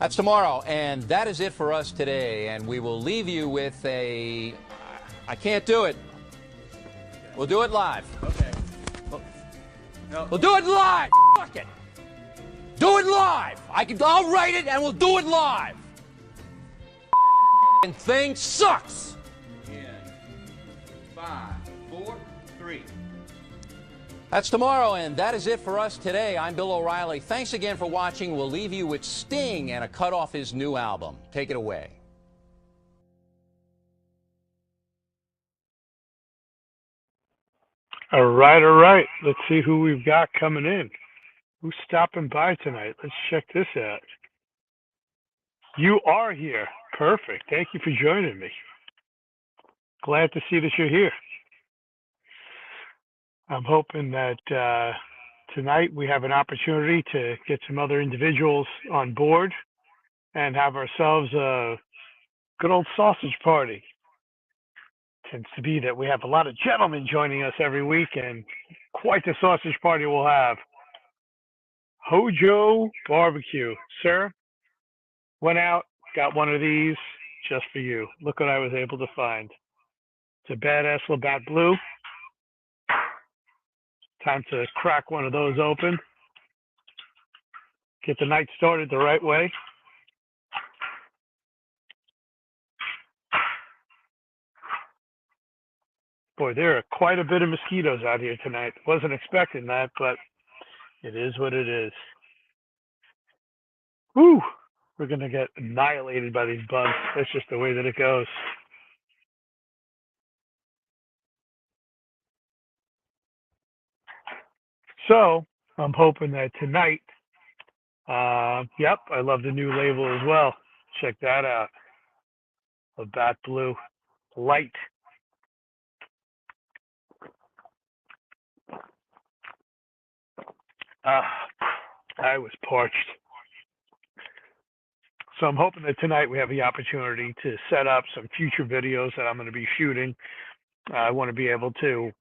That's tomorrow, and that is it for us today. And we will leave you with a... I can't do it. We'll do it live. Okay. No. We'll do it live. Fuck it. Do it live. I'll write it, and we'll do it live. And thing sucks. In 5, 4, 3. That's tomorrow, and that is it for us today. I'm Bill O'Reilly. Thanks again for watching. We'll leave you with Sting and a cut off his new album. Take it away. All right. Let's see who we've got coming in. Who's stopping by tonight? Let's check this out. You are here. Perfect. Thank you for joining me. Glad to see that you're here. I'm hoping that tonight we have an opportunity to get some other individuals on board and have ourselves a good old sausage party. Tends to be that we have a lot of gentlemen joining us every week, and quite the sausage party we'll have. Hojo Barbecue. Sir, went out, got one of these just for you. Look what I was able to find. It's a badass Labatt Blue. Time to crack one of those open. Get the night started the right way. Boy, there are quite a bit of mosquitoes out here tonight. Wasn't expecting that, but it is what it is. Whew, we're going to get annihilated by these bugs. That's just the way that it goes. So I'm hoping that tonight, yep, I love the new label as well. Check that out. Labatt Blue Light. I was parched. So I'm hoping that tonight we have the opportunity to set up some future videos that I'm going to be shooting. I want to be able to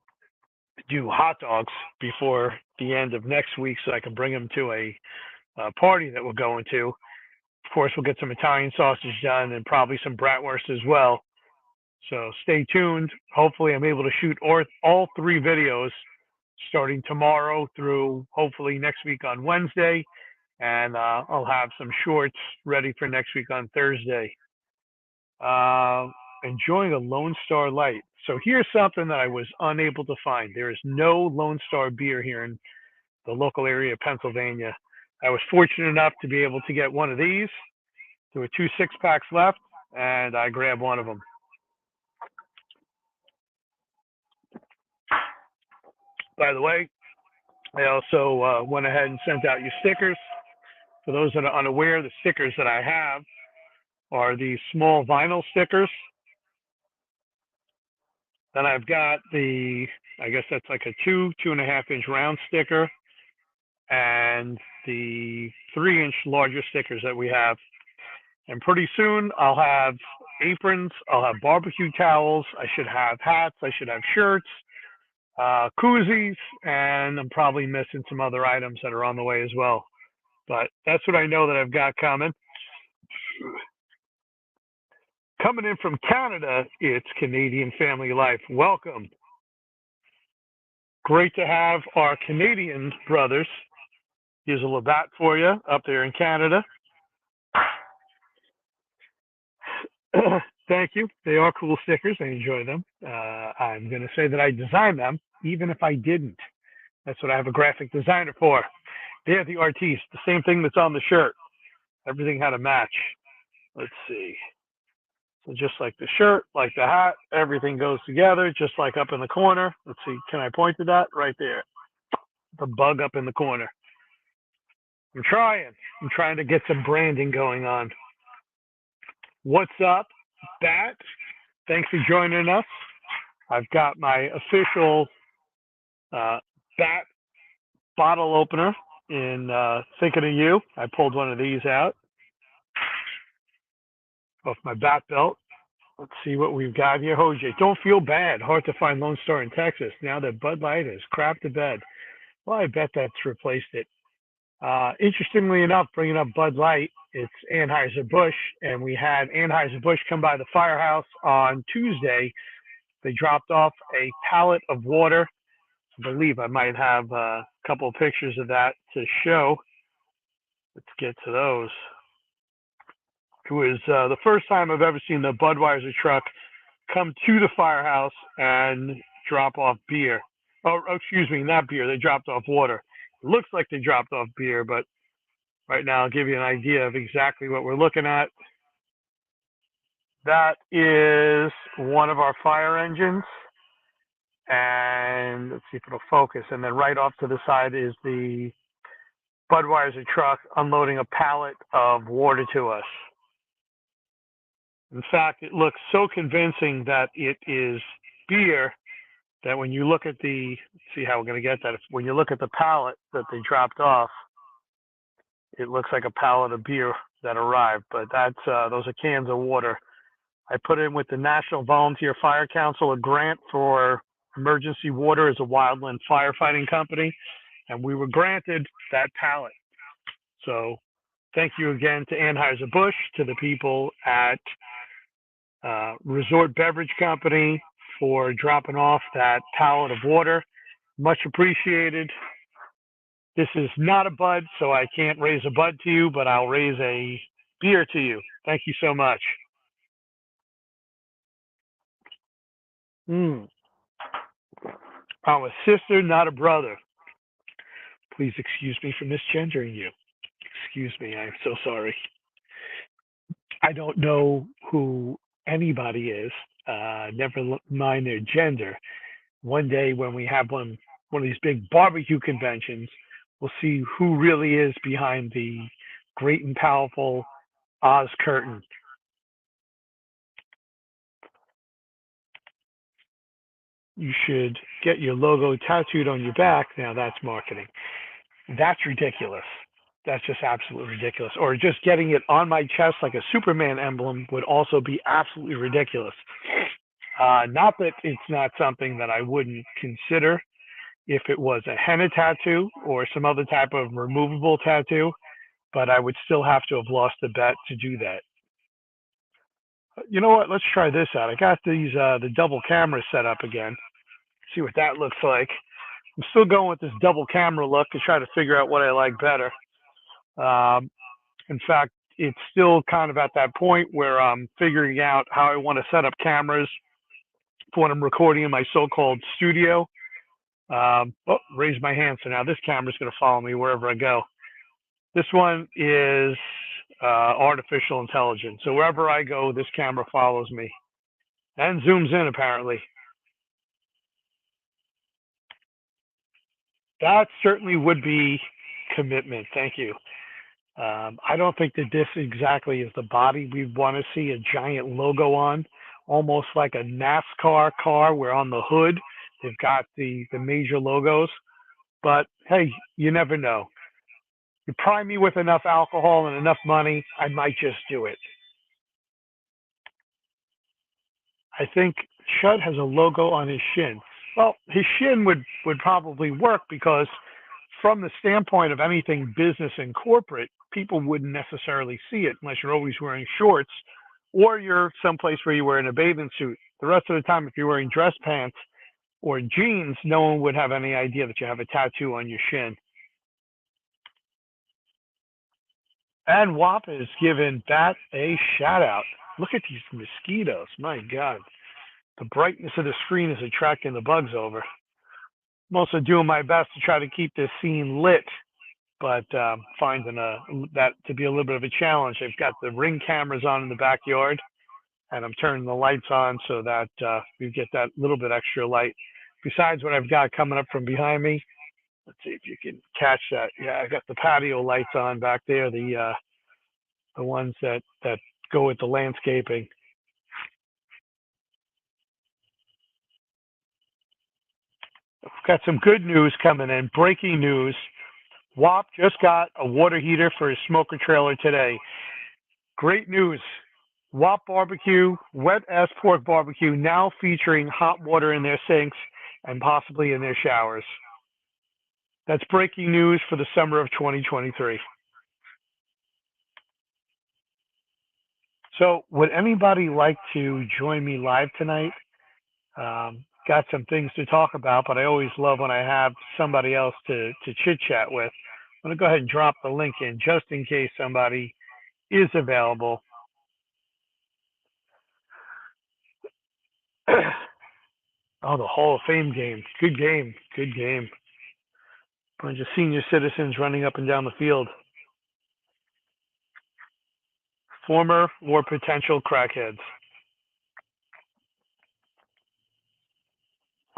do hot dogs before the end of next week so I can bring them to a party that we're going to. Of course, we'll get some Italian sausage done and probably some bratwurst as well. So stay tuned. Hopefully I'm able to shoot all 3 videos starting tomorrow through hopefully next week on Wednesday. And I'll have some shorts ready for next week on Thursday. Enjoying a Lone Star Light. So here's something that I was unable to find. There is no Lone Star beer here in the local area of Pennsylvania. I was fortunate enough to be able to get one of these. There were 2 6-packs left, and I grabbed one of them. By the way, I also went ahead and sent out your stickers. For those that are unaware, the stickers that I have are these small vinyl stickers. Then I've got the, I guess that's like a 2.5-inch round sticker, and the 3-inch larger stickers that we have. And pretty soon I'll have aprons, I'll have barbecue towels, I should have hats, I should have shirts, koozies, and I'm probably missing some other items that are on the way as well. But that's what I know that I've got coming. Coming in from Canada, it's Canadian Family Life. Welcome. Great to have our Canadian brothers. Here's a Labatt for you up there in Canada. Thank you. They are cool stickers. I enjoy them. I'm going to say that I designed them, even if I didn't. That's what I have a graphic designer for. They're the artiste. The same thing that's on the shirt. Everything had a match. Let's see. So just like the shirt, like the hat, everything goes together, just like up in the corner. Let's see. Can I point to that? Right there. The bug up in the corner. I'm trying to get some branding going on. What's up, Bat? Thanks for joining us. I've got my official Bat bottle opener in Thinking of You. I pulled one of these out off my Bat belt. Let's see what we've got here. Jose, don't feel bad. Hard to find Lone Star in Texas now that Bud Light has crapped to bed. Well, I bet that's replaced it. Interestingly enough, bringing up Bud Light, it's Anheuser-Busch, and we had Anheuser-Busch come by the firehouse on Tuesday. They dropped off a pallet of water. I believe I might have a couple of pictures of that to show. Let's get to those. It was the first time I've ever seen the Budweiser truck come to the firehouse and drop off beer. Oh, excuse me, not beer. They dropped off water. It looks like they dropped off beer, but right now I'll give you an idea of exactly what we're looking at. That is one of our fire engines. And let's see if it'll focus. And then right off to the side is the Budweiser truck unloading a pallet of water to us. In fact, it looks so convincing that it is beer that when you look at the, see how we're going to get that, when you look at the pallet that they dropped off, it looks like a pallet of beer that arrived, but that's those are cans of water. I put in with the National Volunteer Fire Council a grant for emergency water as a wildland firefighting company, and we were granted that pallet. So thank you again to Anheuser-Busch, to the people at Resort Beverage Company for dropping off that pallet of water. Much appreciated. This is not a bud, so I can't raise a bud to you, but I'll raise a beer to you. Thank you so much. I'm a sister, not a brother. Please excuse me for misgendering you. Excuse me, I'm so sorry. I don't know who anybody is, never mind their gender. One day when we have one of these big barbecue conventions, we'll see who really is behind the great and powerful Oz curtain. You should get your logo tattooed on your back. Now that's marketing. That's ridiculous. That's just absolutely ridiculous. Or just getting it on my chest like a Superman emblem would also be absolutely ridiculous. Not that it's not something that I wouldn't consider if it was a henna tattoo or some other type of removable tattoo, but I would still have to have lost the bet to do that. You know what? Let's try this out. I got these the double camera set up again. See what that looks like. I'm still going with this double camera look to try to figure out what I like better. In fact, it's still kind of at that point where I'm figuring out how I want to set up cameras for when I'm recording in my so-called studio. Raise my hand. So now this camera's going to follow me wherever I go. This one is artificial intelligence. So wherever I go, this camera follows me and zooms in apparently. That certainly would be commitment. Thank you. I don't think that this exactly is the body we want to see a giant logo on, almost like a NASCAR car where on the hood they've got the major logos. But hey, you never know. You prime me with enough alcohol and enough money, I might just do it. I think Chud has a logo on his shin. Well, his shin would probably work because from the standpoint of anything business and corporate, people wouldn't necessarily see it unless you're always wearing shorts or you're someplace where you're wearing a bathing suit. The rest of the time, if you're wearing dress pants or jeans, no one would have any idea that you have a tattoo on your shin. And WAP is giving that a shout out. Look at these mosquitoes. My God. The brightness of the screen is attracting the bugs over. I'm also doing my best to try to keep this scene lit, but finding that to be a little bit of a challenge. I've got the Ring cameras on in the backyard, and I'm turning the lights on so that we get that little bit extra light. Besides what I've got coming up from behind me, let's see if you can catch that. Yeah, I got the patio lights on back there, the ones that go with the landscaping. We've got some good news coming in. Breaking news. WAP just got a water heater for his smoker trailer today. Great news. WAP Barbecue, wet ass pork barbecue, now featuring hot water in their sinks and possibly in their showers. That's breaking news for the summer of 2023. So would anybody like to join me live tonight? Got some things to talk about, but I always love when I have somebody else to chit chat with. I'm going to go ahead and drop the link in just in case somebody is available. Oh, the Hall of Fame game. Good game. Good game. Bunch of senior citizens running up and down the field. Former or potential crackheads.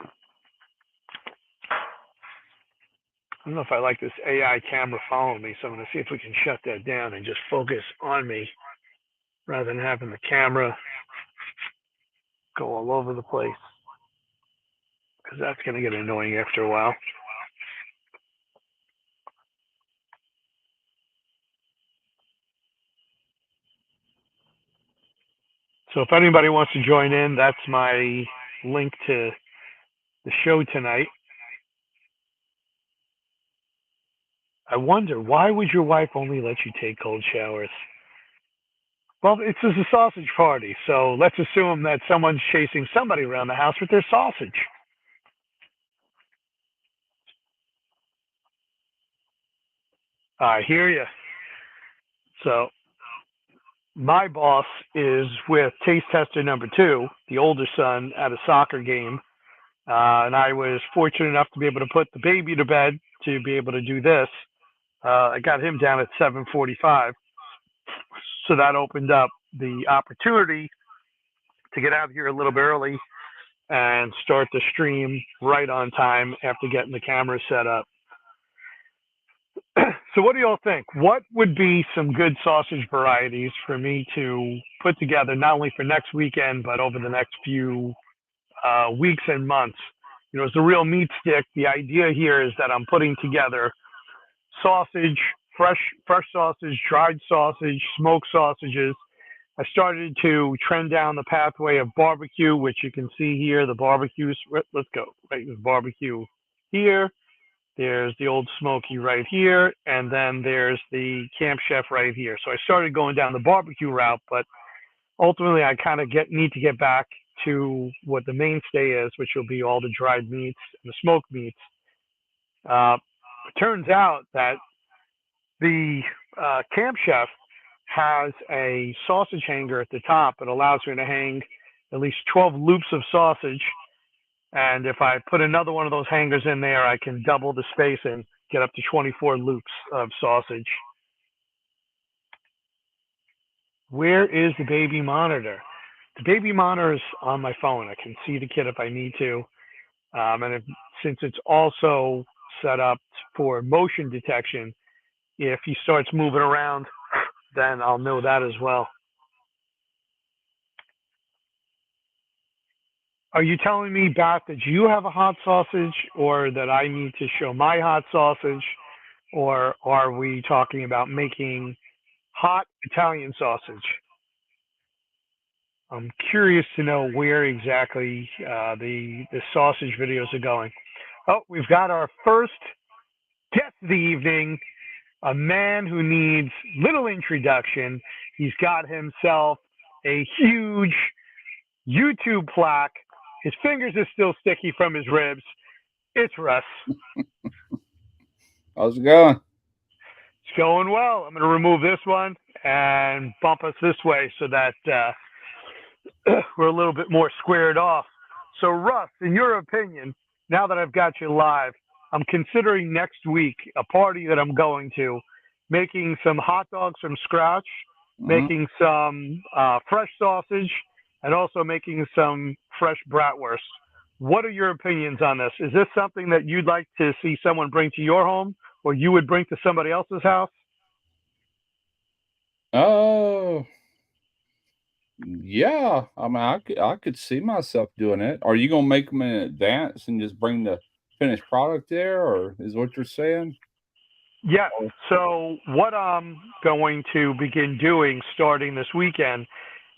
I don't know if I like this AI camera following me, so I'm going to see if we can shut that down and just focus on me rather than having the camera go all over the place, because that's going to get annoying after a while. So if anybody wants to join in, that's my link to the show tonight. I wonder, why would your wife only let you take cold showers? Well, it's a sausage party, so let's assume that someone's chasing somebody around the house with their sausage. I hear you. So my boss is with taste tester number 2, the older son, at a soccer game. And I was fortunate enough to be able to put the baby to bed to be able to do this. I got him down at 7:45. So that opened up the opportunity to get out here a little bit early and start the stream right on time after getting the camera set up. So what do y'all think? What would be some good sausage varieties for me to put together, not only for next weekend, but over the next few weeks and months? You know, it's a real meat stick. The idea here is that I'm putting together sausage, fresh sausage, dried sausage, smoked sausages. I started to trend down the pathway of barbecue, which you can see here. The barbecues. Let's go. Right, there's barbecue here. There's the Old Smoky right here, and then there's the Camp Chef right here. So I started going down the barbecue route, but ultimately I kind of need to get back to what the mainstay is, which will be all the dried meats and the smoked meats. It turns out that the Camp Chef has a sausage hanger at the top that allows me to hang at least 12 loops of sausage. And if I put another one of those hangers in there, I can double the space and get up to 24 loops of sausage. Where is the baby monitor? The baby monitor is on my phone. I can see the kid if I need to. Since it's also set up for motion detection, if he starts moving around, then I'll know that as well. Are you telling me, Beth, that you have a hot sausage, or that I need to show my hot sausage, or are we talking about making hot Italian sausage? I'm curious to know where exactly the sausage videos are going. Oh, we've got our first guest of the evening, a man who needs little introduction. He's got himself a huge YouTube plaque. His fingers are still sticky from his ribs. It's Russ. How's it going? It's going well. I'm going to remove this one and bump us this way so that we're a little bit more squared off. So, Russ, in your opinion, now that I've got you live, I'm considering next week a party that I'm going to, making some hot dogs from scratch, making some fresh sausage, and also making some fresh bratwurst. What are your opinions on this? Is this something that you'd like to see someone bring to your home, or you would bring to somebody else's house? Oh, yeah. I mean, I could see myself doing it. Are you gonna make them in advance and just bring the finished product there, or is what you're saying? Yes. So what I'm going to begin doing starting this weekend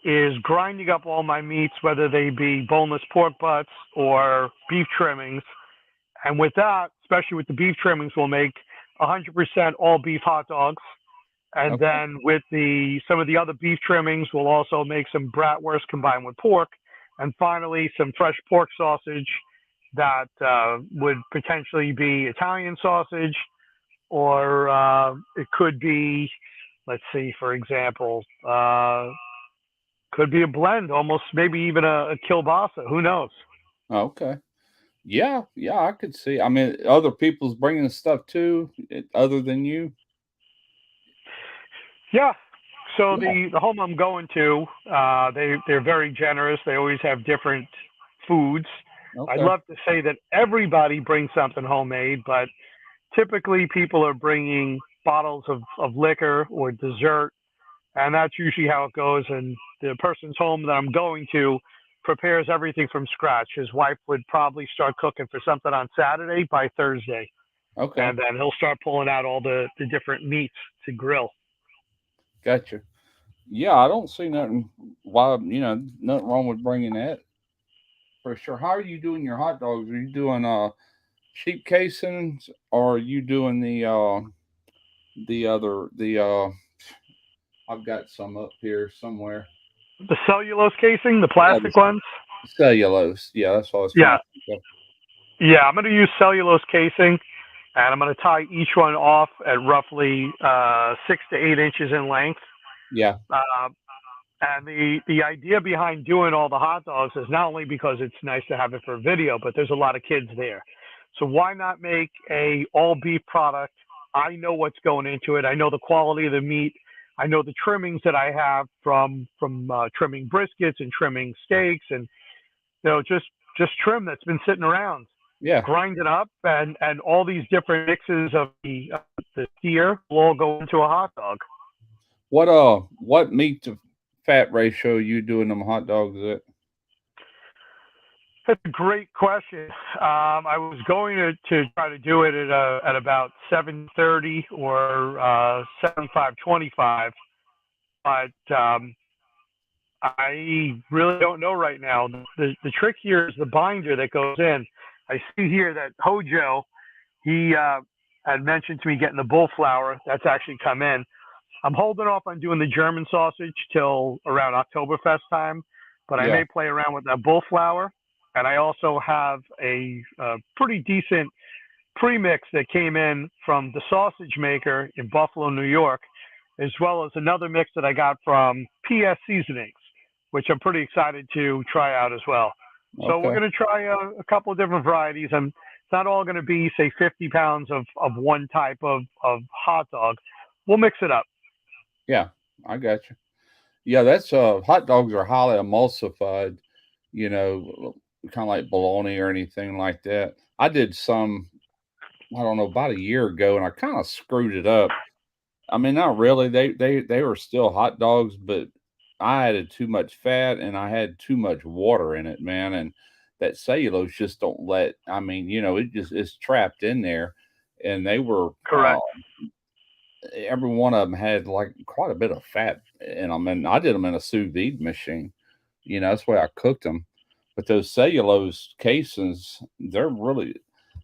is grinding up all my meats, whether they be boneless pork butts or beef trimmings. And with that, especially with the beef trimmings, we'll make 100% all beef hot dogs. And Okay. then with some of the other beef trimmings, we'll also make some bratwurst combined with pork, and finally some fresh pork sausage that would potentially be Italian sausage, or it could be, let's see, for example, could be a blend, almost maybe even a kielbasa. Who knows? Okay. Yeah, yeah, I could see. I mean, other people's bringing stuff too, other than you. Yeah. So Yeah. the home I'm going to, they're very generous. They always have different foods. I'd Okay. love to say that everybody brings something homemade, but typically people are bringing bottles of liquor or dessert, and that's usually how it goes. And the person's home that I'm going to prepares everything from scratch. His wife would probably start cooking for something on Saturday by Thursday, Okay. and then he'll start pulling out all the different meats to grill. Gotcha. Yeah, I don't see nothing. Why, nothing wrong with bringing that for sure. How are you doing your hot dogs? Are you doing sheep casings, or are you doing the other the I've got some up here somewhere. The cellulose casing, the Yeah, plastic ones. cellulose. Yeah, that's what I was trying Yeah, to think of. yeah. I'm going to use cellulose casing, and I'm going to tie each one off at roughly 6 to 8 inches in length. Yeah. Uh, and the idea behind doing all the hot dogs is not only because it's nice to have it for video, but there's a lot of kids there. So why not make a all beef product? I know what's going into it. I know the quality of the meat. I know the trimmings that I have from trimming briskets and trimming steaks, and just trim that's been sitting around. Yeah. Grind it up, and all these different mixes of the steer will all go into a hot dog. What meat to fat ratio you doing them hot dogs at? That's a great question. I was going to try to do it at about 730 or 75/25, but I really don't know right now. The trick here is the binder that goes in. I see here that Hojo, he had mentioned to me getting the bull flour. That's actually come in. I'm holding off on doing the German sausage till around Oktoberfest time, but I Yeah. may play around with that bull flour. And I also have a pretty decent premix that came in from the sausage maker in Buffalo, New York, as well as another mix that I got from seasonings, which I'm pretty excited to try out as well. So we're Okay. going to try a couple of different varieties. And it's not all going to be, say, 50 pounds of one type of hot dog. We'll mix it up. Yeah, I got you. Yeah, that's hot dogs are highly emulsified, kind of like bologna or anything like that. I did some, I don't know, about a year ago, and I kind of screwed it up. I mean, not really. They were still hot dogs, but I added too much fat and I had too much water in it, man. And that cellulose just don't let. I mean, it just it's trapped in there, and they were Correct. every one of them had like quite a bit of fat in them, and I did them in a sous vide machine. That's why I cooked them. But those cellulose casings, they're really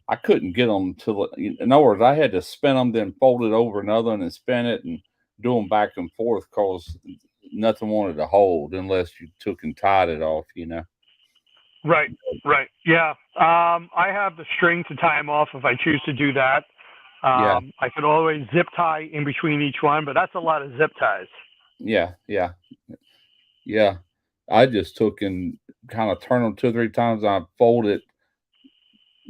I couldn't get them to. In other words, I had to spin them, then fold it over another one and spin it and do them back and forth because nothing wanted to hold unless you took and tied it off. Right, right. Yeah. I have the string to tie them off if I choose to do that. Yeah, I could always zip tie in between each one, but that's a lot of zip ties. yeah, yeah, yeah. I just took and kind of turned them two or three times. And I fold it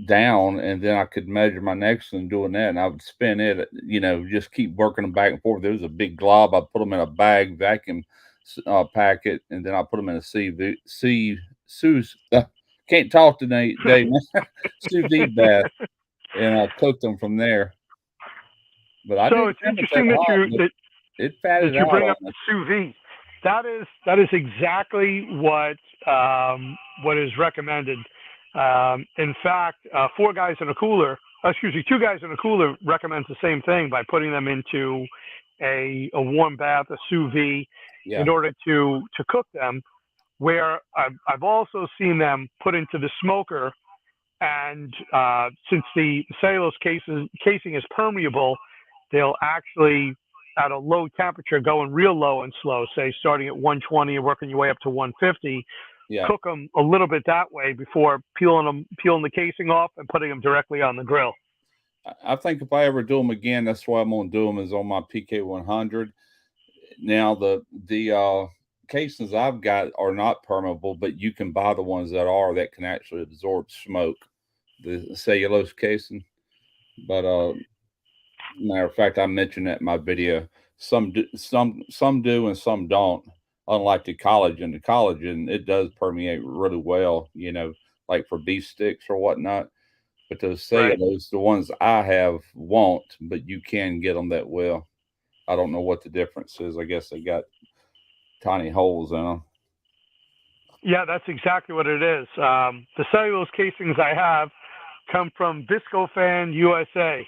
down, and then I could measure my next one doing that, and I would spin it, just keep working them back and forth. There was a big glob. I put them in a bag, vacuum packet, and then I put them in a sous can't talk today, Dave. Sous vide bath, and I cooked them from there. But I So didn't it's have it that interesting that hot, but it that fatted you out bring on up the it. sous vide. That is exactly what is recommended. In fact, four guys in a cooler, excuse me, two guys in a cooler recommends the same thing by putting them into a warm bath, a sous vide, in Yeah. order to cook them. Where I've also seen them put into the smoker And since the cellulose casing is permeable, they'll actually, at a low temperature, going real low and slow, say starting at 120 and working your way up to 150, Yeah. cook them a little bit that way before peeling the casing off and putting them directly on the grill. I think if I ever do them again, that's why I'm going to do them is on my PK 100. Now the casings I've got are not permeable, but you can buy the ones that can actually absorb smoke, the cellulose casing. But matter of fact, I mentioned that in my video. Some do, some do, and some don't. Unlike the collagen it does permeate really well. Like for beef sticks or whatnot. But those Right. cellulose, the ones I have, won't. But you can get them that well. I don't know what the difference is. I guess they got tiny holes in them. Yeah, that's exactly what it is. The cellulose casings I have come from Viscofan USA.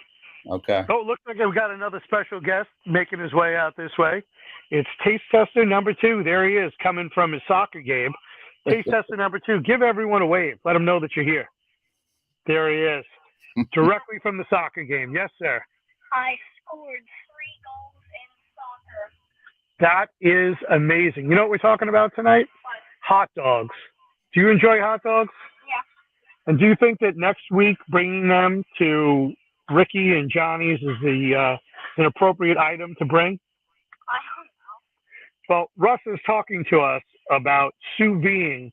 Okay. Oh, looks like we got another special guest making his way out this way. It's taste tester number 2. There he is, coming from his soccer game. Taste tester number 2. Give everyone a wave. Let them know that you're here. There he is, directly from the soccer game. Yes, sir. I scored 3 goals in soccer. That is amazing. You know what we're talking about tonight? What? Hot dogs. Do you enjoy hot dogs? Yeah. And do you think that next week bringing them to Ricky and Johnny's is an appropriate item to bring? I don't know. Well, Russ is talking to us about sous videing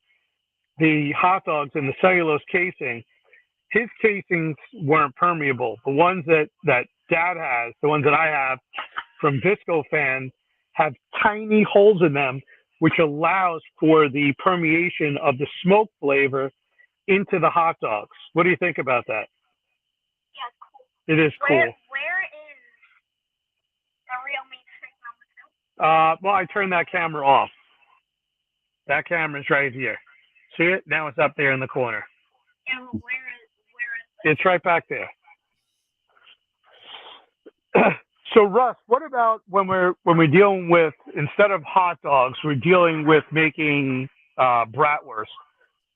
the hot dogs in the cellulose casing. His casings weren't permeable. The ones that Dad has, the ones that I have from Viscofan, have tiny holes in them, which allows for the permeation of the smoke flavor into the hot dogs. What do you think about that? Yeah, cool. It is cool. Where is the real meat stick number 2? Well, I turned that camera off. That camera's right here. See it? Now it's up there in the corner. And where is It's right back there. So, Russ, what about when we're dealing with, instead of hot dogs, we're dealing with making bratwurst?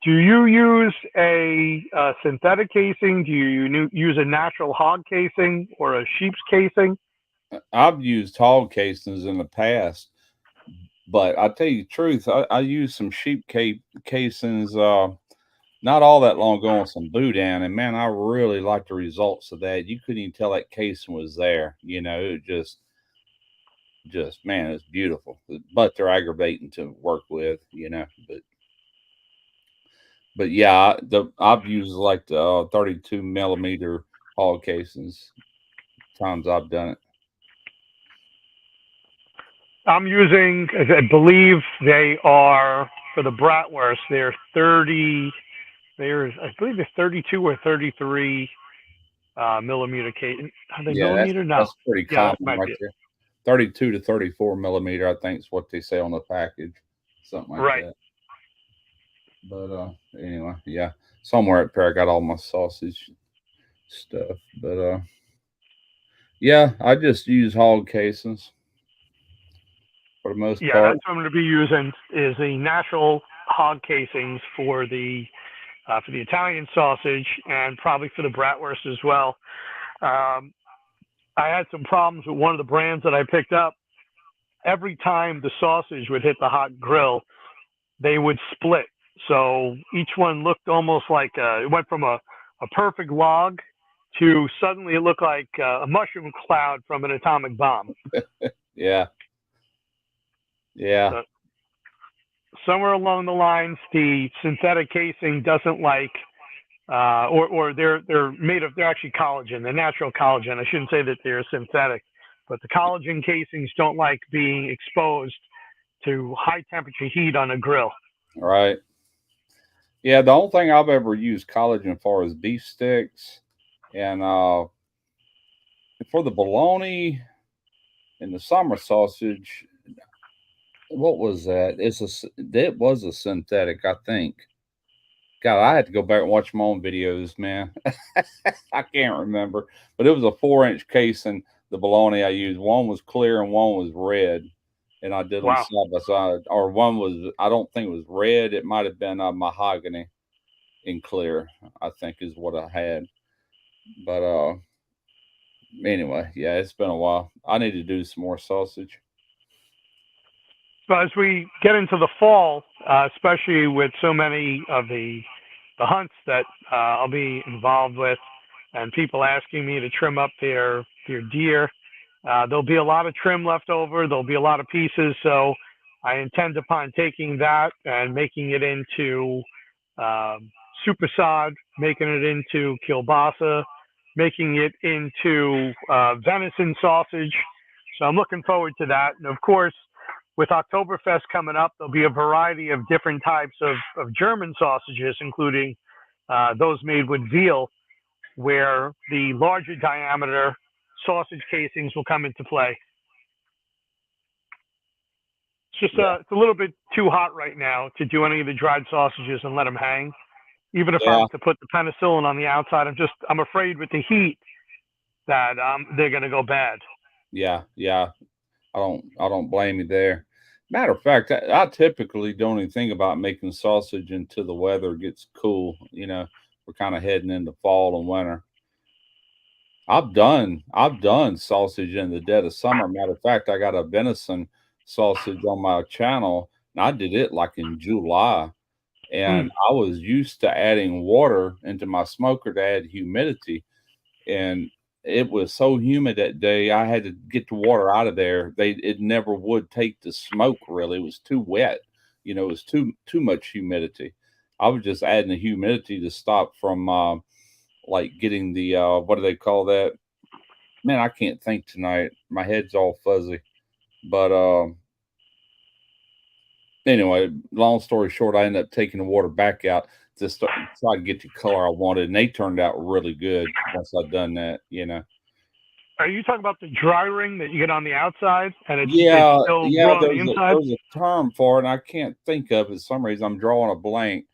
Do you use a synthetic casing? Do you use a natural hog casing or a sheep's casing? I've used hog casings in the past, but I tell you the truth, I used some sheep casings not all that long ago on some boudin, and man, I really like the results of that. You couldn't even tell that casing was there. It just man, it's beautiful. But they're aggravating to work with, but yeah, I've used like the 32 millimeter hog casings. Times I've done it. I'm using, I believe they are, for the bratwurst, they're 30, I believe they're 32 or 33 millimeter casing. Are they millimeter? No. That's pretty Yeah, common right there. 32 to 34 millimeter, I think, is what they say on the package. Something like that. But anyway, yeah. Somewhere up there I got all my sausage stuff. But yeah, I just use hog casings for the most part. Yeah, that's what I'm going to be using is the natural hog casings for the Italian sausage and probably for the bratwurst as well. I had some problems with one of the brands that I picked up. Every time the sausage would hit the hot grill, they would split. So each one looked almost like it went from a perfect log to suddenly it looked like a mushroom cloud from an atomic bomb. Yeah. So somewhere along the lines, the synthetic casing doesn't like, or they're actually collagen. They're natural collagen. I shouldn't say that they're synthetic, but the collagen casings don't like being exposed to high temperature heat on a grill. Right. Yeah, the only thing I've ever used collagen for is beef sticks, and for the bologna and the summer sausage. What was that? It was a synthetic, I think. God, I had to go back and watch my own videos, man. I can't remember, but it was a 4-inch case, and the bologna I used, one was clear and one was red, and I did them side by side. Or one was, I don't think it was red. It might have been mahogany. in clear, I think is what I had. But anyway, yeah, it's been a while. I need to do some more sausage. So as we get into the fall, especially with so many of the hunts that I'll be involved with, and people asking me to trim up their deer, there'll be a lot of trim left over. There'll be a lot of pieces. So I intend upon taking that and making it into super sod, making it into kielbasa, making it into venison sausage. So I'm looking forward to that. And of course, with Oktoberfest coming up, there'll be a variety of different types of German sausages, including those made with veal, where the larger diameter sausage casings will come into play. It's just Yeah, it's a little bit too hot right now to do any of the dried sausages and let them hang. Even if I yeah, was to put the penicillin on the outside, I'm afraid with the heat that they're going to go bad. yeah. I don't blame you there. Matter of fact, I typically don't even think about making sausage until the weather gets cool. We're kind of heading into fall and winter. I've done sausage in the dead of summer. Matter of fact, I got a venison sausage on my channel, and I did it like in July. Mm. And I was used to adding water into my smoker to add humidity, and it was so humid that day. I had to get the water out of there. It never would take the smoke really. It was too wet. It was too much humidity. I was just adding the humidity to stop from like getting the what do they call that? Man, I can't think tonight. My head's all fuzzy. But anyway, long story short, I ended up taking the water back out to try to get the color I wanted, and they turned out really good once I'd done that. Are you talking about the dry ring that you get on the outside and it's Yeah, still yeah, raw on the there's a inside? there's a term for it, and I can't think of it. For some reason, I'm drawing a blank,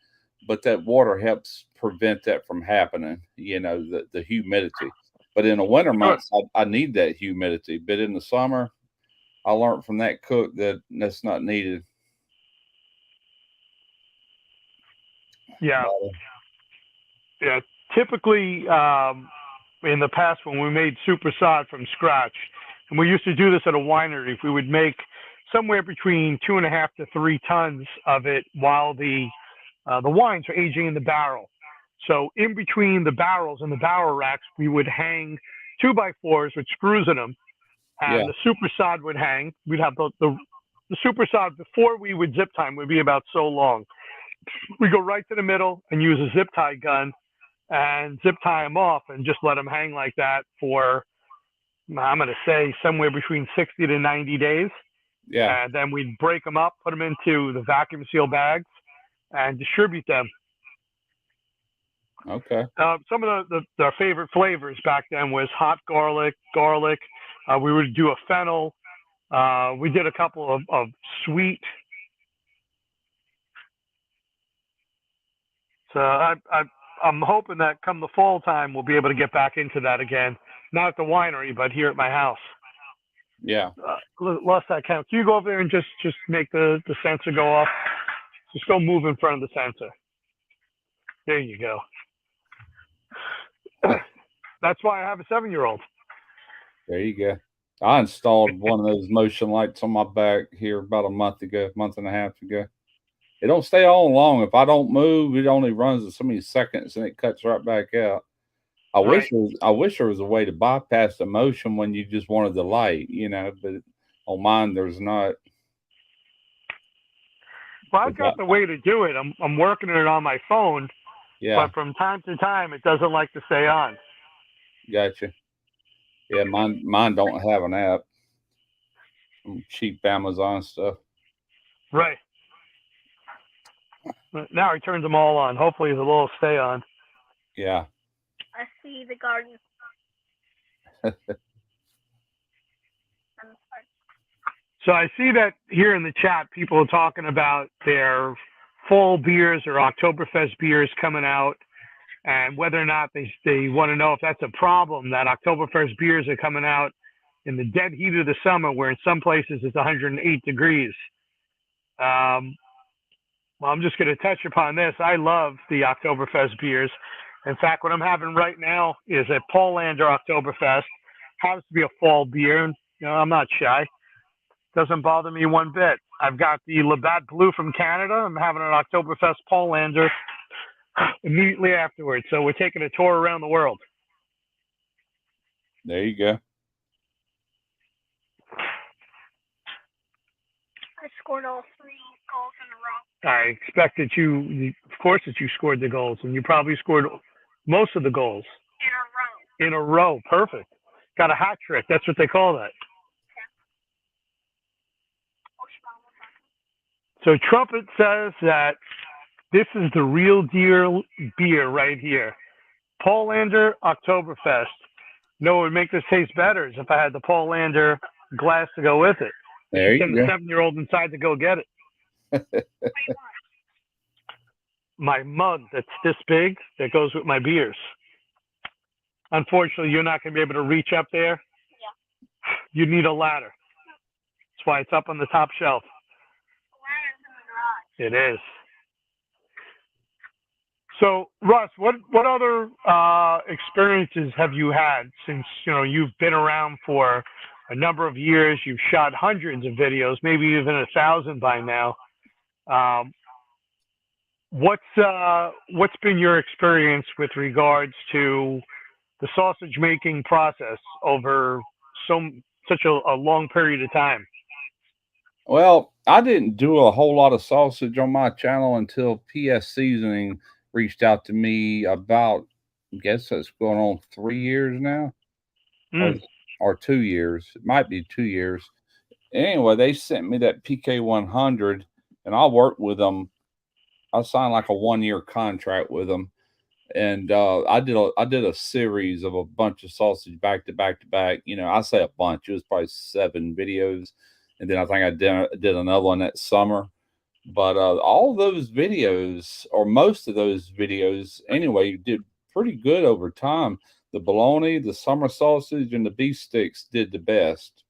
but that water helps prevent that from happening, the humidity. But in the winter Sure. months, I need that humidity. But in the summer, I learned from that cook that that's not needed. Yeah. But, Yeah. Typically, in the past when we made super sod from scratch, and we used to do this at a winery, we would make somewhere between 2.5 to 3 tons of it while the wines are aging in the barrel. So in between the barrels and the barrel racks, we would hang 2x4s with screws in them, yeah, and the super sod would hang. We'd have the super sod before we would zip tie would be about so long. We go right to the middle and use a zip tie gun and zip tie them off and just let them hang like that for, I'm going to say, somewhere between 60 to 90 days. yeah. And then we'd break them up, put them into the vacuum seal bags, and distribute them. Okay. Some of our favorite flavors back then was hot garlic. We would do a fennel. We did a couple of sweet. So I'm hoping that come the fall time, we'll be able to get back into that again. Not at the winery, but here at my house. Yeah. Lost that count. Can you go over there and just make the sensor go off? Just go move in front of the sensor. There you go. That's why I have a 7-year-old. There you go. I installed one of those motion lights on my back here about a month and a half ago. It don't stay on long. If I don't move, it only runs so many seconds and it cuts right back out. Right. I wish there was a way to bypass the motion when you just wanted the light, but on mine there's not. Well, I've But that, got the way to do it. I'm working it on my phone, yeah, but from time to time it doesn't like to stay on. gotcha. Yeah, mine don't have an app. Some cheap Amazon stuff. Right. Now he turns them all on. Hopefully the will stay on. Yeah. I see the garden. So I see that here in the chat, people are talking about their fall beers or Oktoberfest beers coming out, and whether or not they want to know if that's a problem that Oktoberfest beers are coming out in the dead heat of the summer, where in some places it's 108 degrees. Um, Well, I'm just going to touch upon this. I love the Oktoberfest beers. In fact, what I'm having right now is a Polander Oktoberfest. Happens to be a fall beer. And, I'm not shy. Doesn't bother me one bit. I've got the Labatt Blue from Canada. I'm having an Oktoberfest Polander immediately afterwards. So we're taking a tour around the world. There you go. I scored all 3 goals in a row. I expect that of course, that you scored the goals, and you probably scored most of the goals In a row. in a row. Perfect. Got a hat trick. That's what they call that. So Trumpet says that this is the real deal beer right here. Polander Oktoberfest. No, what would make this taste better is if I had the Polander glass to go with it. There you Send go. the 7-year-old inside to go get it. My mug that's this big that goes with my beers. Unfortunately, you're not going to be able to reach up there. Yeah. You need a ladder. That's why it's up on the top shelf. The ladder's in the garage. It is. So, Russ, what other experiences have you had since you've been around for a number of years? You've shot hundreds of videos, maybe even 1,000 by now. What's been your experience with regards to the sausage making process over such a long period of time? Well, I didn't do a whole lot of sausage on my channel until PS Seasoning reached out to me about, I guess that's going on 3 years now, or 2 years. It might be 2 years. Anyway, they sent me that PK 100, and I worked with them. I signed like a 1-year contract with them, and I did a series of a bunch of sausage back to back to back. I say a bunch. It was probably 7 videos, and then I think I did another one that summer. But all those videos, or most of those videos anyway, did pretty good over time. The bologna, the summer sausage, and the beef sticks did the best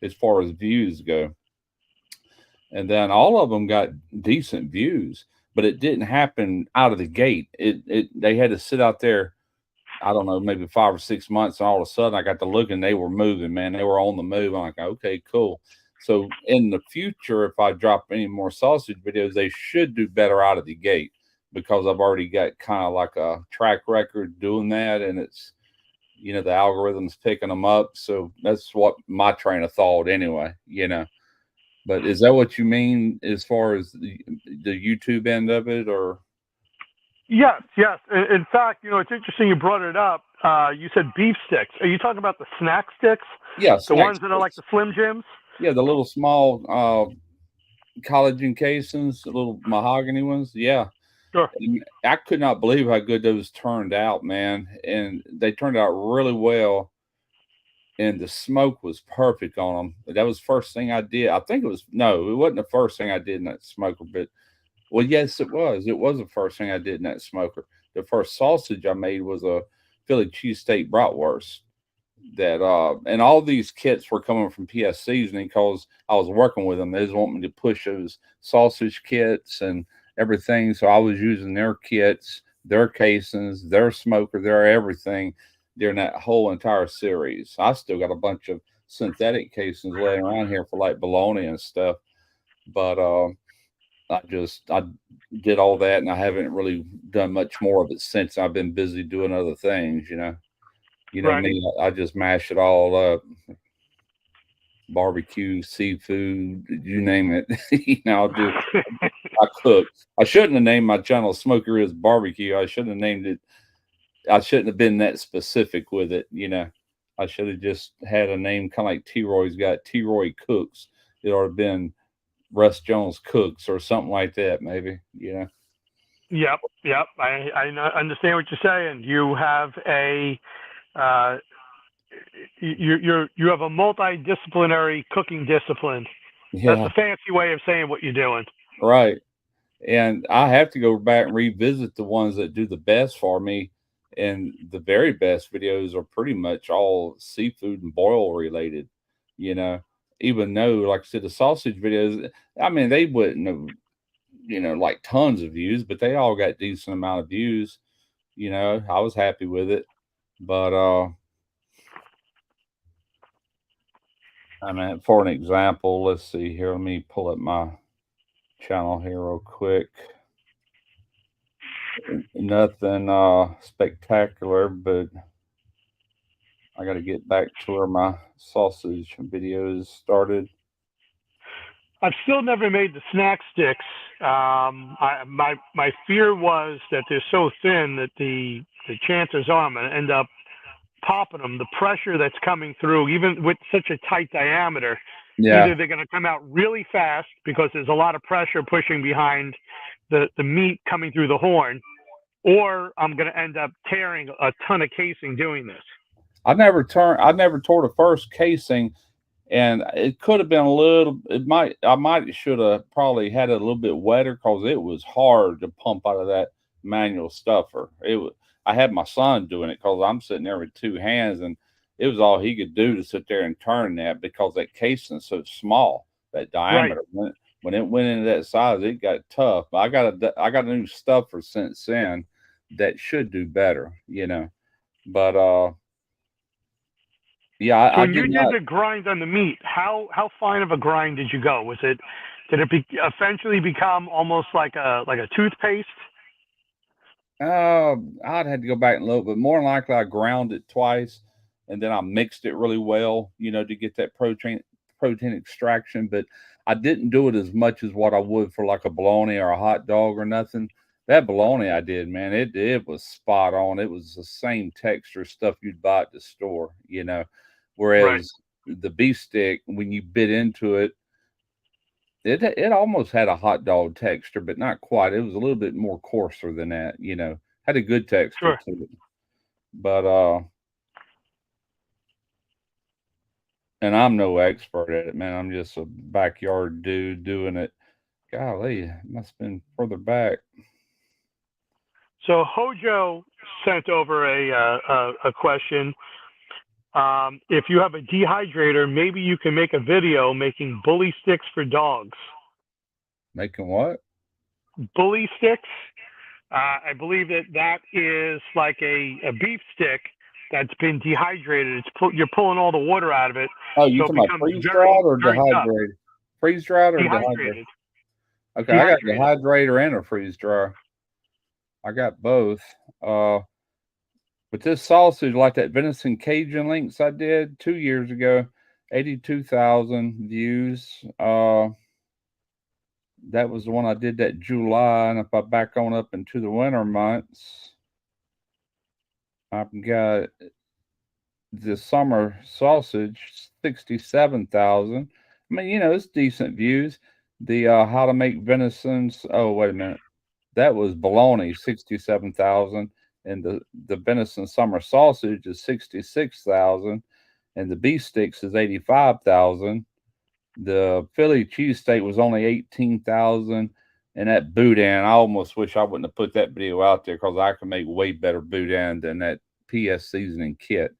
as far as views go. And then all of them got decent views, but it didn't happen out of the gate. They had to sit out there, I don't know, maybe 5 or 6 months, and all of a sudden I got to look and they were moving, man. They were on the move. I'm like, okay, cool. So in the future, if I drop any more sausage videos, they should do better out of the gate, because I've already got kind of like a track record doing that, and it's, the algorithm's picking them up. So that's what my train of thought anyway, But is that what you mean as far as the YouTube end of it, or? Yes. In fact, it's interesting you brought it up. You said beef sticks. Are you talking about the snack sticks? Yeah, the ones that are like the Slim Jims? Yeah, the little small collagen casings, the little mahogany ones. Yeah. Sure. And I could not believe how good those turned out, man. And they turned out really well. And the smoke was perfect on them. That was the first thing I did. I think it wasn't the first thing I did in that smoker, but well, yes, it was. It was the first thing I did in that smoker. The first sausage I made was a Philly cheesesteak bratwurst. And all these kits were coming from PS Seasoning because I was working with them. They just want me to push those sausage kits and everything. So I was using their kits, their casings, their smoker, their everything during that whole entire series. I still got a bunch of synthetic casings laying around here for like bologna and stuff. But I did all that, and I haven't really done much more of it since. I've been busy doing other things, Right. me. I just mash it all up. Barbecue, seafood, you name it. I cook. I shouldn't have named my channel Smoker is Barbecue. I shouldn't have named it. I shouldn't have been that specific with it. I should have just had a name kind of like T-Roy's got, T-Roy Cooks. It ought to have been Russ Jones Cooks or something like that, maybe. Yep. I understand what you're saying. You have you have a multidisciplinary cooking discipline. Yeah. That's a fancy way of saying what you're doing. Right. And I have to go back and revisit the ones that do the best for me. And the very best videos are pretty much all seafood and boil related, even though, like I said, the sausage videos, I mean, they wouldn't have like tons of views, but they all got decent amount of views. I was happy with it. But I mean, for an example, let's see here. Let me pull up my channel here real quick. Nothing spectacular, but I got to get back to where my sausage videos started. I've still never made the snack sticks. My fear was that they're so thin that the chances are I'm going to end up popping them. The pressure that's coming through, even with such a tight diameter, Yeah. either they're going to come out really fast because there's a lot of pressure pushing behind the meat coming through the horn, or I'm going to end up tearing a ton of casing doing this. I never tore the first casing, and it could have been a little. I should have probably had it a little bit wetter because it was hard to pump out of that manual stuffer. I had my son doing it because I'm sitting there with two hands, and it was all he could do to sit there and turn that because that casing is so small. That diameter, Right. when it went into that size, it got tough. But I got a new stuffer since then that should do better, But yeah, So I when you did did not. the grind on the meat, how fine of a grind did you go? Did it eventually become almost like a toothpaste? I'd had to go back and look, but more than likely I ground it twice, and then I mixed it really well, to get that protein extraction. But I didn't do it as much as what I would for like a bologna or a hot dog or nothing. That bologna I did, man, it was spot on. It was the same texture stuff you'd buy at the store, Right. Whereas the beef stick, when you bit into it, it almost had a hot dog texture, but not quite. It was a little bit more coarser than that, Had a good texture Sure. to it. But and I'm no expert at it, man. I'm just a backyard dude doing it. Golly, it must have been further back. So Hojo sent over a question. If you have a dehydrator, maybe you can make a video making bully sticks for dogs. Making what? Bully sticks. I believe that is like a beef stick that's been dehydrated. You're pulling all the water out of it, Oh, you so it talking about becomes freeze very, dried or very tough. dehydrated? Freeze dried or dehydrated? Dehydrated. Okay, I got Dehydrated. dehydrator and a freeze dryer. I got both. But this sausage, like that venison Cajun links I did 2 years ago, 82,000 views. That was the one I did that July, and if I back on up into the winter months, I've got the summer sausage 67,000. I mean, it's decent views. The how to make venisons. Oh, wait a minute, that was bologna 67,000, and the venison summer sausage is 66,000, and the beef sticks is 85,000. The Philly cheesesteak was only 18,000, and that boudin, I almost wish I wouldn't have put that video out there because I can make way better boudin than that PS seasoning kit.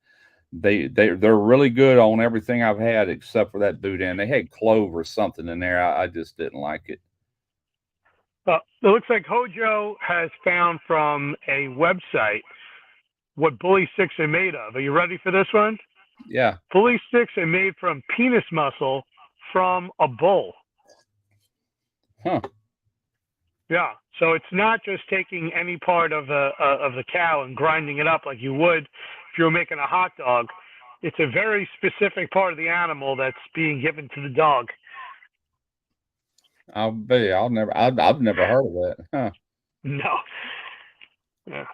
They're really good on everything I've had except for that boudin. They had clove or something in there. I just didn't like it. It looks like Hojo has found from a website what bully sticks are made of. Are you ready for this one? Yeah. Bully sticks are made from penis muscle from a bull. Huh. Yeah. So it's not just taking any part of the cow and grinding it up like you would if you were making a hot dog. It's a very specific part of the animal that's being given to the dog. I've never heard of that. Huh. No. Yeah.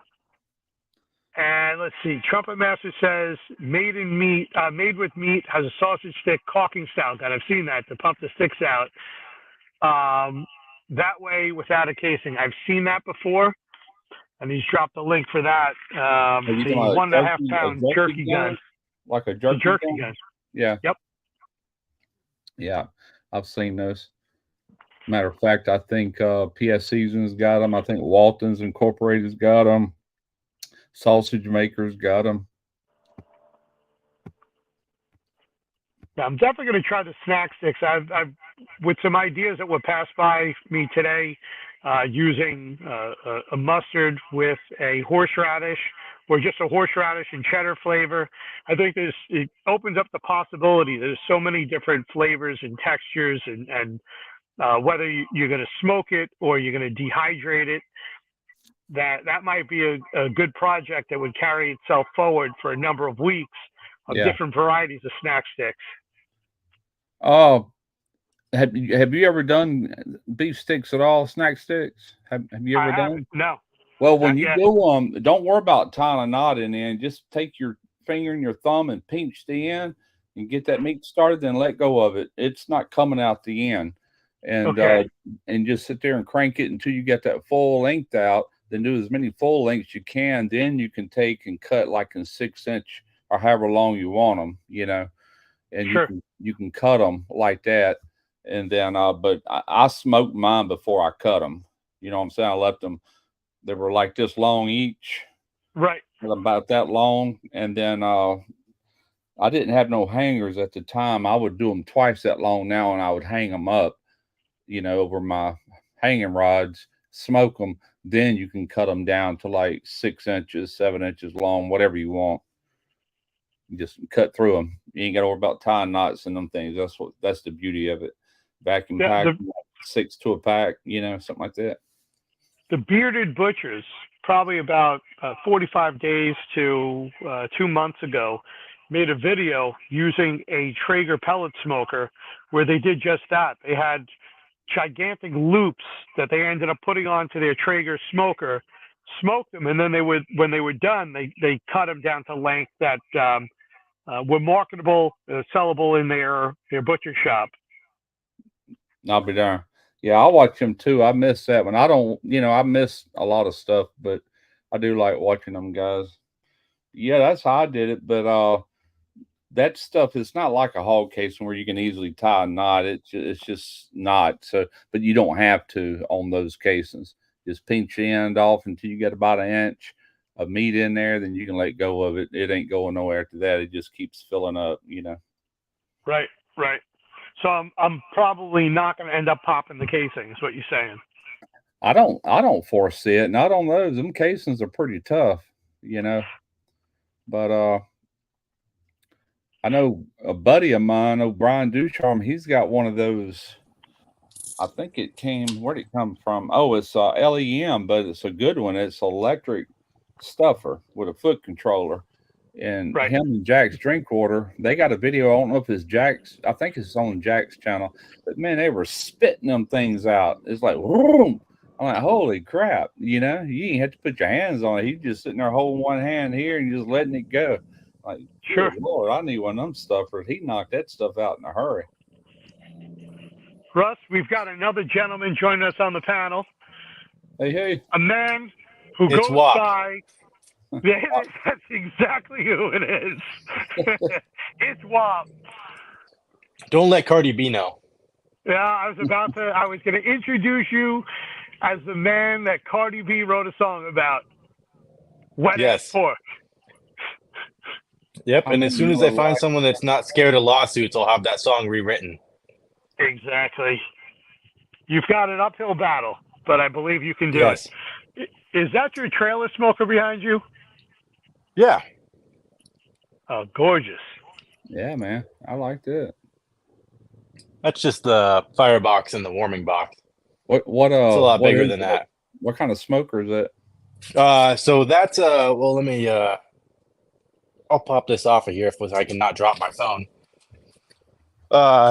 And let's see. Trumpet Master says made with meat has a sausage stick caulking style gun. I've seen that to pump the sticks out. That way without a casing. I've seen that before, and he's dropped a link for that. Are you The talking about 1.5 pound jerky gun. Like a It's a jerky gun. Yeah. Yep. Yeah, I've seen those. Matter of fact, I think PS Seasonings got them. I think Walton's Incorporated's got them. Sausage Makers got them. Yeah, I'm definitely going to try the snack sticks. I've with some ideas that were passed by me today, using a mustard with a horseradish or just a horseradish and cheddar flavor. I think it opens up the possibility. There's so many different flavors and textures, and whether you're going to smoke it or you're going to dehydrate it, that might be a good project that would carry itself forward for a number of weeks of Yeah. different varieties of snack sticks. Oh, have you ever done beef sticks at all? Snack sticks? Have you I ever done? haven't. No. Well, when Not you yet. go, don't worry about tying a knot in the end. Just take your finger and your thumb and pinch the end and get that meat started, then let go of it. It's not coming out the end. And Okay. and just sit there and crank it until you get that full length out. Then do as many full lengths you can. Then you can take and cut like in 6-inch or however long you want them, and Sure. you can cut them like that. And then, but I smoked mine before I cut them. You know what I'm saying? I left them. They were like this long each, Right. about that long. And then I didn't have no hangers at the time. I would do them twice that long now, and I would hang them up, over my hanging rods, smoke them. Then you can cut them down to like 6 inches, 7 inches long, whatever you want. You just cut through them. You ain't got to worry about tying knots and them things. That's the beauty of it. Vacuum pack, 6 to a pack, something like that. The Bearded Butchers, probably about 45 days to 2 months ago, made a video using a Traeger pellet smoker where they did just that. They had gigantic loops that they ended up putting onto their Traeger smoker, smoked them, and then when they were done, they cut them down to length that were marketable, sellable in their butcher shop. I'll be darned. Yeah, I watch them too. I miss that one. I don't, I miss a lot of stuff, but I do like watching them guys. Yeah, that's how I did it. But that stuff, it's not like a hog casing where you can easily tie a knot. It's just not. So, but you don't have to on those casings. Just pinch the end off until you get about 1 inch of meat in there. Then you can let go of it. It ain't going nowhere after that. It just keeps filling up. Right. So I'm probably not going to end up popping the casing, is what you're saying. I don't foresee it. Not on those. Them casings are pretty tough, But I know a buddy of mine, Brian Ducharme, he's got one of those. I think where'd it come from? Oh, it's LEM, but it's a good one. It's electric stuffer with a foot controller. And Right. him and Jack's Drinkwater, they got a video. I don't know if it's Jack's. I think it's on Jack's channel. But man, they were spitting them things out. It's like, whoom. I'm like, holy crap! You ain't have to put your hands on it. He's just sitting there holding one hand here and just letting it go. Like, Sure. Lord, I need one of them stuffers. He knocked that stuff out in a hurry. Russ, we've got another gentleman joining us on the panel. Hey. A man who It's goes Wop. by. Yeah, that's exactly who it is. It's Wop. Don't let Cardi B know. Yeah, I was going to introduce you as the man that Cardi B wrote a song about. Wet Yes. ass pork. Yep. And as soon as I find someone that's not scared of lawsuits, I'll have that song rewritten. Exactly. You've got an uphill battle, but I believe you can do Yes. it. Is that your trailer smoker behind you? Yeah. Oh, gorgeous. Yeah, man. I liked it. That's just the firebox and the warming box. What It's a lot bigger than that. What kind of smoker is that? So that's well, let me I'll pop this off of here if I can not drop my phone.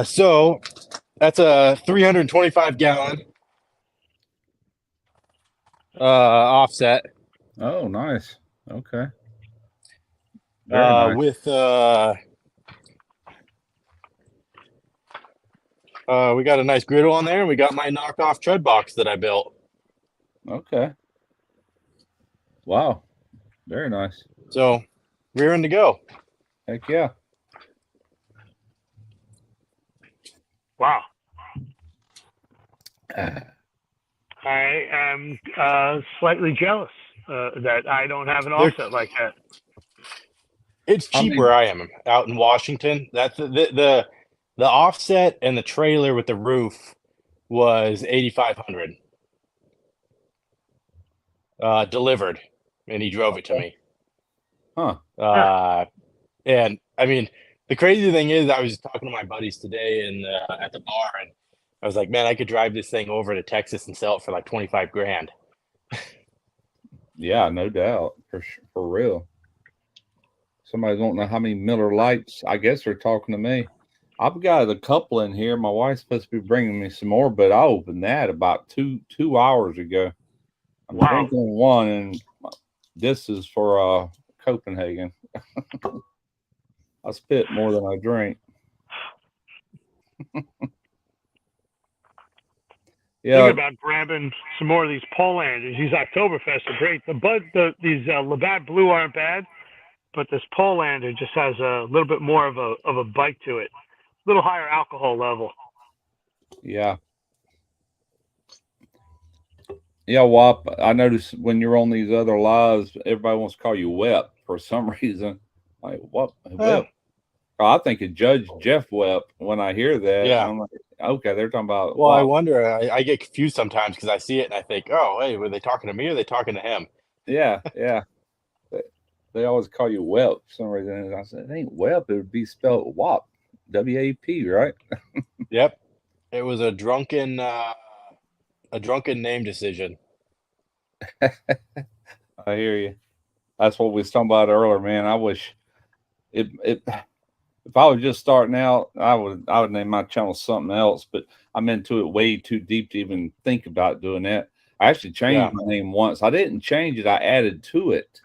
So that's a 325 gallon offset. Oh, nice. Okay. Very nice. With we got a nice griddle on there, and we got my knockoff tread box that I built. Okay. Wow. Very nice. So rearing to go. Heck yeah. Wow. I am slightly jealous that I don't have an offset like that. It's cheap where I am out in Washington. That's the The offset and the trailer with the roof was 8,500. Delivered, and he drove it to me. Huh. And I mean, the crazy thing is, I was talking to my buddies today at the bar, and I was like, man, I could drive this thing over to Texas and sell it for like 25 grand. Yeah, no doubt. For real. Somebody don't know how many Miller Lights. I guess they're talking to me. I've got a couple in here. My wife's supposed to be bringing me some more, but I opened that about two hours ago. I'm Wow. drinking one, and this is for Copenhagen. I spit more than I drink. Thinking Yeah, about grabbing some more of these Polanders. These Oktoberfest are great. These Labatt Blue aren't bad, but this Polander just has a little bit more of a bite to it. A little higher alcohol level. yeah. Yeah, Wop, I noticed when you're on these other lives, everybody wants to call you Wep for some reason. Like, what? Wep? I think of Judge Jeff Wep when I hear that. Yeah. I'm like, okay, they're talking about Well, I Wop. wonder. I get confused sometimes because I see it and I think, oh, hey, were they talking to me or are they talking to him? Yeah, yeah. They always call you Wep for some reason. And I said, it ain't Wep, it would be spelled Wop. W-A-P, right? Yep. It was a drunken name decision. I hear you. That's what we was talking about earlier, man. I wish it if I was just starting out, I would name my channel something else, but I'm into it way too deep to even think about doing that. I actually changed my name once. I didn't change it, I added to it.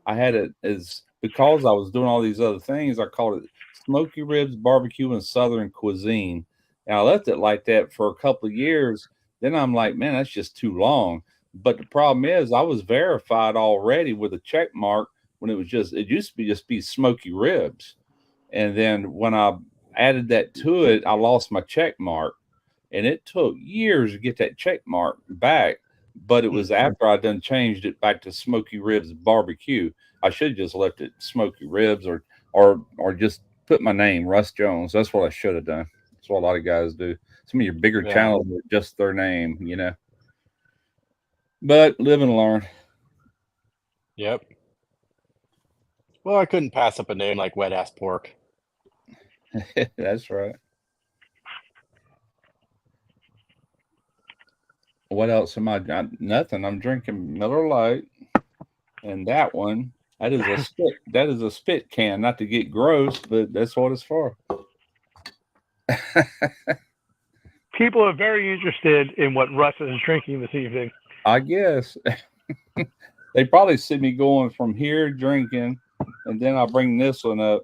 I had it as because I was doing all these other things, I called it Smoky Ribs Barbecue and Southern Cuisine. And I left it like that for a couple of years. Then I'm like, man, that's just too long. But the problem is I was verified already with a check mark when it used to be Smoky Ribs. And then when I added that to it, I lost my check mark. And it took years to get that check mark back. But it was after I done changed it back to Smoky Ribs Barbecue. I should have just left it Smoky Ribs or just put my name, Russ Jones. That's what I should have done. That's what a lot of guys do. Some of your bigger channels with just their name, you know. But live and learn. Yep. Well, I couldn't pass up a name like Wet Ass Pork. That's right. What else am I? Nothing. I'm drinking Miller Lite, and that one that is a spit. That is a spit can. Not to get gross, but that's what it's for. People are very interested in what Russ is drinking this evening. I guess they probably see me going from here drinking, and then I'll bring this one up.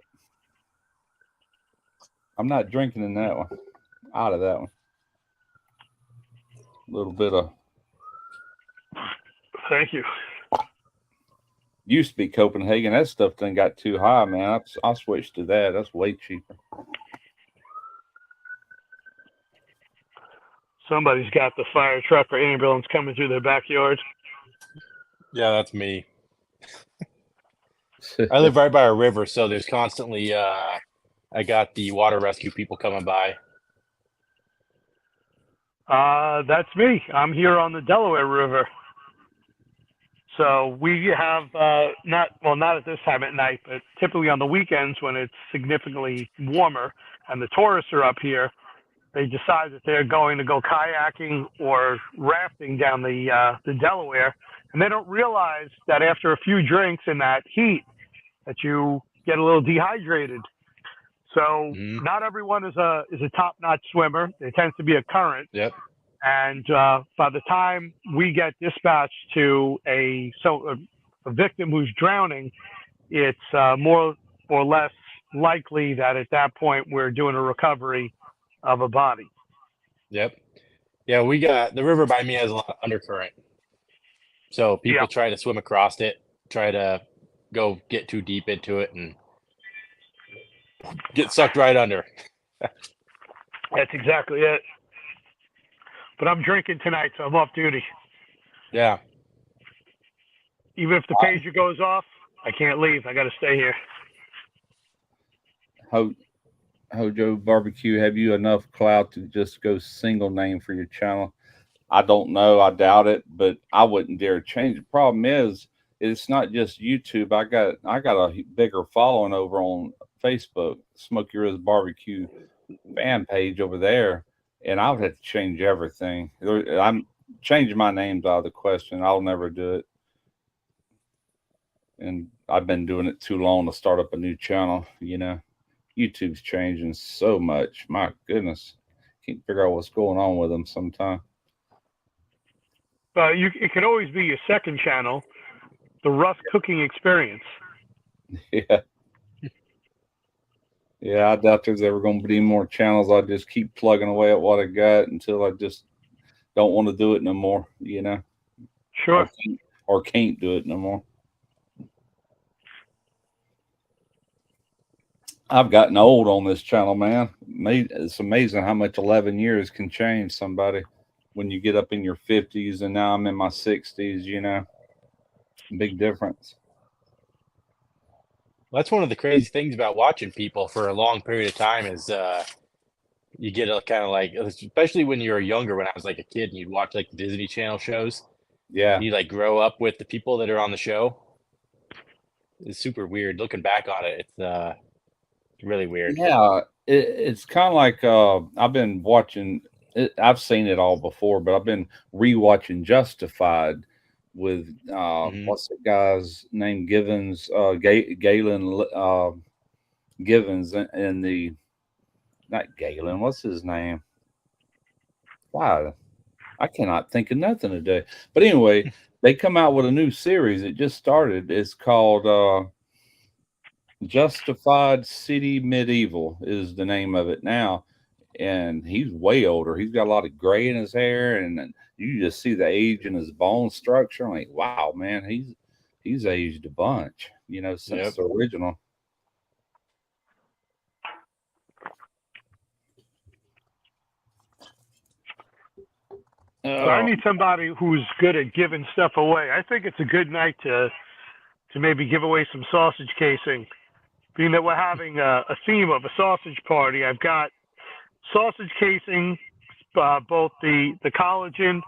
I'm not drinking in that one. Out of that one. A little bit of. Thank you. Used to be Copenhagen. That stuff done got too high, man. I switched to that. That's way cheaper. Somebody's got the fire truck or ambulance coming through their backyard. Yeah, that's me. I live right by a river, so there's constantly I got the water rescue people coming by. That's me. I'm here on the Delaware River. So we have not at this time at night, but typically on the weekends when it's significantly warmer and the tourists are up here, they decide that they're going to go kayaking or rafting down the Delaware, and they don't realize that after a few drinks in that heat, that you get a little dehydrated. So not everyone is a top-notch swimmer. There tends to be a current. Yep. And by the time we get dispatched to a victim who's drowning, it's more or less likely that at that point we're doing a recovery of a body. Yep. Yeah, we got the river by me has a lot of undercurrent. So people try to swim across it, try to go get too deep into it and get sucked right under. That's exactly it. But I'm drinking tonight, so I'm off duty. Yeah. Even if the pager goes off, I can't leave. I got to stay here. Hojo Barbecue, have you enough clout to just go single name for your channel? I don't know. I doubt it, but I wouldn't dare change. The problem is, it's not just YouTube. I got a bigger following over on Facebook, Smoke Your Ribs Barbecue fan page over there, and I would have to change everything. I'm changing my names out of the question. I'll never do it, and I've been doing it too long to start up a new channel. YouTube's changing so much. My goodness, can't figure out what's going on with them sometimes. It could always be your second channel, the Rough Cooking Experience. Yeah. Yeah, I doubt there's ever going to be any more channels. I just keep plugging away at what I got until I just don't want to do it no more, Sure. Or can't do it no more. I've gotten old on this channel, man. It's amazing how much 11 years can change somebody when you get up in your 50s, and now I'm in my 60s, big difference. That's one of the crazy things about watching people for a long period of time is you get a kind of like, especially when you were younger, when I was like a kid and you'd watch like the Disney Channel shows. Yeah. You like grow up with the people that are on the show. It's super weird looking back on it. It's really weird. Yeah. It's kind of like I've been watching it. I've seen it all before, but I've been rewatching Justified with what's the guy's name? Givens, Galen Givens, and the not Galen. What's his name? Wow, I cannot think of nothing today. But anyway, they come out with a new series. It just started. It's called Justified City Medieval is the name of it now. And he's way older. He's got a lot of gray in his hair, and you just see the age in his bone structure. I'm like, wow, man, he's aged a bunch, since the original. So I need somebody who's good at giving stuff away. I think it's a good night to maybe give away some sausage casing. Being that we're having a theme of a sausage party, I've got sausage casing, both the collagen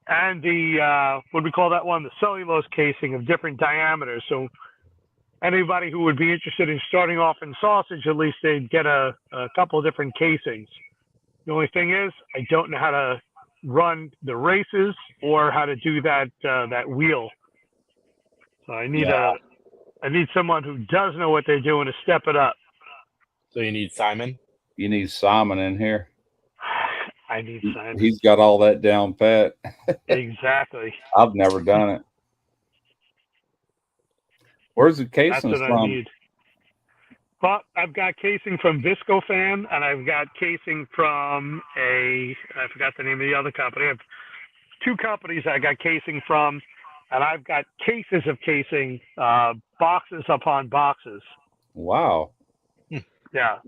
and the what do we call that one? The cellulose casing of different diameters. So anybody who would be interested in starting off in sausage, at least they'd get a couple of different casings. The only thing is, I don't know how to run the races or how to do that wheel. So I need someone who does know what they're doing to step it up. So you need Simon? You need Simon in here. I need Simon. He's got all that down pat. Exactly. I've never done it. Where's the casing That's what from? I need. Well, I've got casing from Viscofan, and I've got casing from I forgot the name of the other company. I have two companies I got casing from, and I've got cases of casing, boxes upon boxes. Wow. Yeah.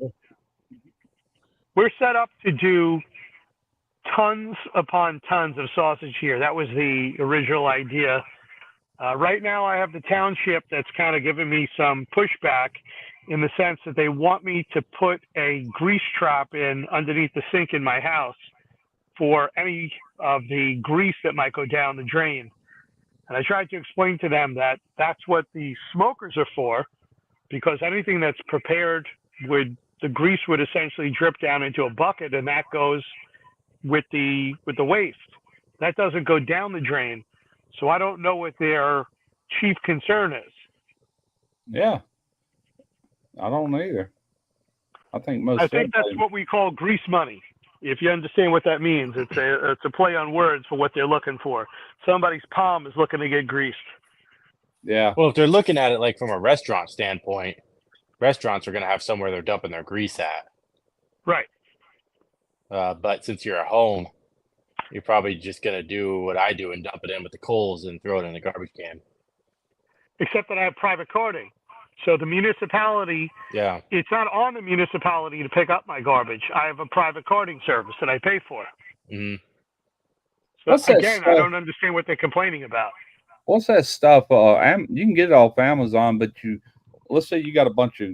We're set up to do tons upon tons of sausage here. That was the original idea. Right now, I have the township that's kind of giving me some pushback in the sense that they want me to put a grease trap in underneath the sink in my house for any of the grease that might go down the drain. And I tried to explain to them that that's what the smokers are for, because anything that's prepared the grease would essentially drip down into a bucket, and that goes with the waste. That doesn't go down the drain. So I don't know what their chief concern is. Yeah. I don't either. I think that's what we call grease money. If you understand what that means, it's a play on words for what they're looking for. Somebody's palm is looking to get greased. Yeah. Well, if they're looking at it like from a restaurant standpoint, restaurants are going to have somewhere they're dumping their grease at. Right. But since you're at home, you're probably just going to do what I do and dump it in with the coals and throw it in a garbage can. Except that I have private carding. So the municipality, it's not on the municipality to pick up my garbage. I have a private carding service that I pay for. Mm-hmm. So again, I don't understand what they're complaining about. What's that stuff? You can get it off Amazon, but let's say you got a bunch of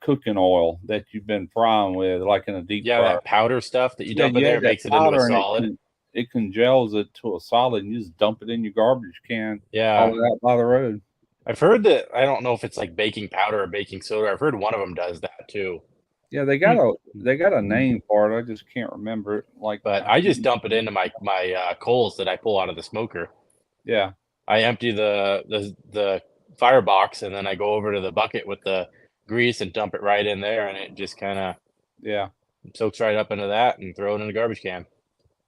cooking oil that you've been frying with, like in a deep Yeah, fryer. that powder stuff that you Yeah, dump in you there add that makes it into a powder and solid. it congels it to a solid, and you just dump it in your garbage can. Yeah. All out by the road. I've heard that. I don't know if it's like baking powder or baking soda. I've heard one of them does that too. Yeah, they got a name for it. I just can't remember it. Like, But I just dump it into my coals that I pull out of the smoker. yeah, I empty the firebox, and then I go over to the bucket with the grease and dump it right in there, and it just kind of yeah, soaks right up into that and throw it in the garbage can.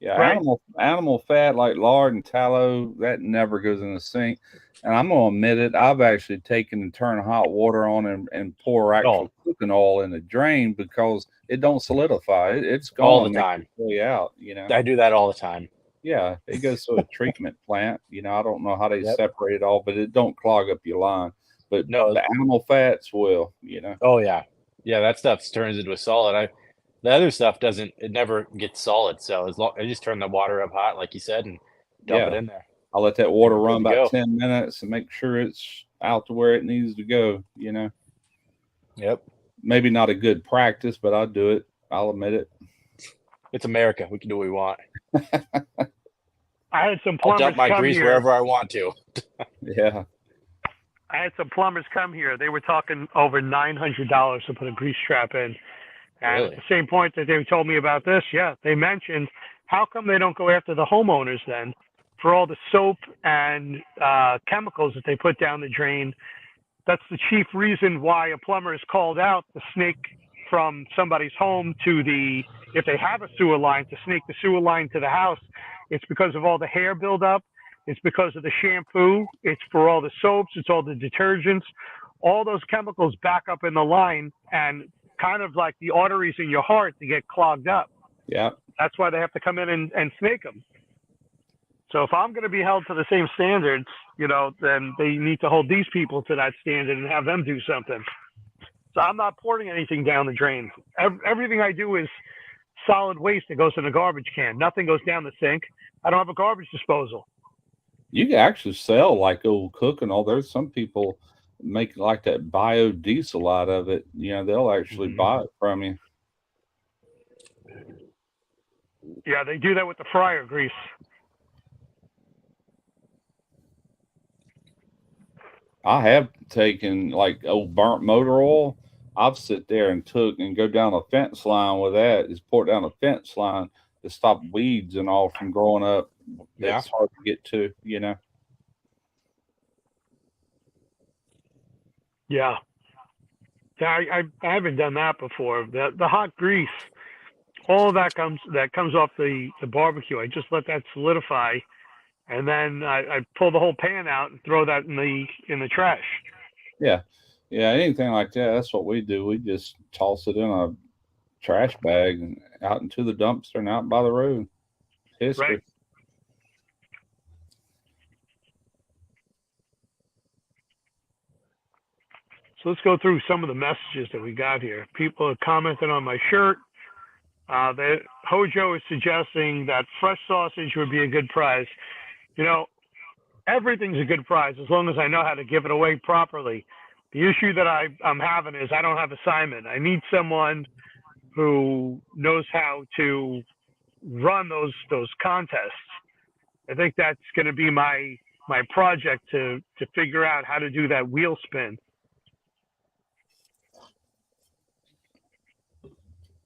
yeah. Right. Animal fat like lard and tallow that never goes in the sink. And I'm gonna admit it. I've actually taken and turned hot water on and pour actual cooking oil in the drain because it don't solidify. It's gone all the time. Way out. You know. I do that all the time. Yeah, it goes to a treatment plant. You know, I don't know how they Yep. separate it all, but it don't clog up your line. But No. the animal fats will. You know. Oh yeah, yeah. That stuff turns into a solid. The other stuff doesn't. It never gets solid. So I just turn the water up hot, like you said, and dump it in there. I'll let that water run Good to about go. 10 minutes and make sure it's out to where it needs to go. You know. Yep. Maybe not a good practice, but I'll do it. I'll admit it. It's America. We can do what we want. I had some I'll plumbers dump my come grease here. wherever I want to. Yeah. I had some plumbers come here. They were talking over $900 to put a grease trap in. And Really? at the same point that they told me about this, yeah, they mentioned, how come they don't go after the homeowners then for all the soap and chemicals that they put down the drain? That's the chief reason why a plumber is called out to snake from somebody's home to if they have a sewer line, to snake the sewer line to the house. It's because of all the hair buildup. It's because of the shampoo. It's for all the soaps. It's all the detergents. All those chemicals back up in the line, and kind of like the arteries in your heart to get clogged up. Yeah. That's why they have to come in and snake them. So if I'm going to be held to the same standards, then they need to hold these people to that standard and have them do something. So I'm not pouring anything down the drain. Everything I do is solid waste that goes in a garbage can. Nothing goes down the sink. I don't have a garbage disposal. You can actually sell like old cooking oil. There's some people make like that biodiesel out of it. They'll actually buy it from you. Yeah, they do that with the fryer grease. I have taken like old burnt motor oil. I've sit there and took and go down a fence line with that. Just pour it down a fence line to stop weeds and all from growing up. Yeah. It's hard to get to, Yeah. I haven't done that before. The hot grease, all of that comes off the barbecue. I just let that solidify, and then I pull the whole pan out and throw that in the trash. Yeah. Yeah, anything like that. That's what we do. We just toss it in a trash bag and out into the dumpster and out by the road. History. Right. So let's go through some of the messages that we got here. People are commenting on my shirt. Hojo is suggesting that fresh sausage would be a good prize. Everything's a good prize as long as I know how to give it away properly. The issue that I'm having is I don't have a Simon. I need someone who knows how to run those contests. I think that's going to be my project to figure out how to do that wheel spin.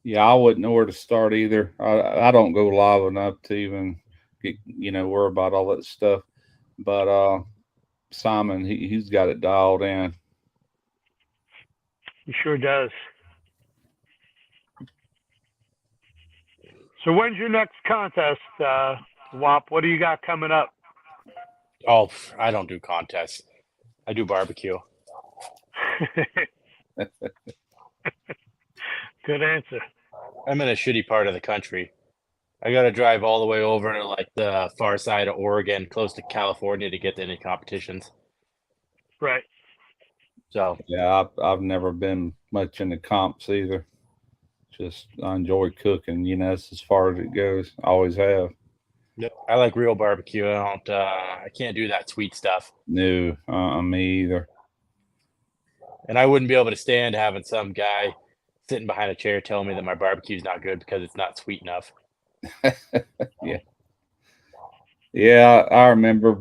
Yeah, I wouldn't know where to start either. I don't go live enough to even get, worry about all that stuff. But Simon, he's got it dialed in. He sure does. So when's your next contest, WAP? What do you got coming up? Oh, I don't do contests. I do barbecue. Good answer. I'm in a shitty part of the country. I got to drive all the way over to like the far side of Oregon, close to California, to get to any competitions. Right. So yeah, I've never been much into comps either. Just I enjoy cooking. That's as far as it goes. I always have. Yep. I like real barbecue. I can't do that sweet stuff. No, me either. And I wouldn't be able to stand having some guy sitting behind a chair telling me that my barbecue's not good because it's not sweet enough. Yeah. Yeah, I remember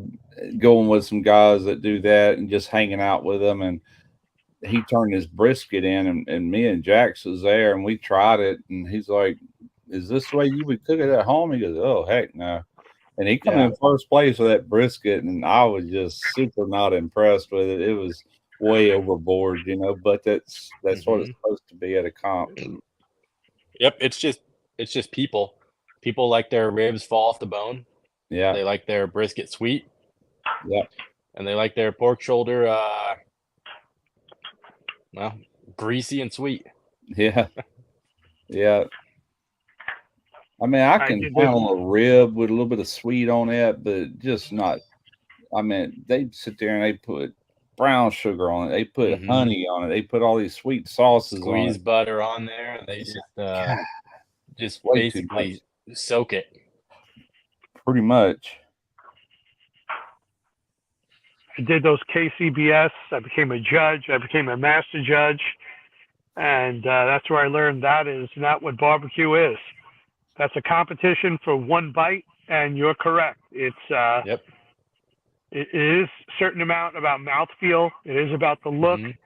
going with some guys that do that and just hanging out with them. And he turned his brisket in, and me and Jax was there, and we tried it. And he's like, "Is this the way you would cook it at home?" He goes, "Oh, heck no." And he come Yeah. in first place with that brisket, and I was just super not impressed with it. It was way overboard, but that's what it's supposed to be at a comp. Yep, it's just people. People like their ribs fall off the bone. Yeah, They like their brisket sweet, yeah, and they like their pork shoulder, well, greasy and sweet. yeah, yeah. I mean, I I can did this. handle a rib with a little bit of sweet on it, but just not. I mean, they sit there and they put brown sugar on it. They put Mhm. honey on it. They put all these sweet sauces on Squeeze it. butter on there, and they God, just way too basically soak it. pretty much. I did those KCBS. I became a judge. I became a master judge. And that's where I learned that is not what barbecue is. That's a competition for one bite, and you're correct. It's Yep. it is a certain amount about mouthfeel. It is about the look. Mhm.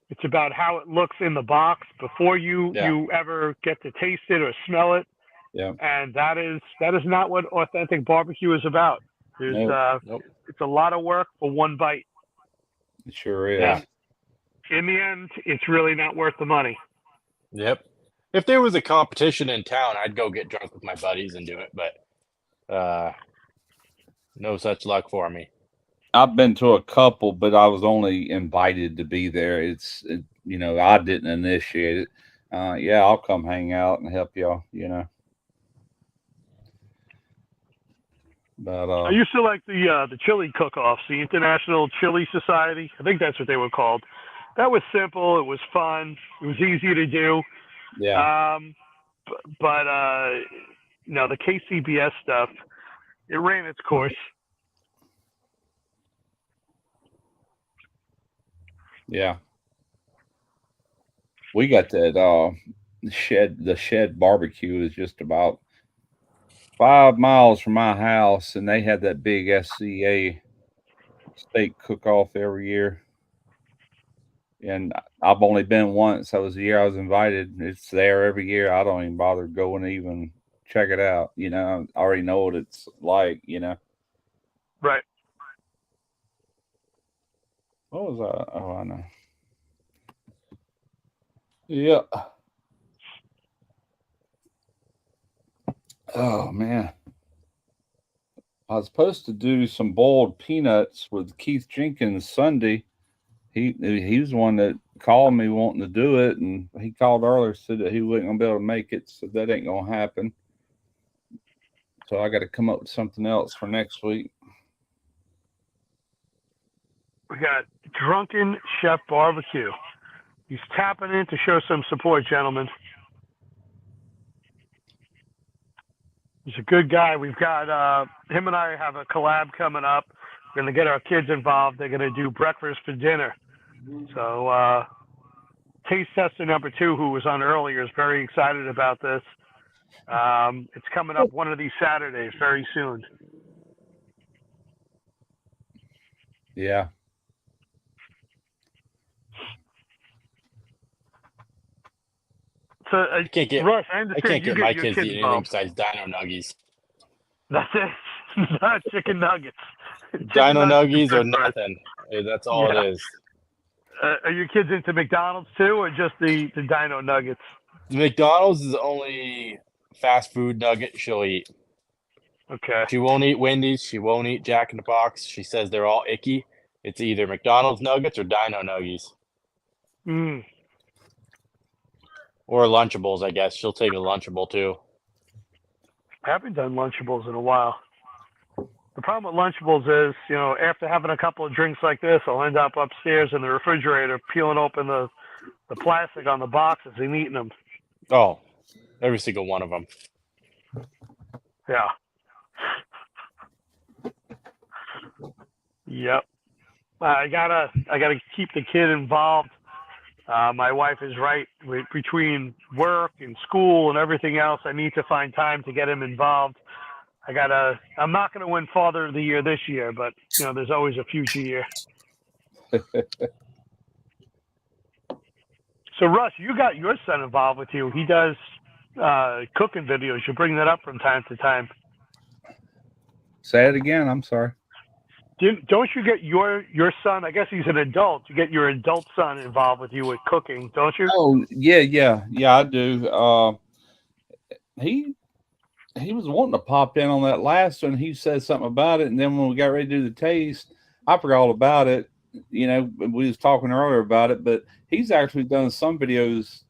It's about how it looks in the box before you ever get to taste it or smell it. Yeah. And that is not what authentic barbecue is about. There's Nope. it's a lot of work for one bite. It sure is. Yeah. In the end, it's really not worth the money. Yep. If there was a competition in town, I'd go get drunk with my buddies and do it, but no such luck for me. I've been to a couple, but I was only invited to be there. I didn't initiate it. Yeah, I'll come hang out and help y'all. But I used to like the chili cook-offs, the International Chili Society. I think that's what they were called. That was simple. It was fun. It was easy to do. yeah, But the KCBS stuff, it ran its course. yeah. We got that the shed barbecue is just about 5 miles from my house, and they had that big SCA steak cook off every year. And I've only been once. That was the year I was invited. It's there every year. I don't even bother going to even check it out. I already know what it's like. Right. What was that? Oh, I know. Yeah. Oh man. I was supposed to do some boiled peanuts with Keith Jenkins Sunday. He was the one that called me wanting to do it, and he called earlier, said that he wasn't gonna be able to make it, so that ain't gonna happen. So I got to come up with something else for next week. We got Drunken Chef Barbecue. He's tapping in to show some support, gentlemen. He's a good guy. We've got him and I have a collab coming up. We're going to get our kids involved. They're going to do breakfast for dinner. So taste tester number 2, who was on earlier, is very excited about this. It's coming up one of these Saturdays very soon. Yeah. So I can't get Russ, I I understand can't you get my your kids to kids eat anything involved. besides Dino Nuggies. That's it. Not chicken nuggets. Dino Nuggies or Chicken nuggets. nothing. That's all Yeah. it is. Are your kids into McDonald's too, or just the Dino Nuggets? McDonald's is the only fast food nugget she'll eat. Okay. She won't eat Wendy's. She won't eat Jack in the Box. She says they're all icky. It's either McDonald's nuggets or Dino Nuggies. Mm. Or Lunchables, I guess. She'll take a Lunchable too. I haven't done Lunchables in a while. The problem with Lunchables is, after having a couple of drinks like this, I'll end up upstairs in the refrigerator peeling open the plastic on the boxes and eating them. Oh, every single one of them. Yeah. Yep. I gotta keep the kid involved. My wife is right. Between work and school and everything else, I need to find time to get him involved. I'm not gonna win Father of the Year this year, but there's always a future year. So Russ, you got your son involved with you. He does cooking videos. You bring that up from time to time. Say it again. I'm sorry. Don't you get your son? I guess he's an adult. You get your adult son involved with you with cooking, don't you? Oh yeah. I do. He was wanting to pop in on that last one. He said something about it, and then when we got ready to do the taste, I forgot all about it. We was talking earlier about it, but he's actually done some videos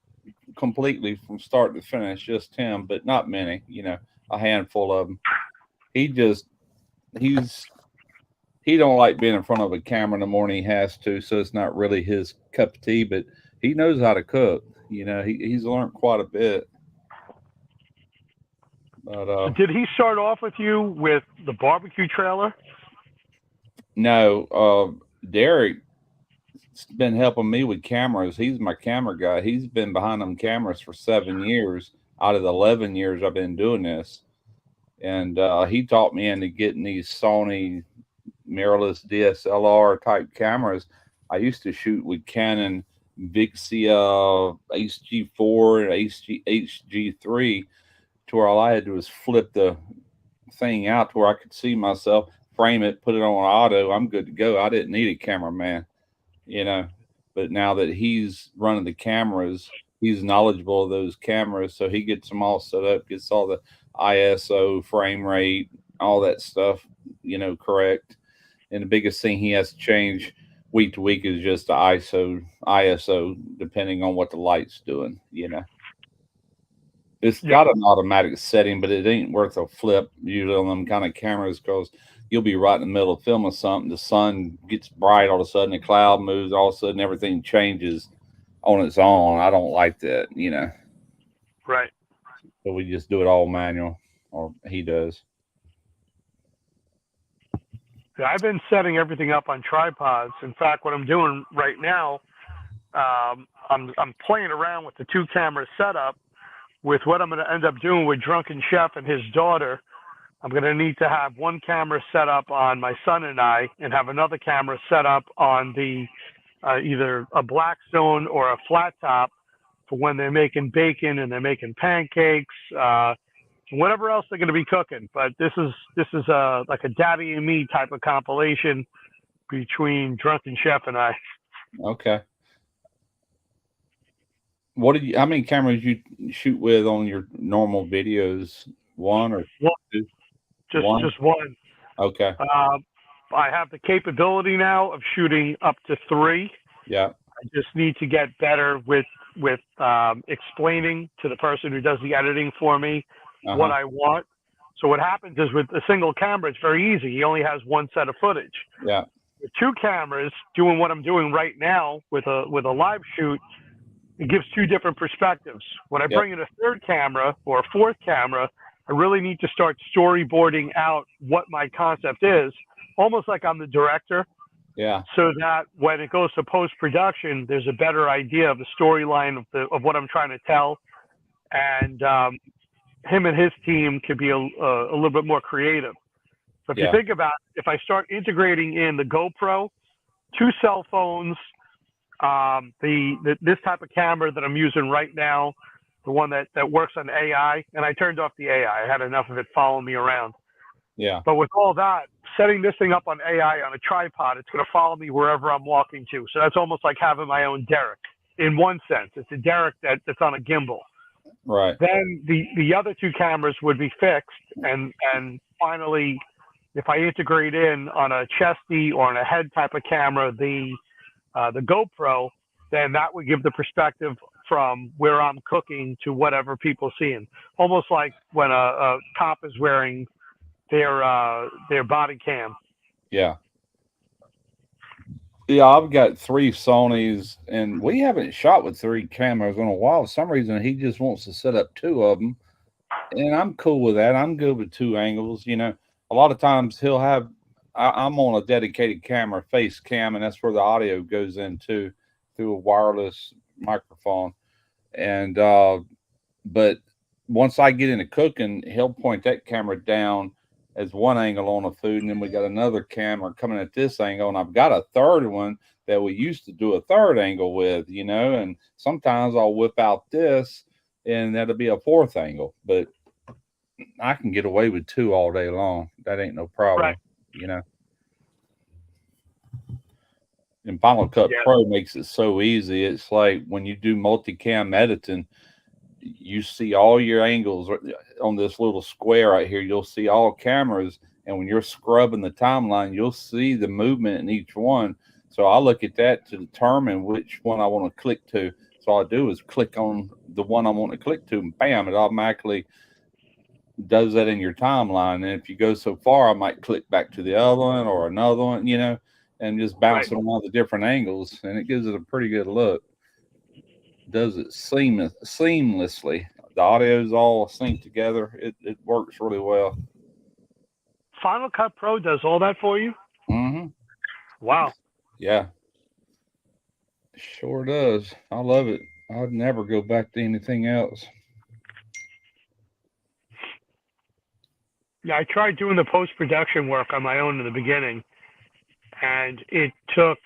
completely from start to finish, just him, but not many. A handful of them. He don't like being in front of a camera in the morning. He has to, so it's not really his cup of tea. But he knows how to cook. He's learned quite a bit. But So did he start off with you with the barbecue trailer? No, Derek's been helping me with cameras. He's my camera guy. He's been behind them cameras for 7 years out of the 11 years I've been doing this. And he taught me into getting these Sony mirrorless DSLR type cameras. I used to shoot with Canon Vixia HG4 and HG3 to where all I had to do was flip the thing out to where I could see myself, frame it, put it on auto. I'm good to go. I didn't need a cameraman, but now that he's running the cameras, he's knowledgeable of those cameras. So he gets them all set up, gets all the ISO, frame rate, all that stuff, correct. And the biggest thing he has to change week to week is just the ISO, depending on what the light's doing, It's got an automatic setting, but it ain't worth a flip usually on them kind of cameras, because you'll be right in the middle of filming something. The sun gets bright, all of a sudden the cloud moves, all of a sudden everything changes on its own. I don't like that, Right. So we just do it all manual, or he does. I've been setting everything up on tripods. In fact, what I'm doing right now, I'm playing around with the 2 camera setup. With what I'm going to end up doing with Drunken Chef and his daughter, I'm going to need to have one camera set up on my son and I, and have another camera set up on the either a Blackstone or a flat top for when they're making bacon and they're making pancakes, whatever else they're going to be cooking. But this is like a daddy and me type of compilation between Drunken Chef and I. Okay. How many cameras you shoot with on your normal videos? One or two? Just one. Okay. I have the capability now of shooting up to 3. Yeah. I just need to get better with explaining to the person who does the editing for me what I want. So what happens is with a single camera, it's very easy. He only has one set of footage. Yeah. With 2 cameras, doing what I'm doing right now with a live shoot, it gives 2 different perspectives. When I bring in a 3rd camera or a 4th camera, I really need to start storyboarding out what my concept is, almost like I'm the director. Yeah. So that when it goes to post-production, there's a better idea of the storyline of what I'm trying to tell. And him and his team could be a little bit more creative. So if you think about it, if I start integrating in the GoPro, 2 cell phones, this type of camera that I'm using right now, the one that works on AI, and I turned off the AI. I had enough of it following me around. Yeah. But with all that, setting this thing up on AI on a tripod, it's going to follow me wherever I'm walking to. So that's almost like having my own derrick in one sense. It's a derrick that's on a gimbal. Right. Then the other 2 cameras would be fixed, and finally, if I integrate in on a chesty or on a head type of camera, the GoPro, then that would give the perspective from where I'm cooking to whatever people seeing. Almost like when a cop is wearing their body cam. Yeah. Yeah, I've got 3 Sonys, and we haven't shot with 3 cameras in a while. For some reason, he just wants to set up 2 of them, and I'm cool with that. I'm good with 2 angles. A lot of times he'll have. I'm on a dedicated camera, face cam, and that's where the audio goes into through a wireless microphone. And but once I get into cooking, he'll point that camera down as one angle on the food, and then we got another camera coming at this angle, and I've got a third one that we used to do a third angle with, you know, and sometimes I'll whip out this and that'll be a fourth angle, but I can get away with two all day long. That ain't no problem, Right. you know. And Final Cut Yeah. Pro makes it so easy. It's like when you do multicam editing, you see all your angles on this little square right here. You'll see all cameras, and when you're scrubbing the timeline, you'll see the movement in each one. So I look at that to determine which one I want to click to. So all I do is click on the one I want to click to, and bam, it automatically does that in your timeline. And if you go so far, I might click back to the other one or another one, you know, and just bounce it on all the different angles, and it gives it a pretty good look. Does it seamlessly. The audio's all synced together. It works really well. Final Cut Pro does all that for you? Mm-hmm. Wow. Yeah. Sure does. I love it. I'd never go back to anything else. Yeah, I tried doing the post-production work on my own in the beginning, and it took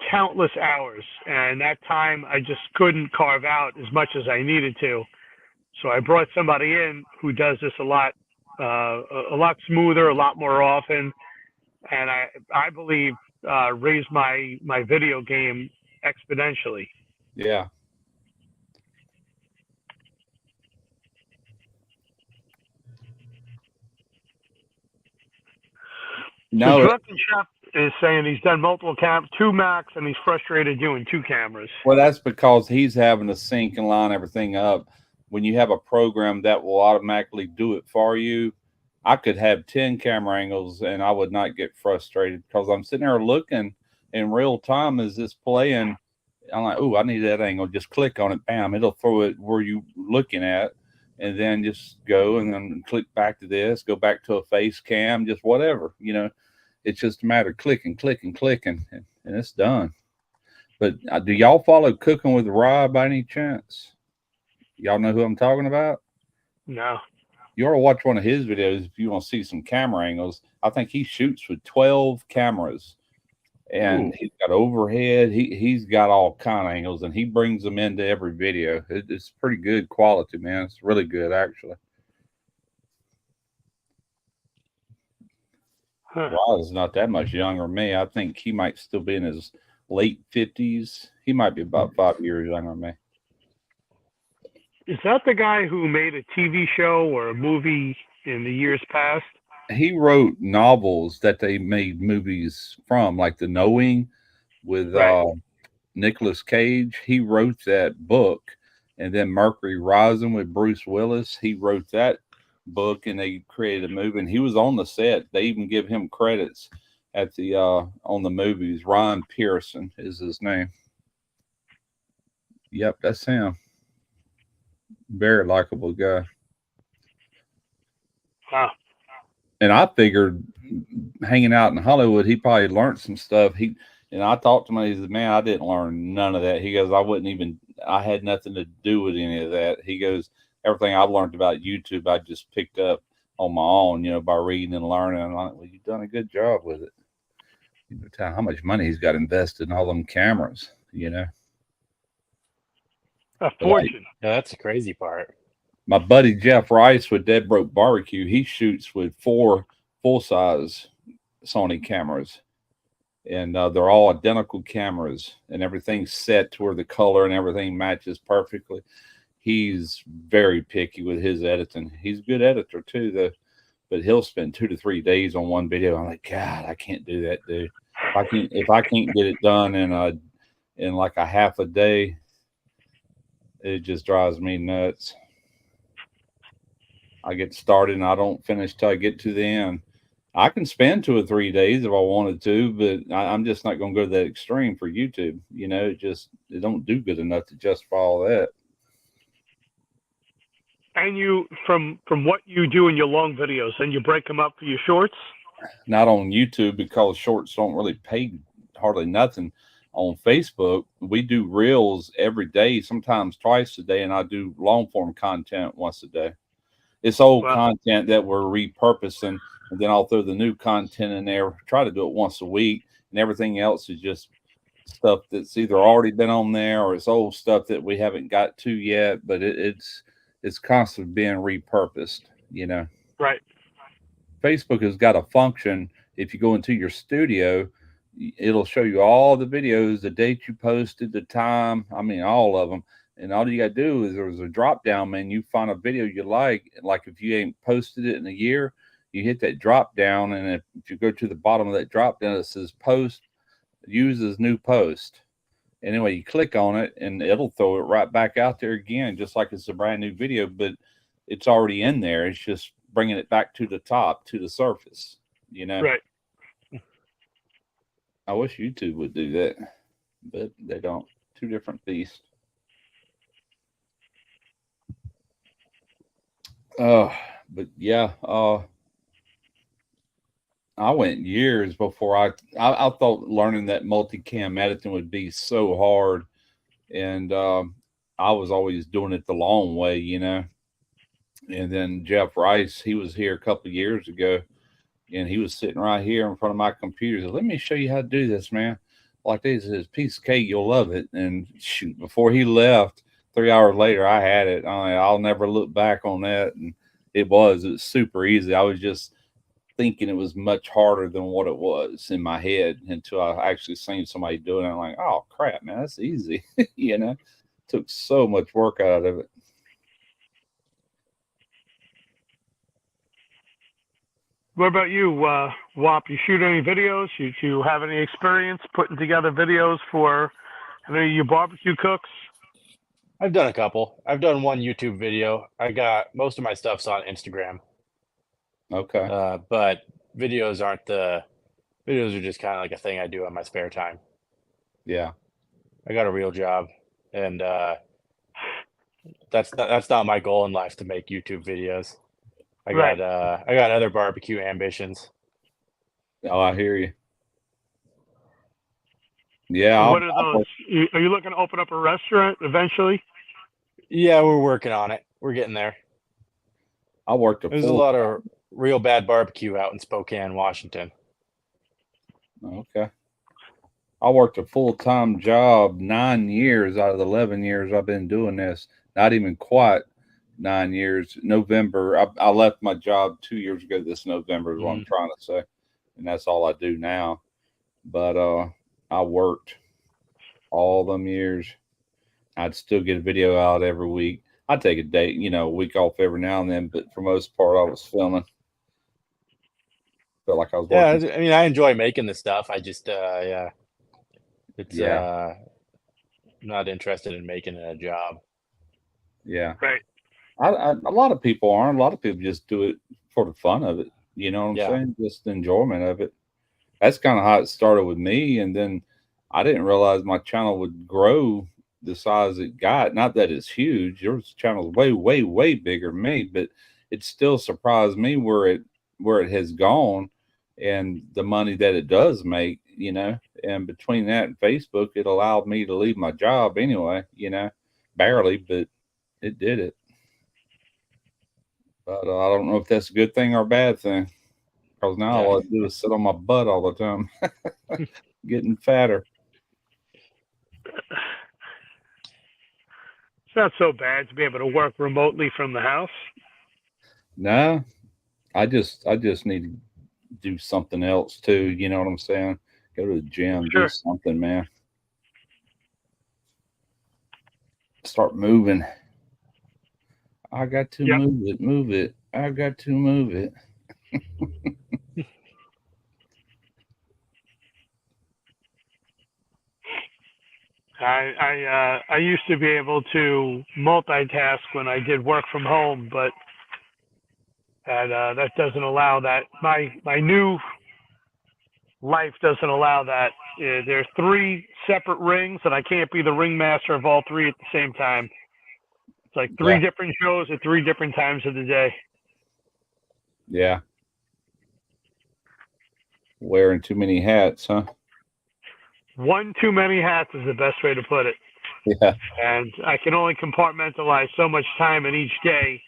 countless hours. And that time I just couldn't carve out as much as I needed to. So I brought somebody in who does this a lot smoother, a lot more often, and I believe raised my video game exponentially. Yeah. No, so Drunken Chef is saying he's done multiple two Macs, and he's frustrated doing two cameras. Well, that's because he's having to sync and line everything up. When you have a program that will automatically do it for you, I could have 10 camera angles and I would not get frustrated because I'm sitting there looking in real time as it's playing. I'm like, oh, I need that angle. Just click on it. Bam. It'll throw it where you're looking at, and then just go and then click back to this, go back to a face cam, just whatever, you know. It's just a matter of clicking, and it's done. But do y'all follow Cooking with Rob by any chance? Y'all know who I'm talking about? No. You ought to watch one of his videos if you want to see some camera angles. I think he shoots with 12 cameras, and he's got overhead. He's got all kind of angles, and he brings them into every video. It's pretty good quality, man. It's really good, actually. Rob is not that much younger than me. I think he might still be in his late 50s. He might be about 5 years younger than me. Is that the guy who made a TV show or a movie in the years past? He wrote novels that they made movies from, like The Knowing with Nicolas Cage. He wrote that book. And then Mercury Rising with Bruce Willis. He wrote that book, and they created a movie. And he was on the set. They even give him credits at the on the movies. Ron Pearson is his name. Yep, that's him. Very likable guy. Wow. And I figured hanging out in Hollywood, he probably learned some stuff. And I talked to him, he said, man, I didn't learn none of that. He goes, I had nothing to do with any of that. He goes, everything I've learned about YouTube, I just picked up on my own, you know, by reading and learning. And I'm like, well, you've done a good job with it. You know, tell how much money he's got invested in all them cameras, you know. A fortune. Yeah, that's the crazy part. My buddy Jeff Rice with Dead Broke Barbecue, he shoots with 4 full-size Sony cameras, and they're all identical cameras, and everything's set to where the color and everything matches perfectly. He's very picky with his editing. He's a good editor too, though, but he'll spend 2 to 3 days on one video. I'm like, God, I can't do that, dude. If I can't get it done in like a half a day, it just drives me nuts. I get started and I don't finish till I get to the end. I can spend 2 or 3 days if I wanted to, but I'm just not going to go to that extreme for YouTube. You know, it don't do good enough to justify all that. And you, from what you do in your long videos, and you break them up for your shorts? Not on YouTube, because shorts don't really pay hardly nothing. on Facebook, we do reels every day, sometimes twice a day, and I do long form content once a day. It's old Well, content that we're repurposing, and then I'll throw the new content in there. Try to do it once a week, and everything else is just stuff that's either already been on there or it's old stuff that we haven't got to yet. But it's constantly being repurposed. You know, right. Facebook has got a function. If you go into your studio, it'll show you all the videos, the date you posted, the time. I mean, all of them. And all you got to do is there's a drop down menu, find a video you like. Like if you ain't posted it in a year, you hit that drop down. And if you go to the bottom of that drop down, it says post, use as new post. Anyway, you click on it and it'll throw it right back out there again, just like it's a brand new video, but it's already in there. It's just bringing it back to the top, to the surface, you know? Right. I wish YouTube would do that, but they don't. Two different beasts. But yeah, I went years before I thought learning that multicam editing would be so hard, and I was always doing it the long way, you know. And then Jeff Rice, he was here a couple of years ago, and he was sitting right here in front of my computer. He said, "Let me show you how to do this, man. Like this is piece of cake, you'll love it." And shoot, before he left, 3 hours later, I had it. I'll never look back on that. And it was super easy. I was just thinking it was much harder than what it was in my head until I actually seen somebody doing it. I'm like, oh crap, man, that's easy. You know, took so much work out of it. What about you, Wap? You shoot any videos? You have any experience putting together videos for any of your barbecue cooks? I've done a couple. I've done one YouTube video. I got most of my stuff's on Instagram. Okay. But videos are just kind of like a thing I do on my spare time. Yeah. I got a real job, and that's not my goal in life to make YouTube videos. I Right. got other barbecue ambitions. Oh, I hear you. Yeah. And what are those? Are you looking to open up a restaurant eventually? Yeah, we're working on it. We're getting there. I worked There's a lot of real bad barbecue out in Spokane, Washington. Okay. I worked a full-time job 9 years out of the 11 years I've been doing this. Not even quite 9 years. November, I left my job 2 years ago. This November is what I'm trying to say, and that's all I do now. But I worked all them years. I'd still get a video out every week. I'd take a day, a week off every now and then, but for most part, I was filming. Felt like I was working. Yeah, I mean, I enjoy making this stuff. I just, it's not interested in making it a job. Yeah. Right. A lot of people aren't. A lot of people just do it for the fun of it. You know what I'm Yeah. saying? Just the enjoyment of it. That's kind of how it started with me. And then I didn't realize my channel would grow the size it got. Not that it's huge. Your channel is way, way, way bigger than me, but it still surprised me where it has gone and the money that it does make, and between that and Facebook, it allowed me to leave my job anyway, barely, but it did it. But I don't know if that's a good thing or a bad thing, because now all I do is sit on my butt all the time, getting fatter. It's not so bad to be able to work remotely from the house. No, I just need to do something else too. You know what I'm saying? Go to the gym, Sure. do something, man. Start moving. I got to move it. I got to move it. I used to be able to multitask when I did work from home, but that doesn't allow that. My new life doesn't allow that. There's 3 separate rings, and I can't be the ringmaster of all 3 at the same time. It's like 3 different shows at 3 different times of the day. Yeah. Wearing too many hats, huh? One too many hats is the best way to put it. Yeah. And I can only compartmentalize so much time in each day.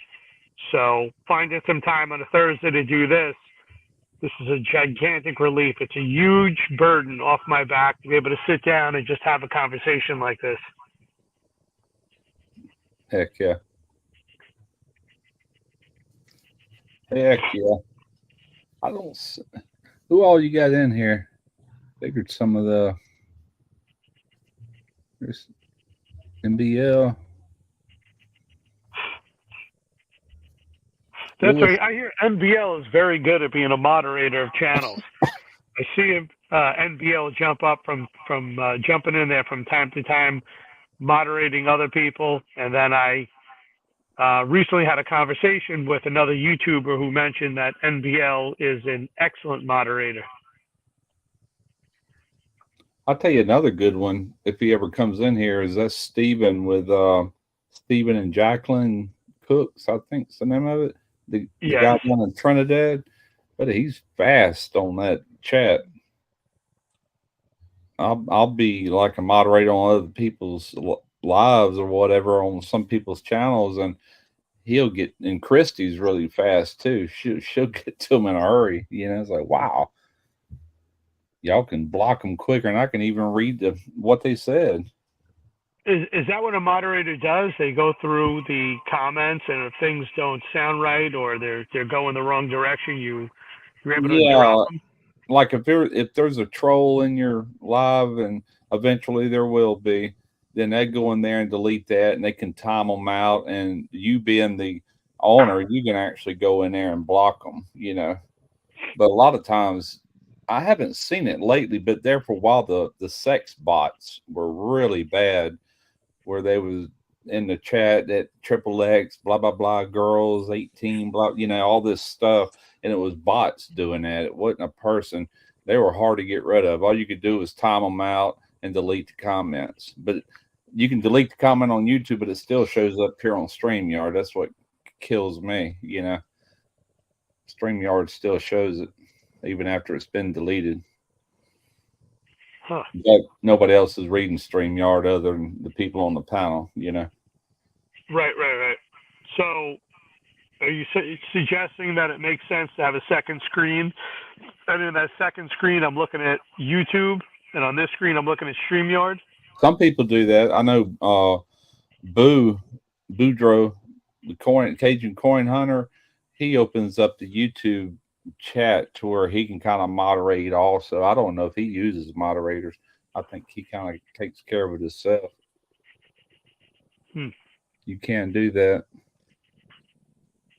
So finding some time on a Thursday to do this is a gigantic relief. It's a huge burden off my back to be able to sit down and just have a conversation like this. Heck yeah. Heck yeah. I don't. Who all you got in here? Figured some of the. There's NBL. That's right. I hear NBL is very good at being a moderator of channels. I see NBL jump up from jumping in there from time to time, moderating other people, and then I recently had a conversation with another YouTuber who mentioned that NBL is an excellent moderator. I'll tell you another good one if he ever comes in here is that Stephen with Stephen and Jacqueline Cooks, I think's the name of it. The guy down in Trinidad, but he's fast on that chat. I'll be like a moderator on other people's lives or whatever on some people's channels, and he'll get. And Christy's really fast too. She'll get to him in a hurry. You know, it's like wow, y'all can block them quicker, and I can even read what they said. Is that what a moderator does? They go through the comments, and if things don't sound right or they're going the wrong direction, you're able to drop them? Like if there's a troll in your live, and eventually there will be, then they go in there and delete that, and they can time them out. And you being the owner, you can actually go in there and block them. You know, but a lot of times. I haven't seen it lately, but there for a while the sex bots were really bad, where they was in the chat that XXX blah blah blah girls 18 blah, you know, all this stuff, and it was bots doing that. It wasn't a person. They were hard to get rid of. All you could do was time them out and delete the comments. But you can delete the comment on YouTube, but it still shows up here on StreamYard. That's what kills me, you know. StreamYard still shows it even after it's been deleted. Huh. But nobody else is reading StreamYard other than the people on the panel, you know. Right. So are you suggesting that it makes sense to have a second screen? And in that second screen, I'm looking at YouTube, and on this screen, I'm looking at StreamYard? Some people do that. I know Boudreaux, the Cajun Coin Hunter, he opens up the YouTube chat to where he can kind of moderate also. I don't know if he uses moderators. I think he kind of takes care of it himself. You can do that,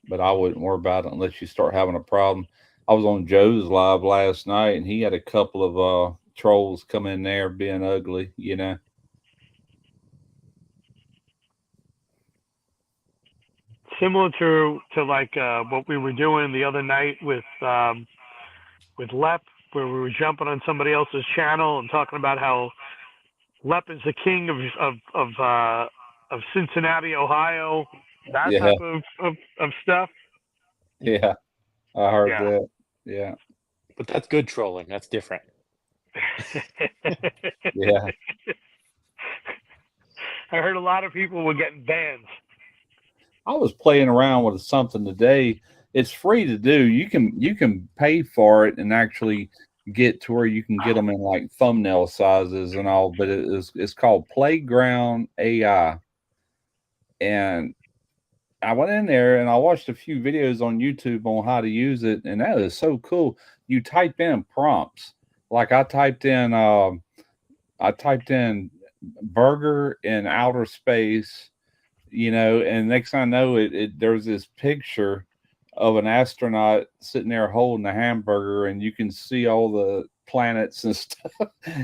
but I wouldn't worry about it unless you start having a problem. I was on Joe's live last night, and he had a couple of trolls come in there being ugly, you know. Similar to like what we were doing the other night with Lep, where we were jumping on somebody else's channel and talking about how Lep is the king of Cincinnati, Ohio, that type of stuff. Yeah, I heard that. Yeah, but that's good trolling. That's different. Yeah, I heard a lot of people were getting bans. I was playing around with something today. It's free to do. You can pay for it and actually get to where you can get them in like thumbnail sizes and all. But it's called Playground AI, and I went in there and I watched a few videos on YouTube on how to use it, and that is so cool. You type in prompts. Like I typed in burger in outer space. You know, and next thing I know, there's this picture of an astronaut sitting there holding a hamburger, and you can see all the planets and stuff.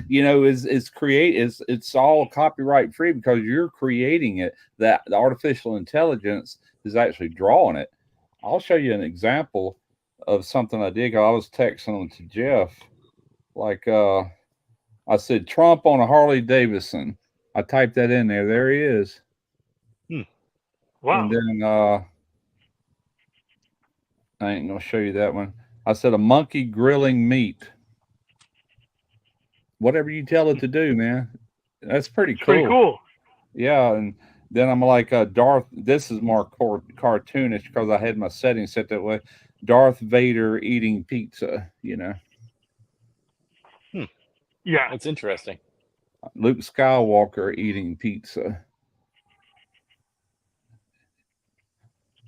You know, it's all copyright free because you're creating it. That the artificial intelligence is actually drawing it. I'll show you an example of something I did. I was texting to Jeff, like I said, Trump on a Harley Davidson. I typed that in there. There he is. Wow. And then I ain't gonna show you that one. I said a monkey grilling meat. whatever you tell it to do, man. That's pretty It's pretty cool. cool. Yeah, and then I'm like Darth. This is more cartoonish because I had my settings set that way. Darth Vader eating pizza. Yeah. That's interesting. Luke Skywalker eating pizza.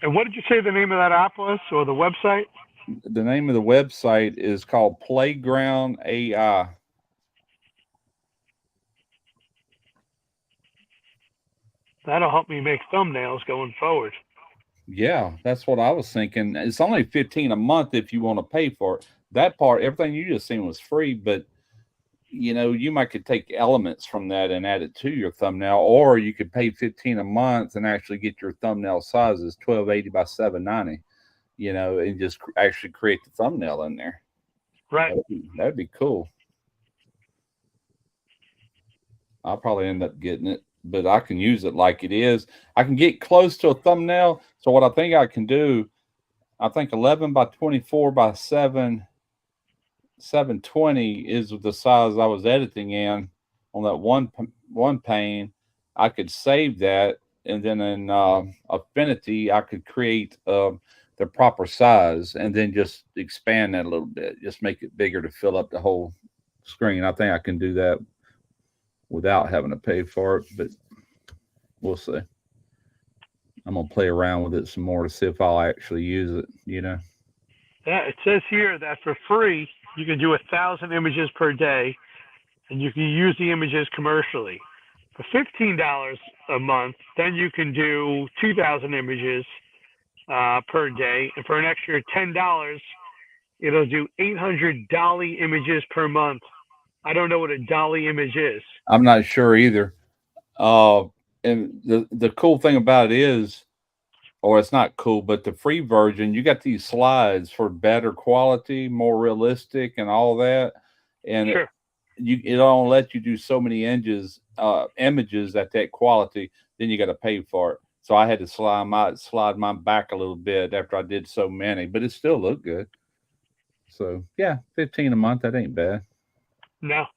And what did you say the name of that app was, or the website? The name of the website is called Playground AI. That'll help me make thumbnails going forward. Yeah, that's what I was thinking. It's only 15 a month if you want to pay for it. That part, everything you just seen was free, but you might could take elements from that and add it to your thumbnail, or you could pay 15 a month and actually get your thumbnail sizes 1280 by 790, and just actually create the thumbnail in there. Right. That'd be cool. I'll probably end up getting it, but I can use it like it is. I can get close to a thumbnail. So what I think I can do, I think 11 by 24 by 720 is the size I was editing in on that one pane. I could save that, and then in Affinity, I could create the proper size, and then just expand that a little bit, just make it bigger to fill up the whole screen. I think I can do that without having to pay for it, but we'll see. I'm gonna play around with it some more to see if I'll actually use it. Yeah, it says here that for free you can do 1,000 images per day, and you can use the images commercially. For $15 a month, then you can do 2,000 images per day, and for an extra $10, it'll do 800 dolly images per month. I don't know what a dolly image is. I'm not sure either. And the cool thing about it is, or it's not cool, but the free version, you got these slides for better quality, more realistic, and all that. And Sure. it don't let you do so many images at that quality. Then you got to pay for it. So I had to slide mine back a little bit after I did so many, but it still looked good. So yeah, 15 a month, that ain't bad. No.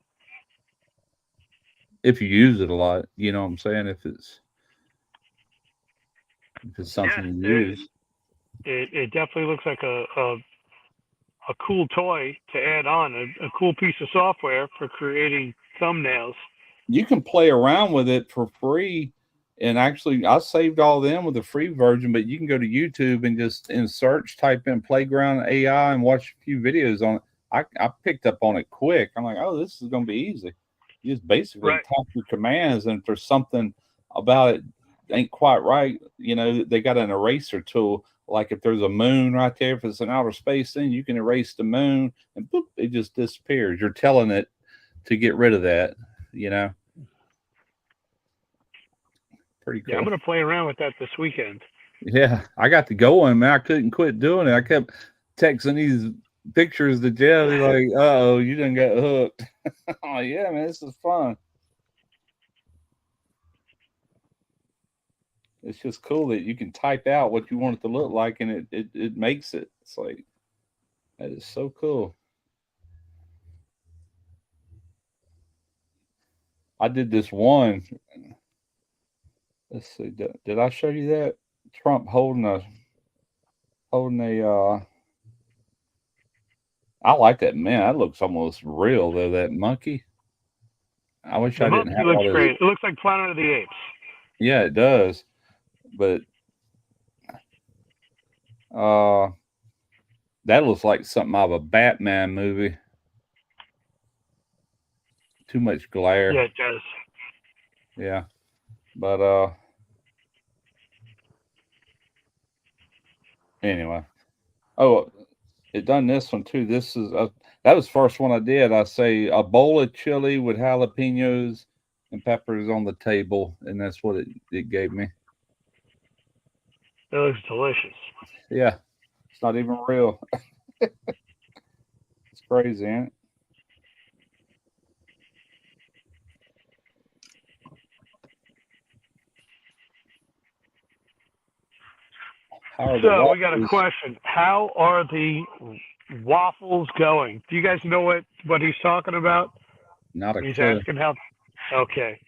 If you use it a lot, you know what I'm saying? If it's something you use. It definitely looks like a cool toy to add on, a cool piece of software for creating thumbnails. You can play around with it for free. And actually, I saved all them with the free version, but you can go to YouTube and just in search, type in Playground AI and watch a few videos on it. I picked up on it quick. I'm like, oh, this is going to be easy. You just basically type your commands, and if there's something about it ain't quite right, they got an eraser tool. Like if there's a moon right there, if it's an outer space thing, you can erase the moon, and boop, it just disappears. You're telling it to get rid of that, Pretty cool. Yeah, I'm going to play around with that this weekend. Yeah, I got to go on, man. I couldn't quit doing it. I kept texting these pictures to Jeff. He's like, "Uh-oh, you done got hooked." I'm like, yeah, man, this is fun. It's just cool that you can type out what you want it to look like, and it makes it. It's like, that is so cool. I did this one. Let's see. Did I show you that? Trump holding a I like that, man. That looks almost real though, that monkey. I wish The I didn't monkey have looks all those. great. It looks like Planet of the Apes. Yeah, it does. But that looks like something out of a Batman movie. Too much glare. Yeah, it does. Yeah. But anyway. Oh, it done this one too. This is that was the first one I did. I say a bowl of chili with jalapenos and peppers on the table, and that's what it gave me. It looks delicious. Yeah, it's not even real. It's crazy, ain't it? So we got a question. How are the waffles going? Do you guys know what he's talking about? Not a He's clue. asking how. Okay.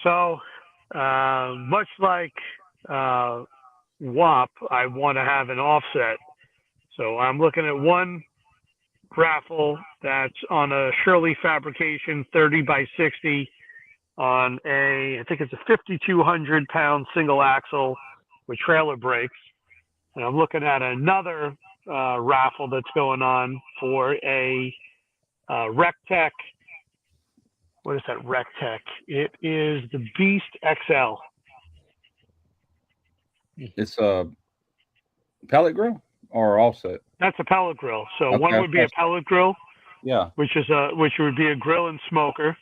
So, much like WAP, I want to have an offset. So I'm looking at one raffle that's on a Shirley fabrication 30 by 60 on I think it's a 5,200 pound single axle with trailer brakes. And I'm looking at another raffle that's going on for a Rectech. What is that Rectech? It is the Beast XL. It's a pellet grill or offset. That's a pellet grill. So Okay, one would be a pellet grill, yeah, which would be a grill and smoker,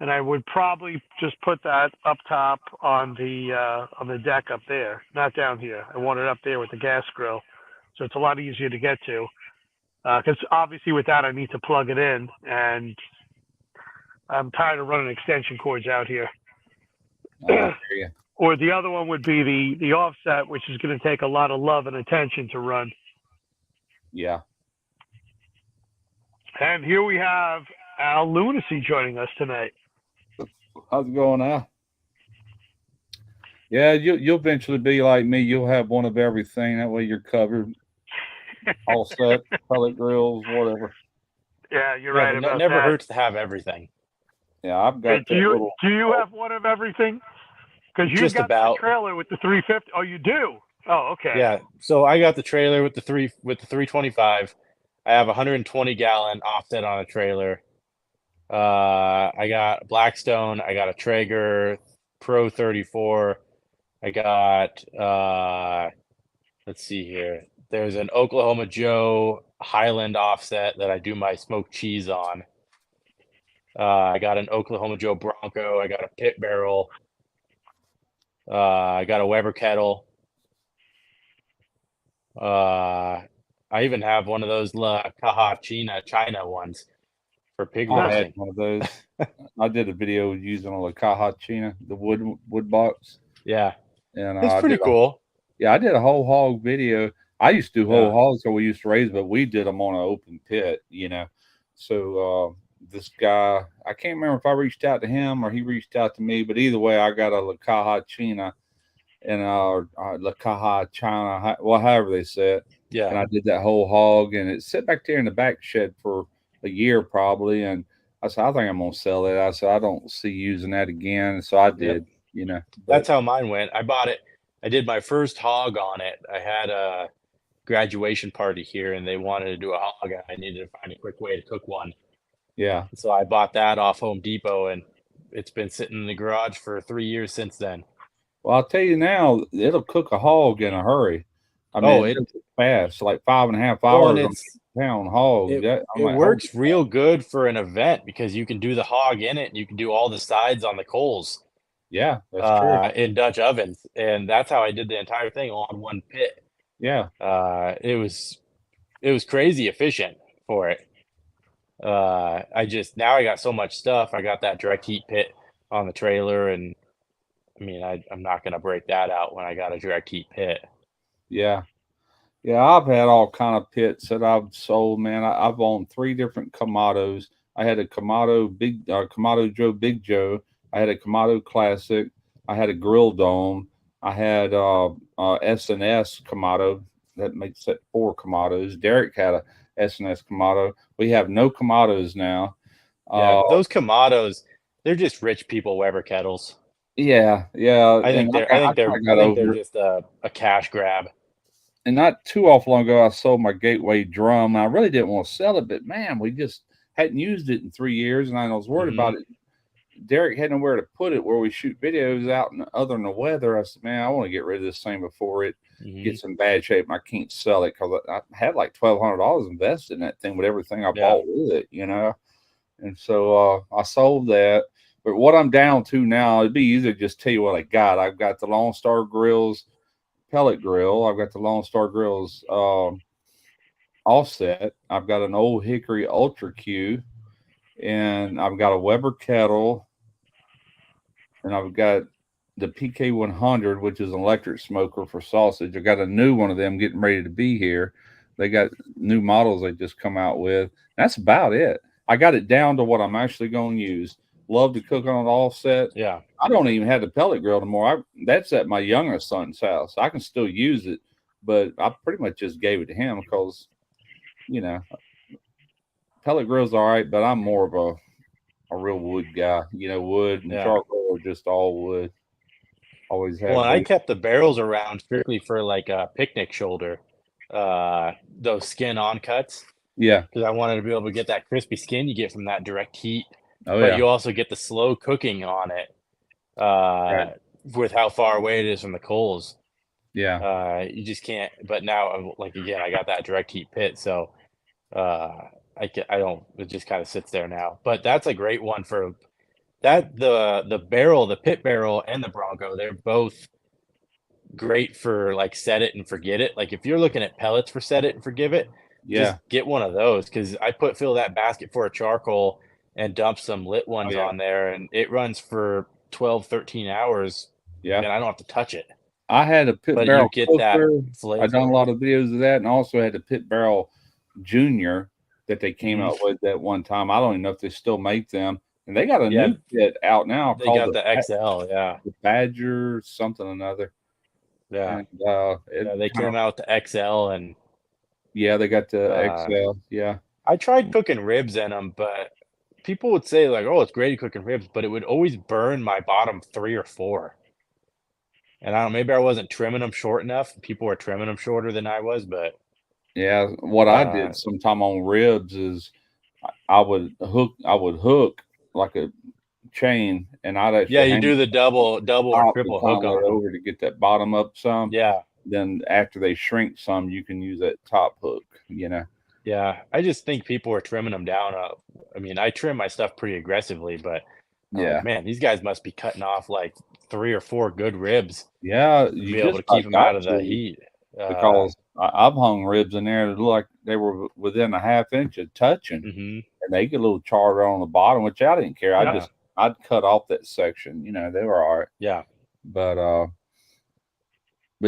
and I would probably just put that up top on the deck up there, not down here. I want it up there with the gas grill, so it's a lot easier to get to. Because obviously with that I need to plug it in, and I'm tired of running extension cords out here. I hear you. Or the other one would be the offset, which is going to take a lot of love and attention to run. Yeah. And here we have Al Lunacy joining us tonight. How's it going, Al? Yeah, you'll eventually be like me. You'll have one of everything. That way you're covered. All set, pellet grills, whatever. Yeah, you're right It about never that. hurts to have everything. Yeah, I've got Hey, do you have one of everything? Because you Just got about. the trailer with the 350. Oh, you do? Oh, okay. Yeah. So I got the trailer with the 325. I have a 120 gallon offset on a trailer. I got Blackstone. I got a Traeger Pro 34. I got let's see here. There's an Oklahoma Joe Highland offset that I do my smoked cheese on. I got an Oklahoma Joe Bronco. I got a pit barrel. I got a Weber kettle. I even have one of those La Caja China ones for pig I roasting. had one of those. I did a video using a La Caja China, the wood box. Yeah, And it's pretty cool. I did a whole hog video. I used to do whole hogs, so we used to raise, but we did them on an open pit, So this guy, I can't remember if I reached out to him or he reached out to me, but either way, I got a La Caja China and La Caja China, well, however they say it. Yeah. And I did that whole hog, and it sat back there in the back shed for a year probably. And I said, I think I'm going to sell it. I said, I don't see using that again. And so I did, That's how mine went. I bought it. I did my first hog on it. I had a graduation party here, and they wanted to do a hog, and I needed to find a quick way to cook one. Yeah. So I bought that off Home Depot, and it's been sitting in the garage for 3 years since then. Well, I'll tell you now, it'll cook a hog in a hurry. I mean, it's fast, like 5.5 hours on a pound hog. It works real good for an event because you can do the hog in it, and you can do all the sides on the coals. Yeah, that's true. In Dutch ovens, and that's how I did the entire thing on one pit. Yeah. It was crazy efficient for it. I got so much stuff. I got that direct heat pit on the trailer, and I mean, I'm not gonna break that out when I got a direct heat pit. Yeah. Yeah, I've had all kind of pits that I've sold, man. I've owned 3 different Kamados. I had a Kamado Joe Big Joe. I had a Kamado Classic. I had a Grill Dome. I had S&S Kamado. That makes it 4 Kamados. Derek had a S&S Kamado. We have no Kamados now. Yeah, those Kamados, they're just rich people Weber kettles. Yeah. I think they're just a cash grab. And not too awful long ago, I sold my Gateway drum. I really didn't want to sell it, but man, we just hadn't used it in 3 years, and I was worried about it. Derek had nowhere to put it where we shoot videos out other than the weather. I said, man, I want to get rid of this thing before it gets in bad shape and I can't sell it, because I had like $1,200 invested in that thing with everything I bought with it, And so I sold that. But what I'm down to now, it'd be easy to just tell you what I got. I've got the Lone Star Grills pellet grill. I've got the Lone Star Grills offset. I've got an Old Hickory Ultra Q, and I've got a Weber kettle, and I've got the PK100, which is an electric smoker for sausage. I got a new one of them getting ready to be here. They got new models they just come out with. That's about it. I got it down to what I'm actually going to use. Love to cook on an offset. Yeah. I don't even have the pellet grill anymore. That's at my youngest son's house. I can still use it, but I pretty much just gave it to him because, pellet grill's all right, but I'm more of a real wood guy. Wood and Yeah. charcoal are just all wood. Always have Well, and I been. kept the barrels around strictly for like a picnic shoulder, those skin on cuts, Yeah. because I wanted to be able to get that crispy skin you get from that direct heat, Oh but yeah. you also get the slow cooking on it Right. with how far away it is from the coals. Yeah. You just can't. But now, like again, I got that direct heat pit, so I don't. It just kind of sits there now. But that's a great one for that. The barrel, the pit barrel, and the Bronco, they're both great for like set it and forget it. Like if you're looking at pellets for set it and forgive it, Yeah. just get one of those, because I fill that basket full of charcoal and dump some lit ones yeah. on there, and it runs for 12, 13 hours, Yeah. and I don't have to touch it. I had a pit But barrel you get that cooker. flavor. I done a lot of videos of that, and also had a pit barrel junior that they came Mhm. out with that one time. I don't even know if they still make them. And they got a Yeah. new pit out now They called got the XL, yeah. the Badger something or another. Yeah. And Yeah, they came out with the XL, and yeah, they got the Uh, XL. Yeah. I tried cooking ribs in them, but people would say like, "Oh, it's great at cooking ribs," but it would always burn my bottom 3 or 4. And I don't maybe I wasn't trimming them short enough. People were trimming them shorter than I was, but Yeah. What I uh, did sometime on ribs is I would hook like a chain, and I'd yeah, actually you hang do the double or top to triple kind hook of lay on them. over to get that bottom up some. Yeah, Then after they shrink some, you can use that top hook. yeah. I just think people were trimming them down. I mean, I trim my stuff pretty aggressively, but I'm like, Yeah. man, these guys must be cutting off like 3 or 4 good ribs Yeah, to you be able just to keep about them out got of the to heat. because I've hung ribs in there that look like they were within a half inch of touching, Mhm. and they get a little charred on the bottom, which I didn't care. Yeah. I'd cut off that section. They were all right. Yeah. But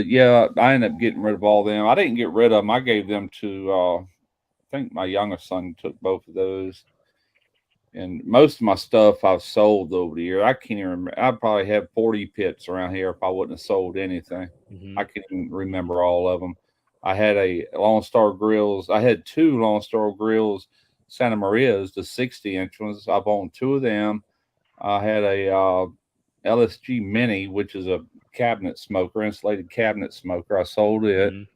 yeah, I ended up getting rid of all them. I didn't get rid of them. I gave them to I think my youngest son took both of those. And most of my stuff I've sold over the year. I can't even remember. I probably have 40 pits around here if I wouldn't have sold anything. Mhm. I can't even remember all of them. I had a Lone Star Grills. I had 2 Lone Star Grills Santa Marias, the 60-inch ones. I've owned 2 of them. I had a LSG Mini, which is a cabinet smoker, insulated cabinet smoker. I sold it Mhm.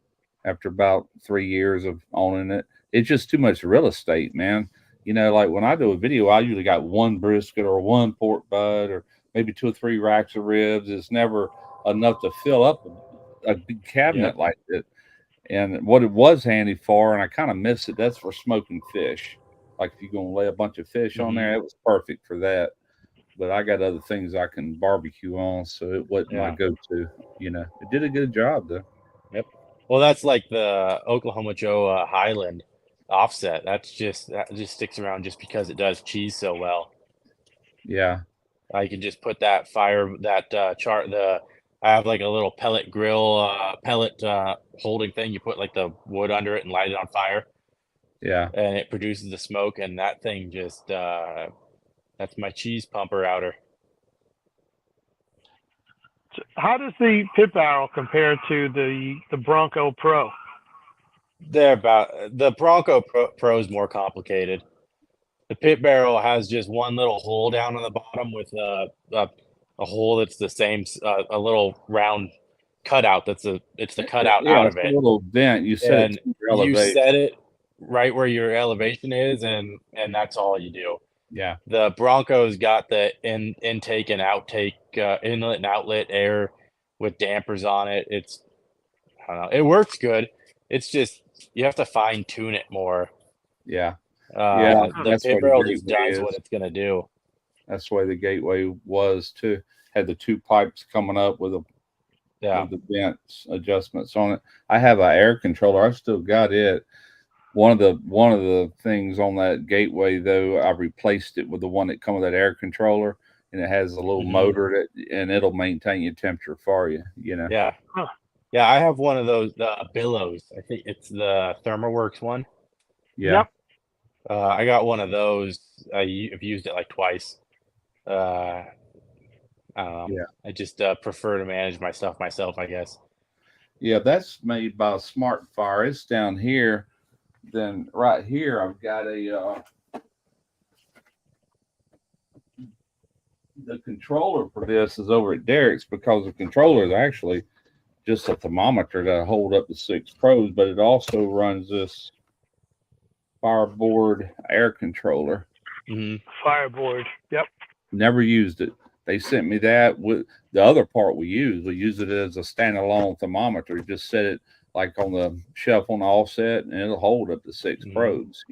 after about 3 years of owning it. It's just too much real estate, man. Like when I do a video, I usually got 1 brisket or 1 pork butt or maybe 2 or 3 racks of ribs. It's never enough to fill up a big cabinet Yep. like that. And what it was handy for, and I kind of miss it, that's for smoking fish. Like if you're going to lay a bunch of fish on Mhm. there, it was perfect for that. But I got other things I can barbecue on, so it wasn't my Yeah. go-to. It did a good job though. Yep. Well, that's like the Oklahoma Joe Highland offset. That just sticks around just because it does cheese so well. Yeah. I can just put that fire that chart the I have like a little pellet grill pellet holding thing. You put like the wood under it and light it on fire, Yeah. and it produces the smoke. And that thing just that's my cheese pumper outer. How does the pit barrel compare to the Bronco Pro? They're about the Bronco Pro is more complicated. The pit barrel has just one little hole down on the bottom with a hole that's the same a little round cutout. It's the cutout Yeah, out it's of a it, little vent. You set it and to your you elevation. set it right where your elevation is, and that's all you do. Yeah. The Bronco's got the intake and outtake inlet and outlet air with dampers on it. I don't know. It works good. It's just you have to fine tune it more. Yeah. Yeah. The That's pit where the barrel just gateway does what is. it's gonna do. That's where the gateway was too. Had the 2 pipes coming up with Yeah. the vents adjustments on it. I have an air controller. I've still got it. One of the things on that gateway though, I replaced it with the one that come with that air controller, and it has a little Mhm. motor and it'll maintain your temperature for you. Yeah. Huh. Yeah, I have one of those billows. I think it's the ThermoWorks one. Yeah. Yep. I got one of those. I've used it like twice. I don't know. Yeah. I just prefer to manage my stuff myself, I guess. Yeah, that's made by Smart Fire. It's down here. Then right here, I've got the controller for this is over at Derek's because the controller is actually just a thermometer that hold up to 6 pros, but it also runs this Fireboard air controller. Fireboard. Yep. Never used it. They sent me that with the other part we use. We use it as a standalone thermometer. You just set it like on the shelf on the offset and it'll hold up to 6 pros,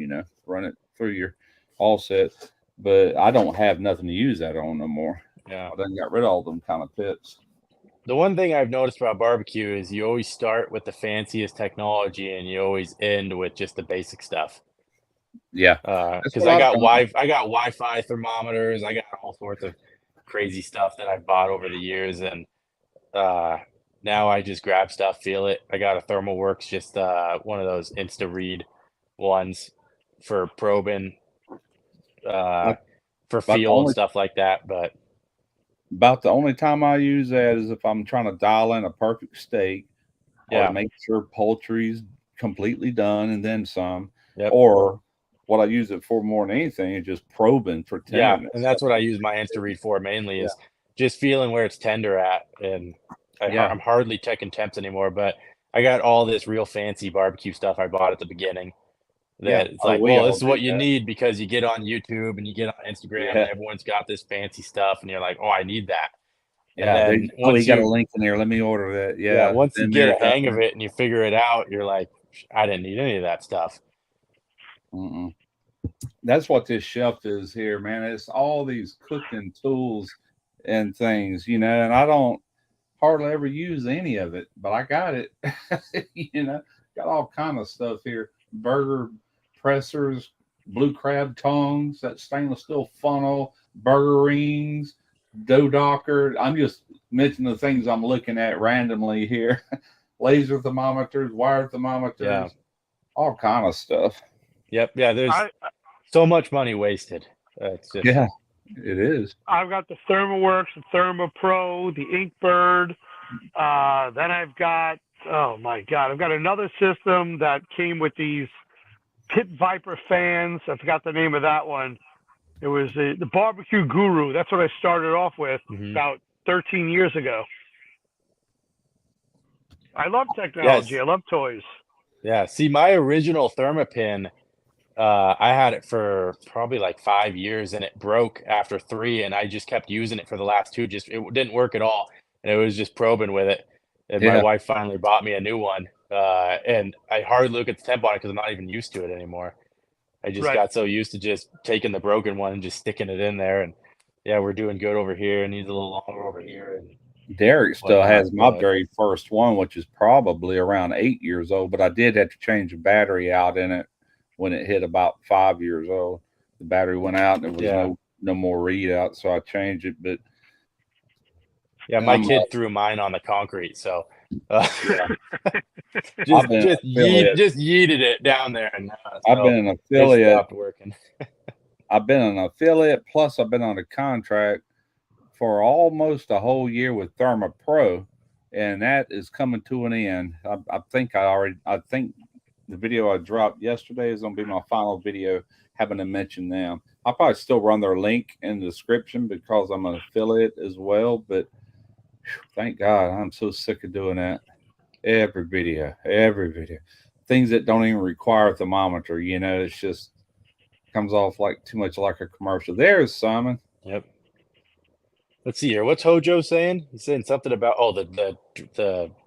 run it through your offset. But I don't have nothing to use that on no more. Yeah. I done got rid of all them kind of pits. The one thing I've noticed about barbecue is you always start with the fanciest technology and you always end with just the basic stuff. Yeah. Because I got Wi-Fi thermometers, I got all sorts of crazy stuff that I've bought over the years, and now I just grab stuff, feel it. I got a ThermalWorks, just one of those Insta-Read ones for probing, for feel and stuff like that. But about the only time I use that is if I'm trying to dial in a perfect steak, or to make sure poultry's completely done and then some, or what I use it for more than anything is just probing for tenderness. And that's what I use my Insta-Read for mainly is just feeling where it's tender at. And I'm hardly checking temps anymore, but I got all this real fancy barbecue stuff I bought at the beginning that it's like, well, this is what you need because you get on YouTube and you get on Instagram and everyone's got this fancy stuff and you're like, oh, I need that. Yeah, and then you got a link in there. Let me order that. Yeah, once you get a hang of it and you figure it out, you're like, I didn't need any of that stuff. That's what this shelf is here, man. It's all these cooking tools and things, and I don't hardly ever use any of it, but I got it. Got all kind of stuff here. Burger pressers, blue crab tongs, that stainless steel funnel, burger rings, dough docker. I'm just mentioning the things I'm looking at randomly here. Laser thermometers, wire thermometers, all kind of stuff. Yep. Yeah. There's so much money wasted. It's just, it is. I've got the ThermaWorks, the ThermaPro, the Inkbird. Then I've got, oh my God, I've got another system that came with these Pit Viper fans. I forgot the name of that one. It was the Barbecue Guru. That's what I started off with about 13 years ago. I love technology. Yes. I love toys. Yeah. See, my original Thermapin, I had it for probably like 5 years and it broke after 3 and I just kept using it for the last 2. Just it didn't work at all. And it was just probing with it. And my wife finally bought me a new one. And I hardly look at the temp on it because I'm not even used to it anymore. I just got so used to just taking the broken one and just sticking it in there. And we're doing good over here. It needs a little longer over here. And Derek still has my very first one, which is probably around 8 years old, but I did have to change the battery out in it when it hit about 5 years old. The battery went out and there was no more readout, so I changed it. But my kid threw mine on the concrete, so just yeeted it down there. And I've been an affiliate. Stopped working. I've been an affiliate, plus I've been on a contract for almost a whole year with ThermaPro, and that is coming to an end. I think the video I dropped yesterday is going to be my final video having to mention them. I'll probably still run their link in the description because I'm an affiliate as well, but thank God, I'm so sick of doing that. Every video. Things that don't even require a thermometer, it's just comes off like too much like a commercial. There's Simon. Yep. Let's see here. What's Hojo saying? He's saying something about the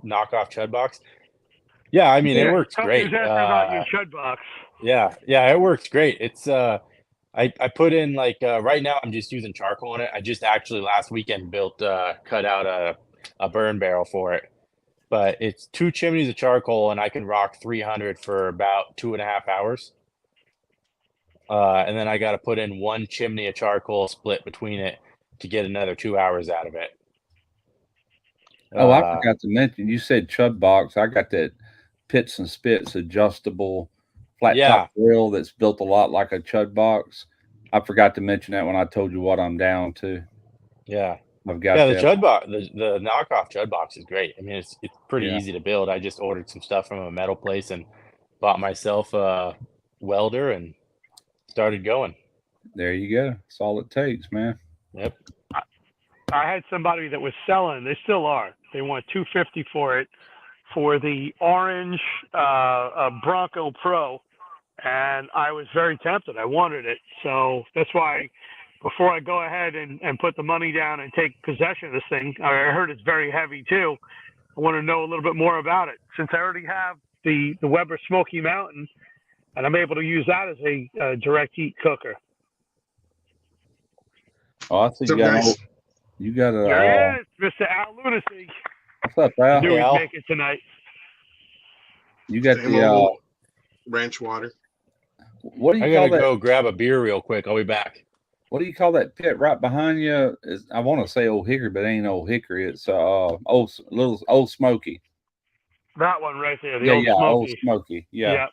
knockoff Chud box. Yeah, I mean it works great. Chud box. Yeah, it works great. It's I put in like right now I'm just using charcoal on it. I just actually last weekend cut out a burn barrel for it. But it's 2 chimneys of charcoal and I can rock 300 for about 2.5 hours. And then I got to put in 1 chimney of charcoal split between it to get another 2 hours out of it. I forgot to mention, you said Chud box. I got that Pits and Spits adjustable flat Yeah. top grill that's built a lot like a chud box. I forgot to mention that when I told you what I'm down to. Yeah. I've got Yeah, the that. chud box, the knockoff chud box is great. I mean, it's pretty Yeah. easy to build. I just ordered some stuff from a metal place and bought myself a welder and started going. There you go. That's all it takes, man. Yep. I had somebody that was selling. They still are. They want $250 for it, for the orange Bronco Pro, and I was very tempted. I wanted it, so that's why. Before I go ahead and put the money down and take possession of this thing, I heard it's very heavy too. I want to know a little bit more about it. Since I already have the Weber Smoky Mountain, and I'm able to use that as a direct heat cooker. Oh, I see What's up, guys? you got a. There he is, Mr. Al Lunacy. What's up, I Al? knew Hey, he'd Al. make it tonight. You got Same the. old ranch water. What do I you call gotta that? go grab a beer real quick. I'll be back. What do you call that pit right behind you? I want to say Old Hickory, but it ain't Old Hickory. It's Old Smoky. That one right there, the Old Old Smoky. Smoky. Yeah.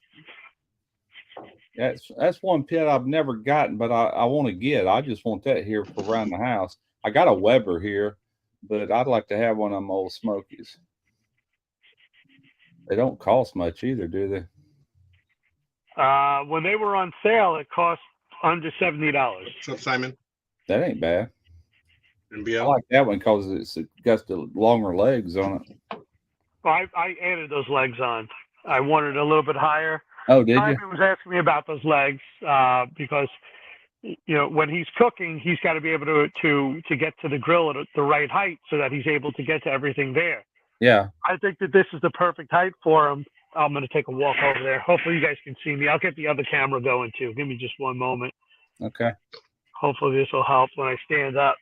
That's one pit I've never gotten, but I want to get. I just want that here for around the house. I got a Weber here, but I'd like to have one of them Old Smokies. They don't cost much either, do they? When they were on sale, it cost under $70. What's up, Simon? That ain't bad. I NBL? like that one because it's got the longer legs on it. Well, I added those legs on. I wanted a little bit higher. Oh, did you? Simon was asking me about those legs because, when he's cooking, he's got to be able to get to the grill at the right height so that he's able to get to everything there. Yeah. I think that this is the perfect height for him. I'm going to take a walk over there. Hopefully you guys can see me. I'll get the other camera going too. Give me just one moment. Okay. Hopefully this will help when I stand up.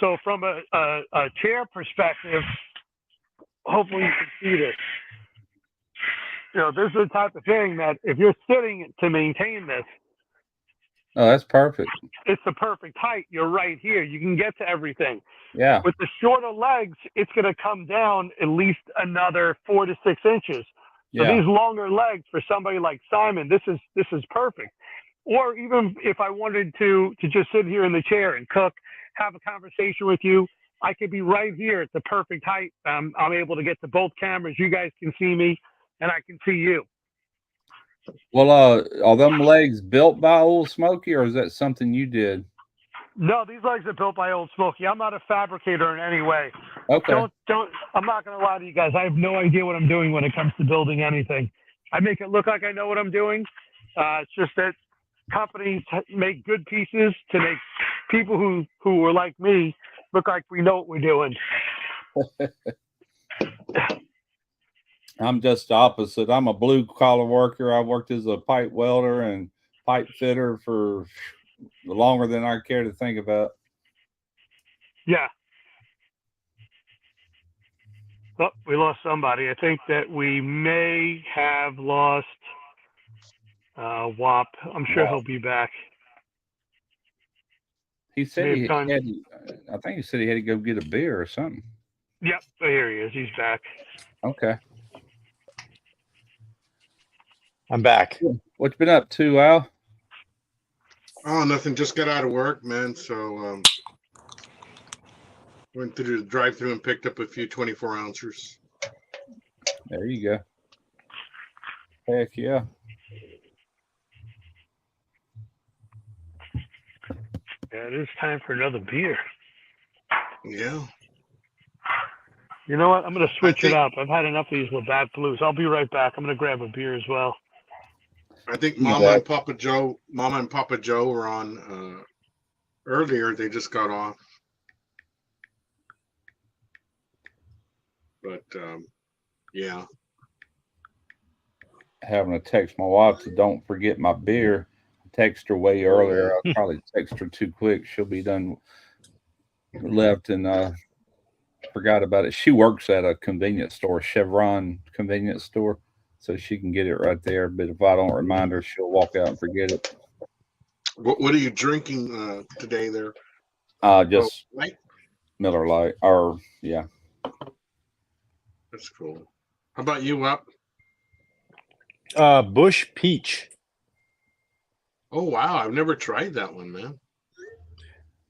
So from a chair perspective, hopefully you can see this. This is the type of thing that if you're sitting to maintain this, Oh, that's perfect. it's the perfect height. You're right here. You can get to everything. Yeah. With the shorter legs, it's going to come down at least another 4 to 6 inches. So Yeah. these longer legs for somebody like Simon, this is perfect. Or even if I wanted to just sit here in the chair and cook, have a conversation with you, I could be right here at the perfect height. I'm able to get to both cameras. You guys can see me, and I can see you. Well, are them legs built by Old Smoky, or is that something you did? No, these legs are built by Old Smoky. I'm not a fabricator in any way. Okay. Don't. I'm not going to lie to you guys. I have no idea what I'm doing when it comes to building anything. I make it look like I know what I'm doing. It's just that companies make good pieces to make people who are like me look like we know what we're doing. I'm just the opposite. I'm a blue collar worker. I worked as a pipe welder and pipe fitter for longer than I care to think about. Yeah. Oh, we lost somebody. I think that we may have lost WAP. I'm sure he'll be back. He said May he have had. done- I think he said he had to go get a beer or something. Yep, here he is. He's back. Okay. I'm back. What you been up to, Al? Oh, nothing. Just got out of work, man. So went through the drive-through and picked up a few 24 ounces. There you go. Heck yeah. Yeah, it is time for another beer. Yeah. You know what? I'm going to switch think- it up. I've had enough of these Labatt Blues. I'll be right back. I'm going to grab a beer as well. I think You Mama bet. and Papa Joe were on earlier. They just got off. But yeah. Having to text my wife to don't forget my beer. I text her way earlier. I'll probably text her too quick. She'll be done left and forgot about it. She works at a convenience store, Chevron convenience store, so she can get it right there. But if I don't remind her, she'll walk out and forget it. What are you drinking today there? Just Light? Miller Lite, or yeah. That's cool. How about you, Up? Bush Peach. Oh wow, I've never tried that one, man.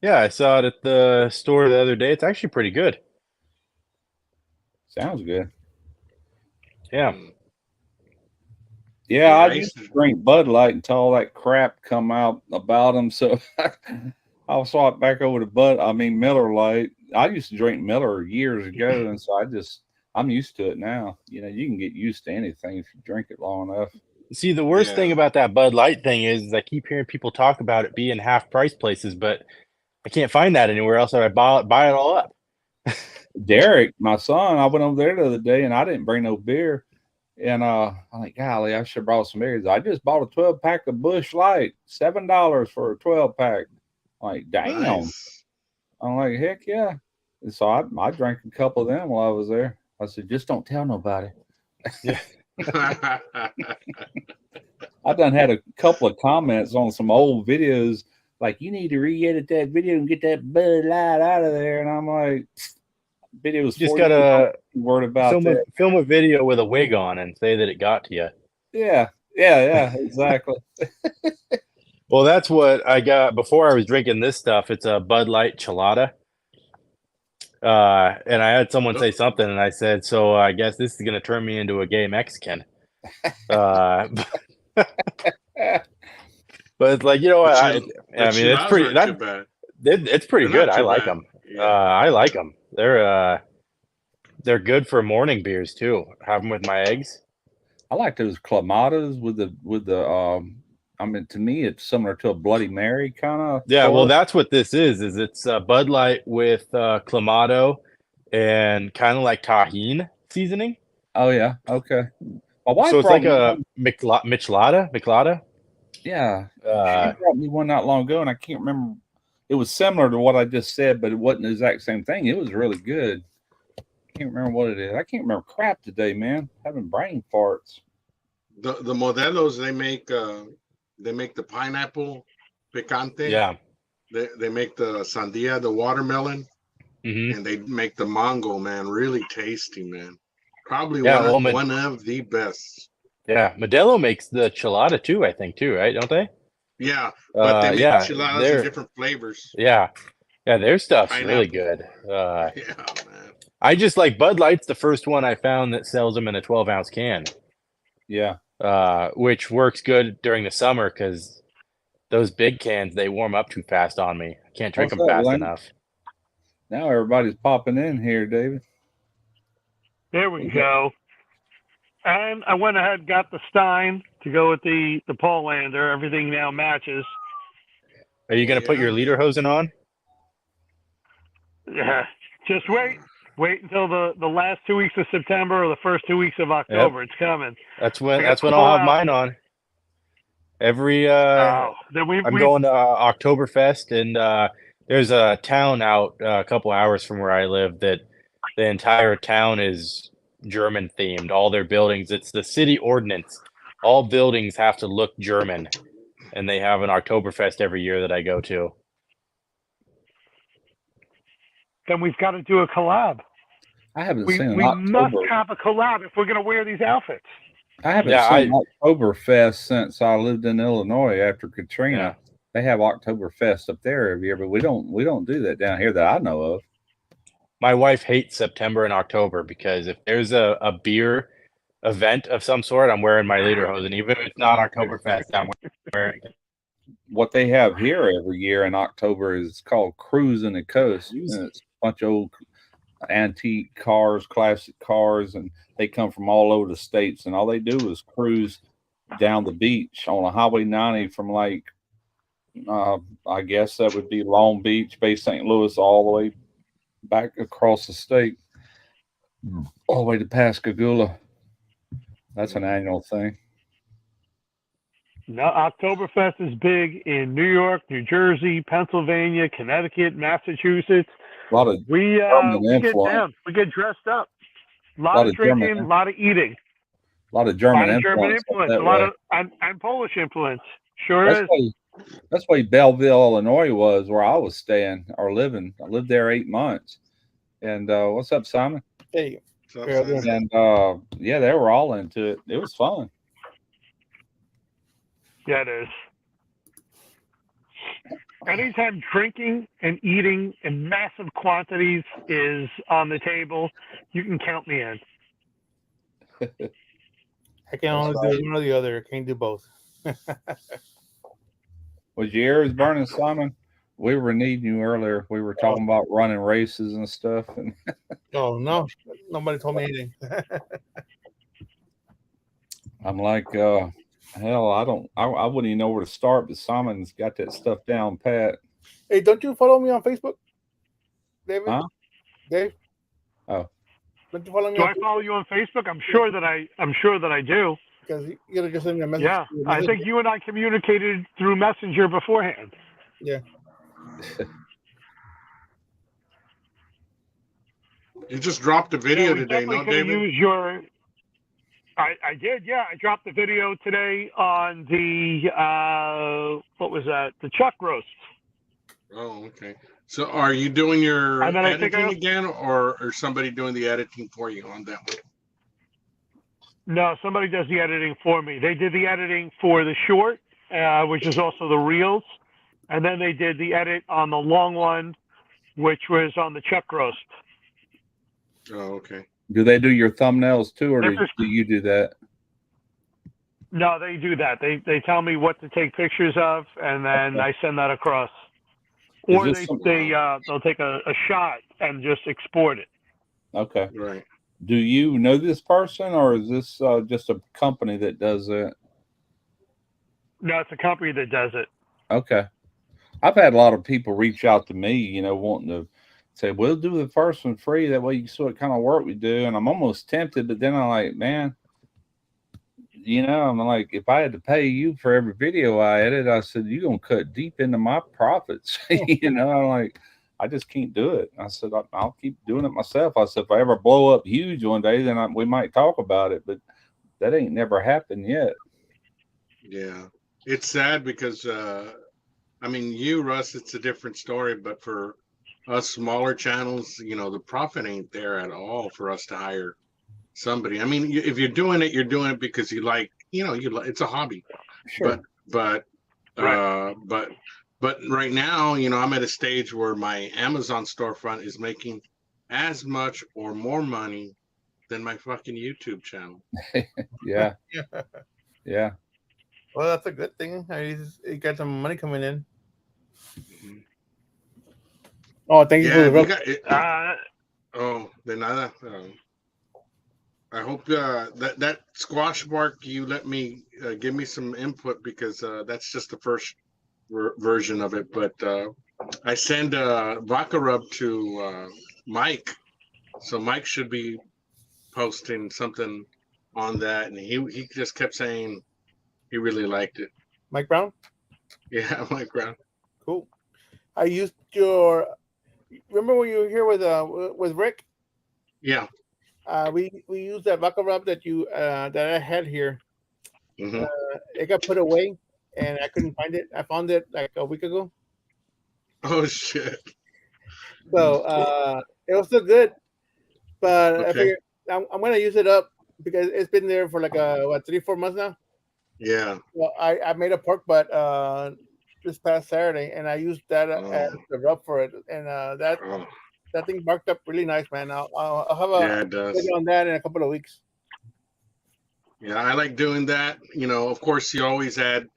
Yeah, I saw it at the store the other day. It's actually pretty good. Sounds good. Yeah. Mm. Yeah, Yeah, I I used used to to. drink Bud Light until all that crap come out about them. So I'll swap back over to Miller Light. I used to drink Miller years ago, and so I'm used to it now. You know, you can get used to anything if you drink it long enough. See, the worst thing Yeah. about that Bud Light thing is I keep hearing people talk about it being half price places, but I can't find that anywhere else, or I buy it all up. Derek, my son, I went over there the other day, and I didn't bring no beer. And I'm like, golly, I should have brought some beers. I just bought a 12-pack of Bush Light, $7 for a 12-pack. I'm like, damn. Nice. I'm like, heck yeah. And so I drank a couple of them while I was there. I said, just don't tell nobody. Yeah. I done had a couple of comments on some old videos, like, you need to re-edit that video and get that Bud Light out of there. And I'm like, video's Just 40 gotta word about that. film a video with a wig on and say that it got to you. Yeah, exactly. Well, that's what I got before I was drinking this stuff. It's a Bud Light Chelada. And I had someone say something, and I said, so I guess this is going to turn me into a gay Mexican. But it's like, you know what? I mean, it's pretty, too bad. it's pretty They're good. not I too like bad. them. Yeah. I like them. They're good for morning beers too. Have them with my eggs. I like those clamatos with the to me it's similar to a Bloody Mary kind of. Yeah, well, that's what this is it's Bud Light with Clamato and kind of like tahine seasoning. Oh yeah, okay. My wife So it's brought like me a one. Michelada. Yeah, she brought me one not long ago, and I can't remember. It was similar to what I just said, but it wasn't the exact same thing. It was really good. I can't remember what it is. I can't remember crap today, man. Having brain farts. The Modelos they make the pineapple picante. Yeah. They make the sandia, the watermelon, and they make the mango, man, really tasty, man. Probably one of the best. Yeah, Modelo makes the chelada too, I think too, right? Don't they? Yeah, but they make yeah, enchiladas in different flavors. Yeah, their stuff's Pineapple. really good. Yeah, man. I just like Bud Light's the first one I found that sells them in a 12-ounce can. Yeah. Which works good during the summer because those big cans, they warm up too fast on me. I can't drink them fast enough. Now everybody's popping in here, David. There we go. And I went ahead and got the Stein to go with the Polander. Everything now matches. Are you going to put your lederhosen on? Yeah. Just wait. Wait until the last 2 weeks of September or the first 2 weeks of October. Yep. It's coming. That's when I'll have mine on. I'm going to Oktoberfest, and there's a town out a couple hours from where I live that the entire town is German themed. All their buildings, it's the city ordinance. All buildings have to look German, and they have an Oktoberfest every year that I go to. Then we've got to do a collab. I haven't seen We must have a collab if we're going to wear these outfits. I haven't seen Oktoberfest since I lived in Illinois after Katrina. Yeah. They have Oktoberfest up there every year, but we don't do that down here that I know of. My wife hates September and October because if there's a beer event of some sort, I'm wearing my lederhosen. Even if it's not Oktoberfest, I'm wearing it. What they have here every year in October is called Cruising the Coast. And it's a bunch of old antique cars, classic cars, and they come from all over the states, and all they do is cruise down the beach on a Highway 90 from like I guess that would be Long Beach, Bay St. Louis, all the way back across the state, all the way to Pascagoula. That's an annual thing. No, Oktoberfest is big in New York, New Jersey, Pennsylvania, Connecticut, Massachusetts. A lot of we get down. We get dressed up. A lot of drinking, a lot of eating. A lot of German influence. A lot of and Polish influence. Sure is. That's why Belleville, Illinois was where I was staying or living. I lived there 8 months. And what's up, Simon? Hey. And yeah, they were all into it. It was fun. Yeah, it is. Anytime drinking and eating in massive quantities is on the table, you can count me in. I can only do one or the other. I can't do both. Was your ears burning, Simon? We were needing you earlier. We were talking about running races and stuff. And Oh no, nobody told me anything. I'm like, hell, I wouldn't even know where to start. But Simon's got that stuff down pat. Hey, don't you follow me on Facebook, David? Huh? Dave? Oh, don't you follow me? Do I follow you on Facebook? I'm sure that I do. Because you gotta just send me a message. Yeah, I think you and I communicated through Messenger beforehand. Yeah. You just dropped a video today, no, David? Use your. I did, yeah. I dropped the video today on the what was that? The chuck roast. Oh, okay. So, are you doing your And then editing again, or somebody doing the editing for you on that one? No, somebody does the editing for me. They did the editing for the short, which is also the reels, and then they did the edit on the long one, which was on the chuck roast. Oh, okay. Do they do your thumbnails too, or do you do that? No, they do that. They tell me what to take pictures of, and then I send that across. Or they'll take a shot and just export it. Okay. Right. Do you know this person, or is this just a company that does it? No, it's a company that does it. Okay. I've had a lot of people reach out to me, wanting to say, we'll do the first one free. That way you can see what kind of work we do. And I'm almost tempted, but then I'm like, man, I'm like, if I had to pay you for every video I edit, I said, you're going to cut deep into my profits. I'm like, I just can't do it. I said, I'll keep doing it myself. I said, if I ever blow up huge one day, then we might talk about it, but that ain't never happened yet. Yeah. It's sad because, you, Russ, it's a different story, but for us smaller channels, the profit ain't there at all for us to hire somebody. I mean, if you're doing it because you like, it's a hobby. Sure. But right now, I'm at a stage where my Amazon storefront is making as much or more money than my fucking YouTube channel. Yeah. Yeah. Well, that's a good thing. You got some money coming in. Mm-hmm. Oh, thank you for the de nada. I hope that squash bark you let me give me some input, because that's just the first version of it. But I send vodka rub to Mike, so Mike should be posting something on that, and he just kept saying he really liked it. Mike Brown? Yeah, Mike Brown. Cool. I used remember when you were here with Rick? Yeah. We used that vodka rub that I had here. Mm-hmm. It got put away, and I couldn't find it. I found it like a week ago. Oh shit! So it was still good, but okay. I figured I'm gonna use it up because it's been there for like 3-4 months now. Yeah. Well, I made a pork butt this past Saturday, and I used that as the rub for it, and that thing barked up really nice, man. I'll have a video on that in a couple of weeks. Yeah, I like doing that. Of course, you always add,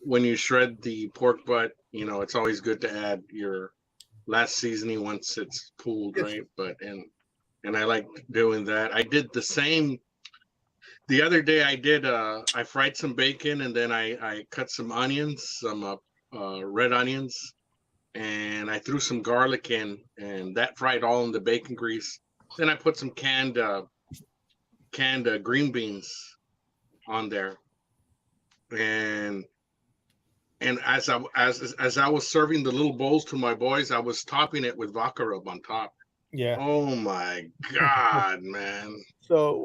when you shred the pork butt, it's always good to add your last seasoning once it's cooled, right? But and I like doing that. I did the same the other day. I fried some bacon, and then I cut some onions, some red onions, and I threw some garlic in, and that fried all in the bacon grease. Then I put some canned green beans on there, and as I was serving the little bowls to my boys, I was topping it with vodka rub on top. Yeah. Oh my God, man. So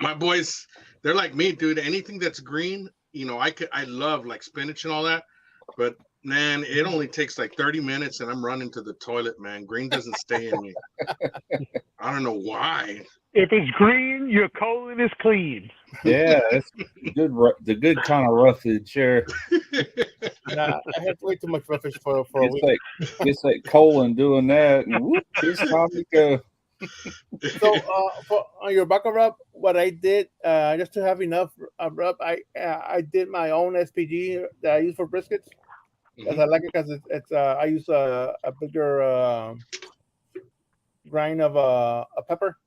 my boys, they're like me, dude. Anything that's green, I love like spinach and all that, but man, it only takes like 30 minutes and I'm running to the toilet, man. Green doesn't stay in me. I don't know why. If it's green, your colon is clean. Yeah, that's good. The good kind of roughage. Sure. Nah, I had way too much roughage for a It's week. like colon doing that, and whoop, it's time to go. So for on your baka rub, what I did just to have enough rub, I did my own SPG that I use for briskets because I like it because it's I use a bigger grind of a pepper.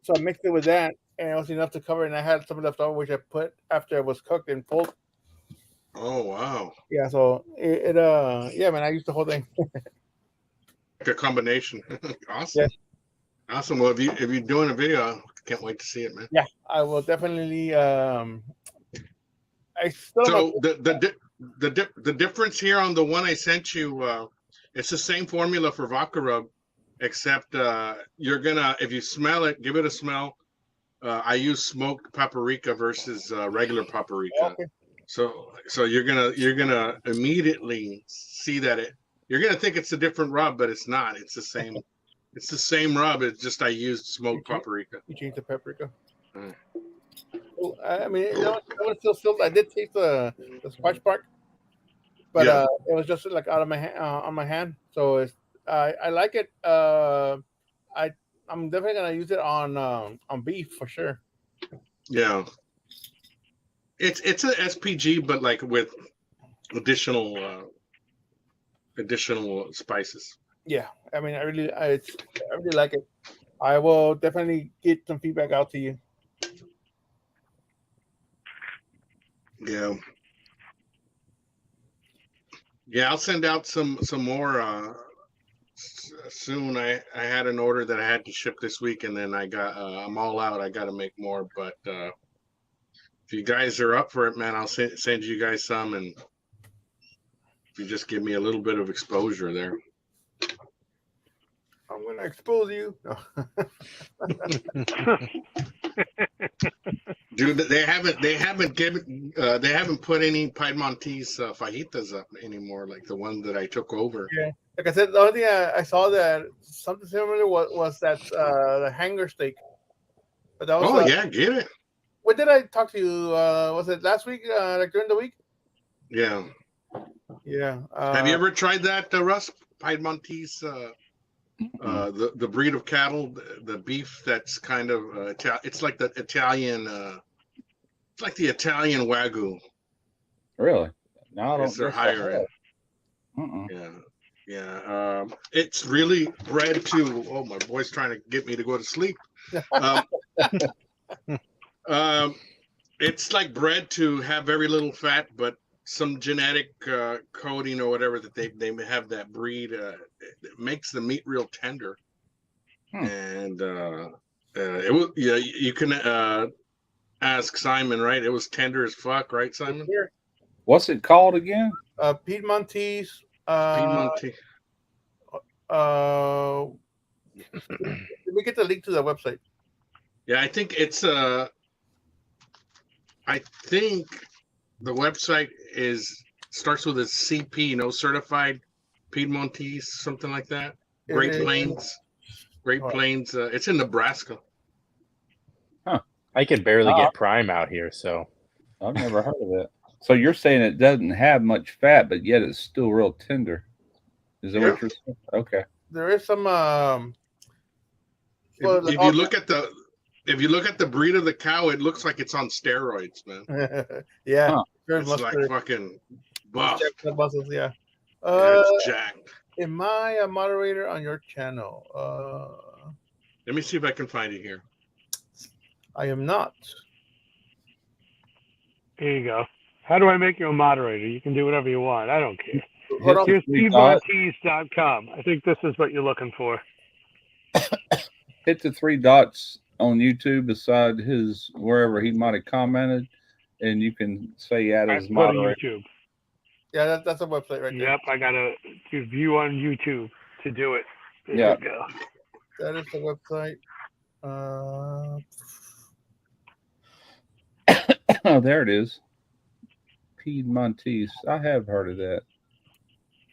So I mixed it with that, and it was enough to cover. And I had some left over, which I put after it was cooked and pulled. Oh wow! Yeah, so yeah, man, I used the whole thing. A combination. Awesome. Yeah. Awesome. Well, if you're doing a video, can't wait to see it, man. Yeah, I will definitely. I still So the difference here on the one I sent you, it's the same formula for vodka rub, except you're gonna, if you smell it, give it a smell. I use smoked paprika versus regular paprika. Okay. So you're gonna immediately see that you're gonna think it's a different rub, but it's not. It's the same. It's the same rub. It's just I used smoked paprika. You changed the paprika. Well, I mean, it was still. I did taste the squash bark, but it was just like out of my on my hand. So I like it. I'm definitely gonna use it on beef for sure. Yeah, it's an SPG, but like with additional spices. Yeah, I mean, I really like it. I will definitely get some feedback out to you. Yeah. Yeah, I'll send out some more soon. I had an order that I had to ship this week, and then I got I'm all out. I got to make more, but if you guys are up for it, man, I'll send you guys some, and if you just give me a little bit of exposure there. I'm gonna expose you. Dude, they haven't put any Piedmontese fajitas up anymore, like the one that I took over. Yeah, like I said, the only thing I saw that something similar was that the hanger steak. But that was, yeah, get it. When did I talk to you? Was it last week? Like during the week? Yeah. Yeah. Have you ever tried that, Russ? Piedmontese, the breed of cattle, the beef that's kind of it's like the Italian, it's like the Italian Wagyu. Really? No, I don't. They're higher end. Yeah. It's really bred to. Oh, my boy's trying to get me to go to sleep. It's like bred to have very little fat, but some genetic coding or whatever that they have that breed. It makes the meat real tender, and it was you can ask Simon, right? It was tender as fuck, right, Simon? What's it called again? Piedmontese. Piedmontese. Let me get the link to the website. Yeah, I think it's I think the website starts with a CP, certified Piedmontese, something like that. Great Plains. It's in Nebraska. Huh. I can barely get Prime out here, so I've never heard of it. So you're saying it doesn't have much fat, but yet it's still real tender. Is that what you're saying? Okay. There is some. If you look at the breed of the cow, it looks like it's on steroids, man. Yeah, it's like fucking buff. Muscles, yeah. It's jacked. Am I a moderator on your channel? Let me see if I can find it here. I am not. There you go. How do I make you a moderator? You can do whatever you want. I don't care. Here's Piedmontese.com. I think this is what you're looking for. Hit the 3 dots on YouTube beside his wherever he might have commented, and you can say add as moderator. YouTube. Yeah, that's a website right there. Yep, I gotta view on YouTube to do it. There you go. That is the website. Oh, there it is. Piedmontese. I have heard of that.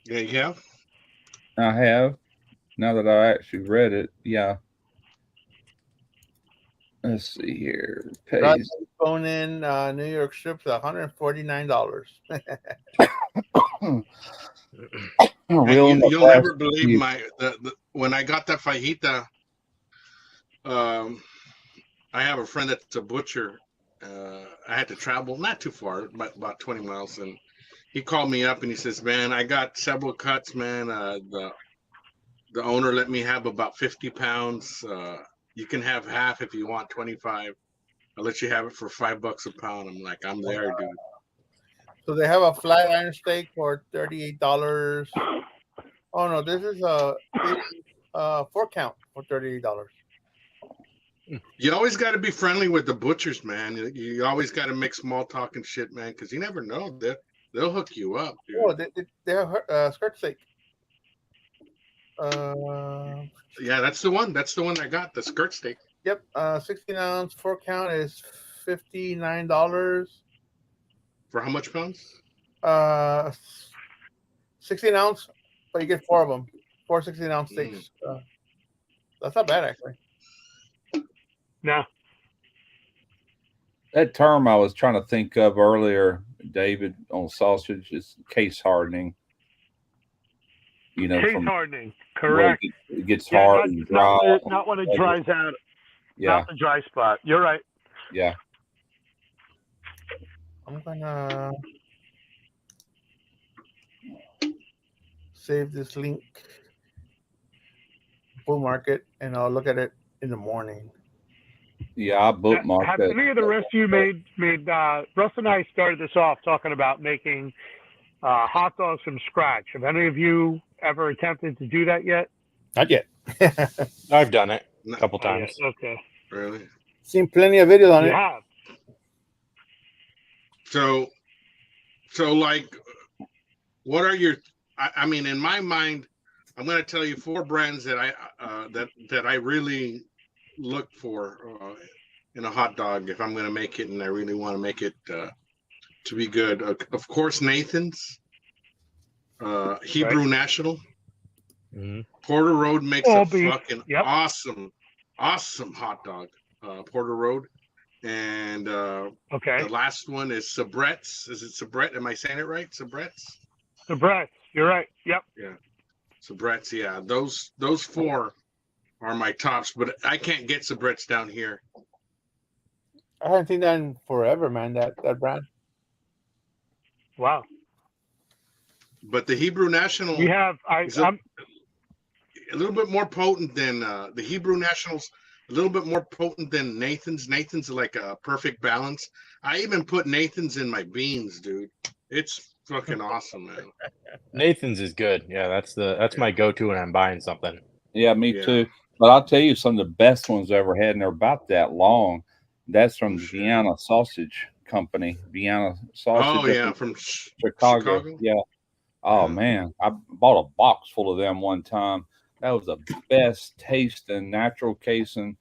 Yeah, you have? I have. Now that I actually read it, yeah. Let's see here. Dry Pays. bone-in New York strips, $149. And Real in the you'll past never believe few- when I got that fajita. I have a friend that's a butcher. I had to travel not too far, about 20 miles, and he called me up and he says, "Man, I got several cuts, man. The owner let me have about 50 pounds. You can have half if you want 25. I'll let you have it for $5 a pound." I'm like, I'm there, dude. So they have a flat iron steak for $38. Oh no, this is a 4 count for $38. You always got to be friendly with the butchers, man. You always got to make small talk and shit, man, because you never know. They'll hook you up, dude. Oh, they have skirt steak. Yeah, that's the one. That's the one I got. The skirt steak. Yep, 16-ounce 4 count is $59. For how much pounds? 16-ounce, but you get 4 of them. 4 16-ounce steaks. That's not bad, actually. No. That term I was trying to think of earlier, David, on sausage is case hardening. You know, Case from hardening. Correct. it gets Yeah, hard and dry. not when it dries out. Yeah, Not the dry spot. You're right. yeah. I'm gonna save this link, bookmark it, and I'll look at it in the morning. Yeah, I bookmarked Have that. any of the rest of you made Russ and I started this off talking about making hot dogs from scratch. Have any of you ever attempted to do that yet? Not yet. I've done it No. a couple times. Yeah, okay. Really? Seen plenty of videos on You it. have. So like, what are your? I mean, in my mind, I'm going to tell you 4 brands that I really look for in a hot dog if I'm going to make it, and I really want to make it to be good. Of course, Nathan's, Hebrew National, Porter Road makes a fucking awesome hot dog. Porter Road, and the last one is Sabret's. Is it Sabret? Am I saying it right? Sabret's. Sabret's. You're right. Yep. Yeah. Sabret's. Yeah. Those 4 are my tops, but I can't get Sabret's down here. I haven't seen that in forever, man. That brand. Wow. But the Hebrew National. We have. I'm a little bit more potent than the Hebrew Nationals. A little bit more potent than Nathan's. Nathan's like a perfect balance. I even put Nathan's in my beans, dude. It's fucking awesome, man. Nathan's is good. Yeah, that's my go-to when I'm buying something. Yeah, me too. But I'll tell you, some of the best ones I ever had, and they're about that long. That's from the Vienna Sausage Company. Vienna Sausage. Oh yeah, from Chicago. Yeah. Oh man, I bought a box full of them one time. That was the best tasting, natural casing,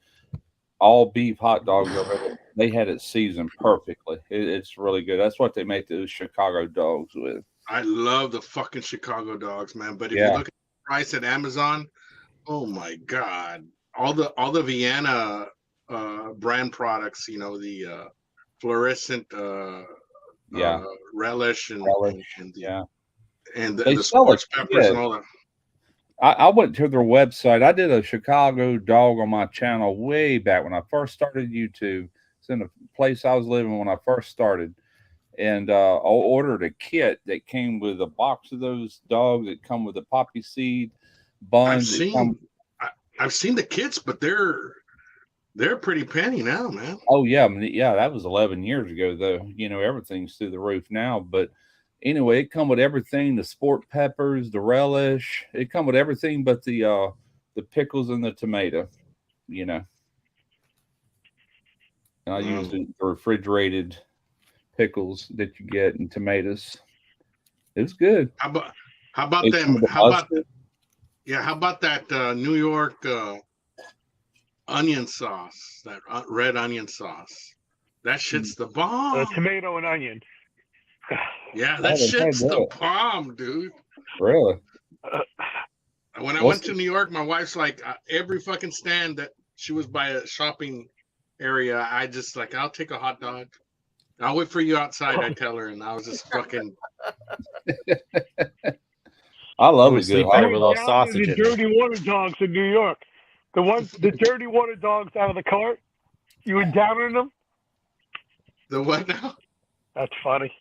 all beef hot dogs ever. They had it seasoned perfectly. It's really good. That's what they make those Chicago dogs with. I love the fucking Chicago dogs, man. But if you look at the price at Amazon, oh my god, all the Vienna brand products, you know, the fluorescent relish and the sports peppers and all that. I went to their website. I did a Chicago dog on my channel way back when I first started YouTube. It's in the place I was living when I first started. And I ordered a kit that came with a box of those dogs that come with the poppy seed buns. I've seen the kits, but they're pretty penny now, man. Oh yeah, that was 11 years ago though. You know, everything's through the roof now, but anyway, it come with everything, the sport peppers, the relish. It come with everything but the pickles and the tomato, you know. And I use the refrigerated pickles that you get and tomatoes. It's good. How about them? How about that New York onion sauce? That red onion sauce. That shit's the bomb. Tomato and onion. Yeah, that shit's the bomb, dude. Really? When I went to New York, my wife's like, every fucking stand that she was by shopping area, I just like, I'll take a hot dog. I'll wait for you outside, I tell her, and I was just fucking. I love We a good sleep hot better You with a were little down to sausage the in there. dirty water dogs in New York. The dirty water dogs out of the cart. You were downing them. The what now? That's funny.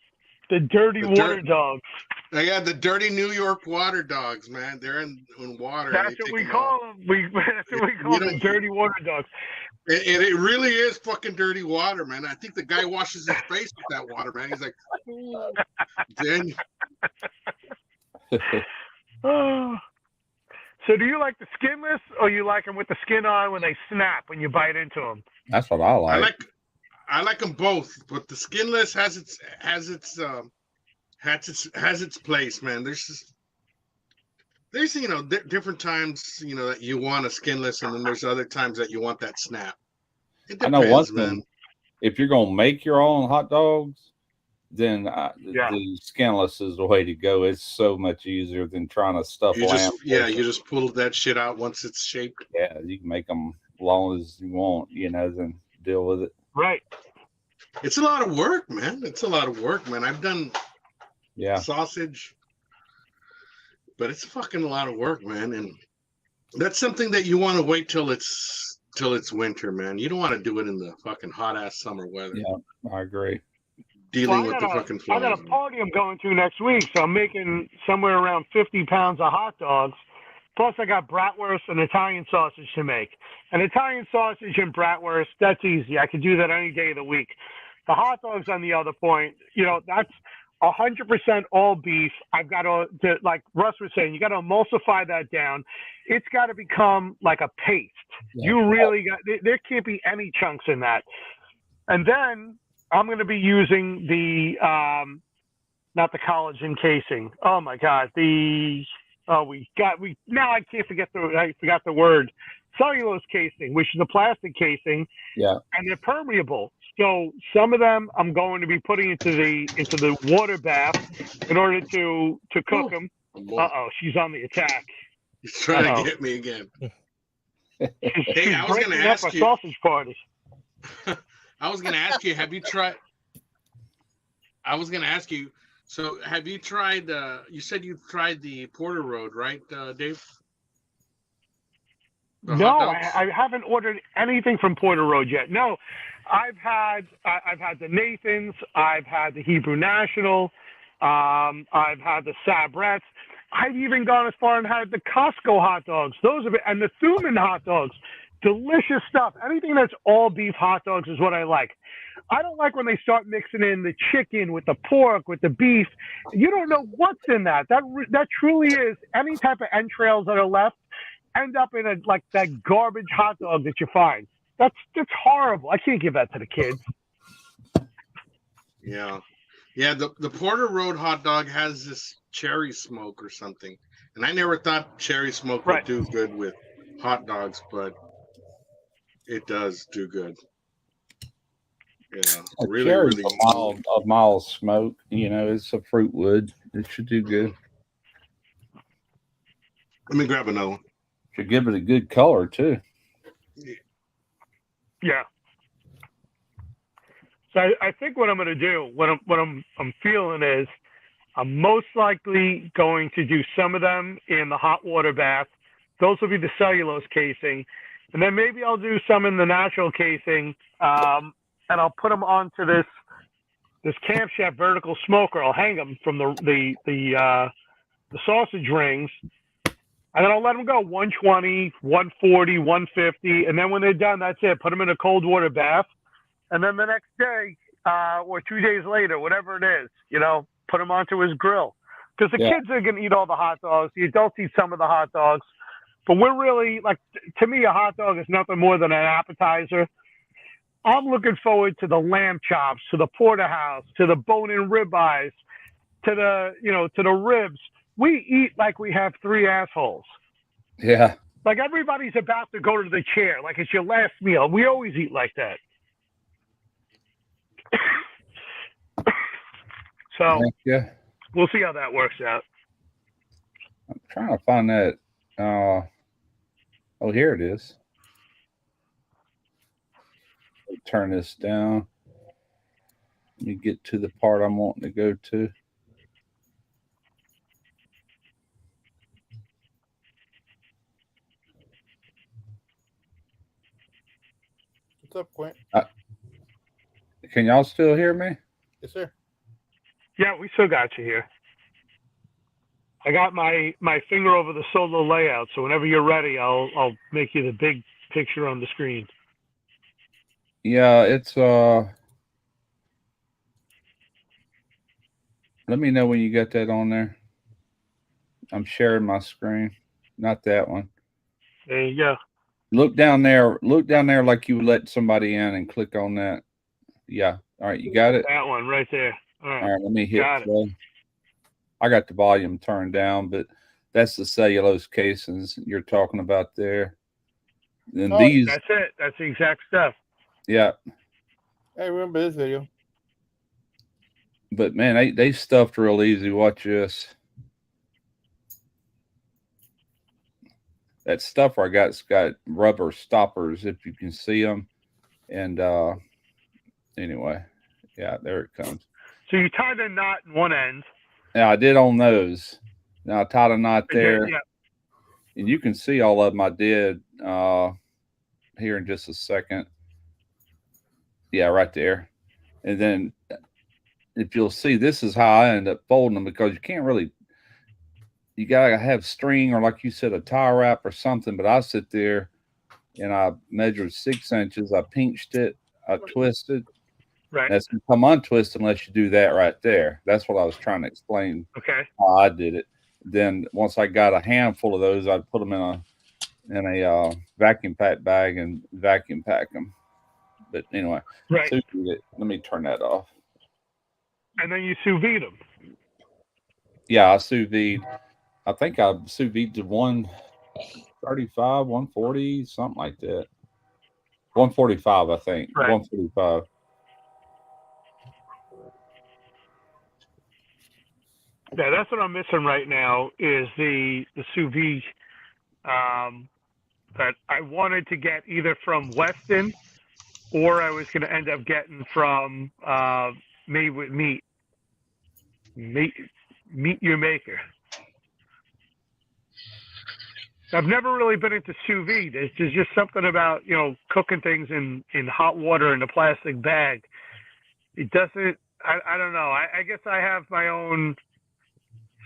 The dirty The water dirt. dogs. Yeah, the dirty New York water dogs, man. They're in water. That's and they what take we them call out. them. That's what we You call know, the dirty water dogs. it really is fucking dirty water, man. I think the guy washes his face with that water, man. He's like, "Ooh." Then Oh. So do you like the skinless, or you like them with the skin on when they snap when you bite into them? That's what I like. I like them both, but the skinless has its place, man. There's different times that you want a skinless, and then there's other times that you want that snap. It I know one depends, thing. man. If you're gonna make your own hot dogs, then Yeah. the skinless is the way to go. It's so much easier than trying to stuff You lamb. you just pull that shit out once it's shaped. Yeah, you can make them as long as you want, then deal with it. Right. It's a lot of work, man. It's a lot of work, man. I've done sausage, but it's fucking a lot of work, man. And that's something that you want to wait till it's winter, man. You don't want to do it in the fucking hot ass summer weather. Yeah, I agree. Dealing with the fucking flies. I got a party I'm going to next week, so I'm making somewhere around 50 pounds of hot dogs. Plus, I got bratwurst and Italian sausage to make. An Italian sausage and bratwurst, that's easy. I can do that any day of the week. The hot dogs, on the other point, that's 100% all beef. I've got to, like Russ was saying, you got to emulsify that down. It's got to become like a paste. Yeah. You really got, there can't be any chunks in that. And then I'm going to be using the, not the collagen casing. Oh my God. Now I forgot the word. Cellulose casing, which is a plastic casing. Yeah. And they're permeable. So some of them I'm going to be putting into the water bath in order to cook them. Uh-oh, she's on the attack. He's trying to get me again. She's I was going to ask you. Sausage party. I was going to ask you, have you tried? I was going to ask you. So, have you tried? You said you tried the Porter Road, right, Dave? No, I haven't ordered anything from Porter Road yet. No, I've had the Nathans, I've had the Hebrew National, I've had the Sabrets. I've even gone as far and had the Costco hot dogs. And the Thuman hot dogs. Delicious stuff. Anything that's all beef hot dogs is what I like. I don't like when they start mixing in the chicken with the pork, with the beef. You don't know what's in that. That truly is any type of entrails that are left end up in that garbage hot dog that you find. That's horrible. I can't give that to the kids. Yeah. The Porter Road hot dog has this cherry smoke or something, and I never thought cherry smoke would do good with hot dogs, but it does do good. Yeah, really. A mild smoke. It's a fruit wood. It should do good. Let me grab another one. Should give it a good color too. Yeah. So I think what I'm going to do, what I'm feeling is, I'm most likely going to do some of them in the hot water bath. Those will be the cellulose casing, and then maybe I'll do some in the natural casing, and I'll put them onto this Camp Chef vertical smoker. I'll hang them from the sausage rings, and then I'll let them go 120, 140, 150, and then when they're done, that's it. Put them in a cold water bath, and then the next day or 2 days later, whatever it is, put them onto his grill. Because the kids are going to eat all the hot dogs. The adults eat some of the hot dogs. But we're really, to me, a hot dog is nothing more than an appetizer. I'm looking forward to the lamb chops, to the porterhouse, to the bone-in ribeyes, to the ribs. We eat like we have three assholes. Yeah. Like everybody's about to go to the chair, like it's your last meal. We always eat like that. So we'll see how that works out. I'm trying to find that. Oh, here it is. Turn this down. Let me get to the part I'm wanting to go to. What's up, Quint? Can y'all still hear me? Yes, sir. Yeah, we still got you here. I got my finger over the solo layout, so whenever you're ready, I'll make you the big picture on the screen. Yeah, it's let me know when you got that on there. I'm sharing my screen. Not that one. There you go. Look down there. Look down there like you would let somebody in and click on that. Yeah. All right, you got it? That one right there. All right. All right, let me hit Got it. play. I got the volume turned down, but that's the cellulose casings you're talking about there. And these, That's it. That's the exact stuff. yeah. I remember this video. But man, they stuffed real easy. Watch this. That stuffer I got's got rubber stoppers, if you can see them. And anyway, yeah, there it comes. So you tied a knot in one end. Yeah, I did on those. Now I tied a knot there. Yeah. And you can see all of them I did here in just a second. Yeah, right there. And then if you'll see, this is how I end up folding them, because you can't really, you got to have string or, like you said, a tie wrap or something. But I sit there and I measured 6 inches. I pinched it. I twisted. Right. That's going to come untwisted unless you do that right there. That's what I was trying to explain. Okay. How I did it. Then once I got a handful of those, I'd put them in a vacuum pack bag and vacuum pack them. But anyway, right. Let me turn that off. And then you sous vide them. Yeah, I sous vide. I think I sous vide to 135, 140, something like that. 145, I think. Right. 145. Yeah, that's what I'm missing right now is the sous vide that I wanted to get either from Weston or I was going to end up getting from Made with Meat. Meat Your Maker. I've never really been into sous vide. There's just something about, cooking things in hot water in a plastic bag. It doesn't, I don't know. I guess I have my own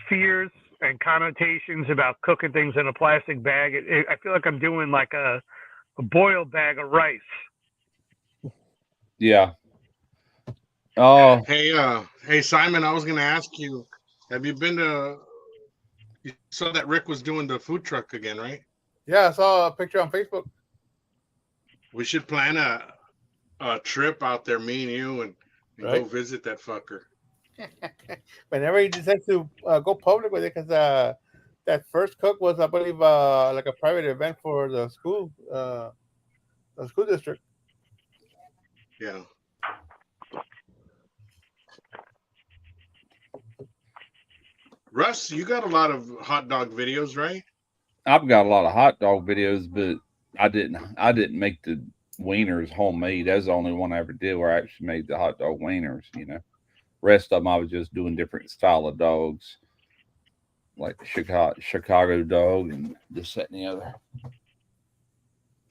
fears and connotations about cooking things in a plastic bag. I feel like I'm doing like a boiled bag of rice. Yeah. Oh. Hey, Simon, I was going to ask you, have you been to, you saw that Rick was doing the food truck again, right? Yeah, I saw a picture on Facebook. We should plan a trip out there, me and you, and go visit that fucker. Whenever he decides to go public with it, because that first cook was, I believe, like a private event for the school district. Yeah. Russ, you got a lot of hot dog videos, right? I've got a lot of hot dog videos, but I didn't make the wieners homemade. That's the only one I ever did where I actually made the hot dog wieners, Rest of them I was just doing different style of dogs, like the Chicago dog and this, that, and the other.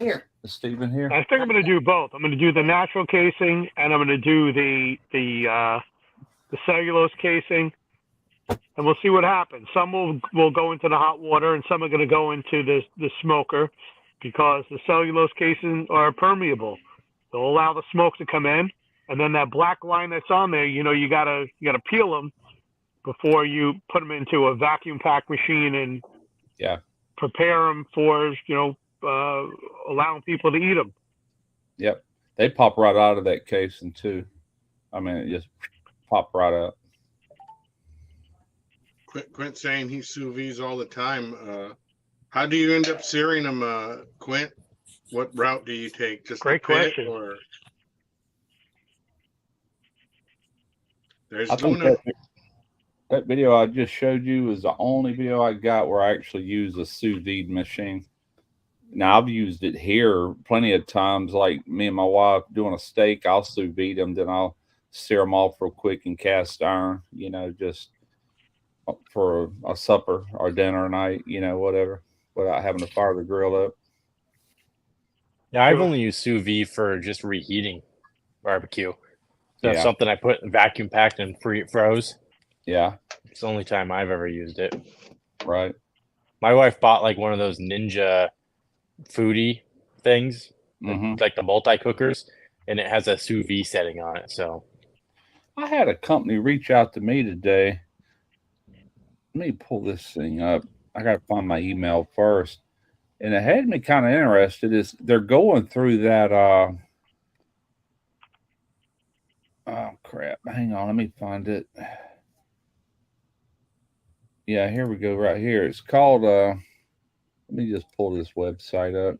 Here, is Stephen here? I think I'm going to do both. I'm going to do the natural casing, and I'm going to do the cellulose casing, and we'll see what happens. Some will go into the hot water, and some are going to go into the smoker, because the cellulose casing are permeable. They'll allow the smoke to come in, and then that black line that's on there, you gotta peel them before you put them into a vacuum pack machine and prepare them for allowing people to eat them. Yep, they pop right out of that casing too. I mean, it just pop right out. Quint saying he sous vides all the time. How do you end up searing them, Quint? What route do you take? Just great question. Or there's that video I just showed you is the only video I got where I actually use a sous vide machine. Now I've used it here plenty of times. Like me and my wife doing a steak, I'll sous vide them, then I'll sear them off real quick in cast iron. Just for a supper or dinner night. Whatever, without having to fire the grill up. Yeah, I've only used sous vide for just reheating barbecue. That's Yeah. something I put vacuum packed and froze. Yeah. It's the only time I've ever used it. Right. My wife bought like one of those Ninja foodie things, like the multi cookers, and it has a sous vide setting on it. So I had a company reach out to me today. Let me pull this thing up. I got to find my email first. And it had me kind of interested. Is they're going through that oh crap. Hang on, let me find it. Yeah, here we go right here. It's called let me just pull this website up.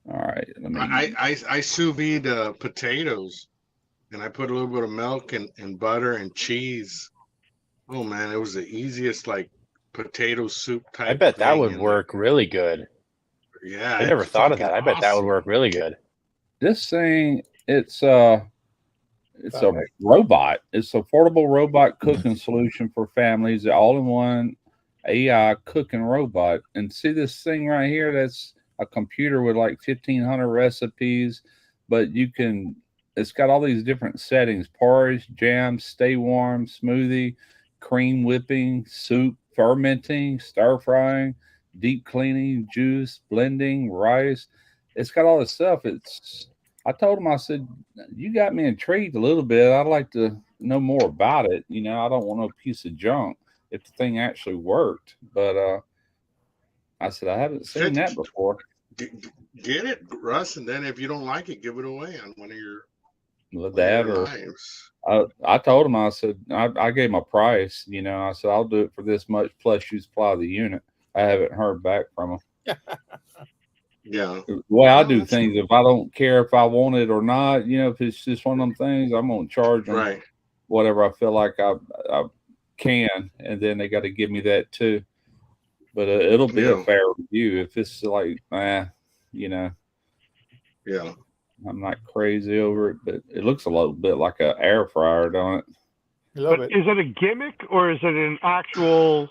All right. I sous vide potatoes, and I put a little bit of milk and butter and cheese. Oh man, it was the easiest like potato soup type. I bet that thing, would work really good. Yeah, I never thought of that. I bet that would awesome. work really good. This thing, it's a robot. It's a portable robot cooking solution for families, all-in-one AI cooking robot. And see this thing right here? That's a computer with like 1,500 recipes, but it's got all these different settings: porridge, jam, stay warm, smoothie, cream whipping, soup, fermenting, stir frying, deep cleaning, juice, blending, rice. It's got all this stuff. I told him, I said, you got me intrigued a little bit. I'd like to know more about it. I don't want no piece of junk if the thing actually worked. But I said, I haven't seen that before. Get it, Russ, and then if you don't like it, give it away on one of your lives. I told him, I said, I gave him a price. I said, I'll do it for this much plus you supply the unit. I haven't heard back from him. Yeah. The way I do things, if I don't care if I want it or not, if it's just one of them things, I'm going to charge them whatever I feel like I can. And then they got to give me that too. But it'll be a fair review. If it's like, Yeah. I'm not crazy over it, but it looks a little bit like an air fryer, don't it? But is it a gimmick or is it an actual,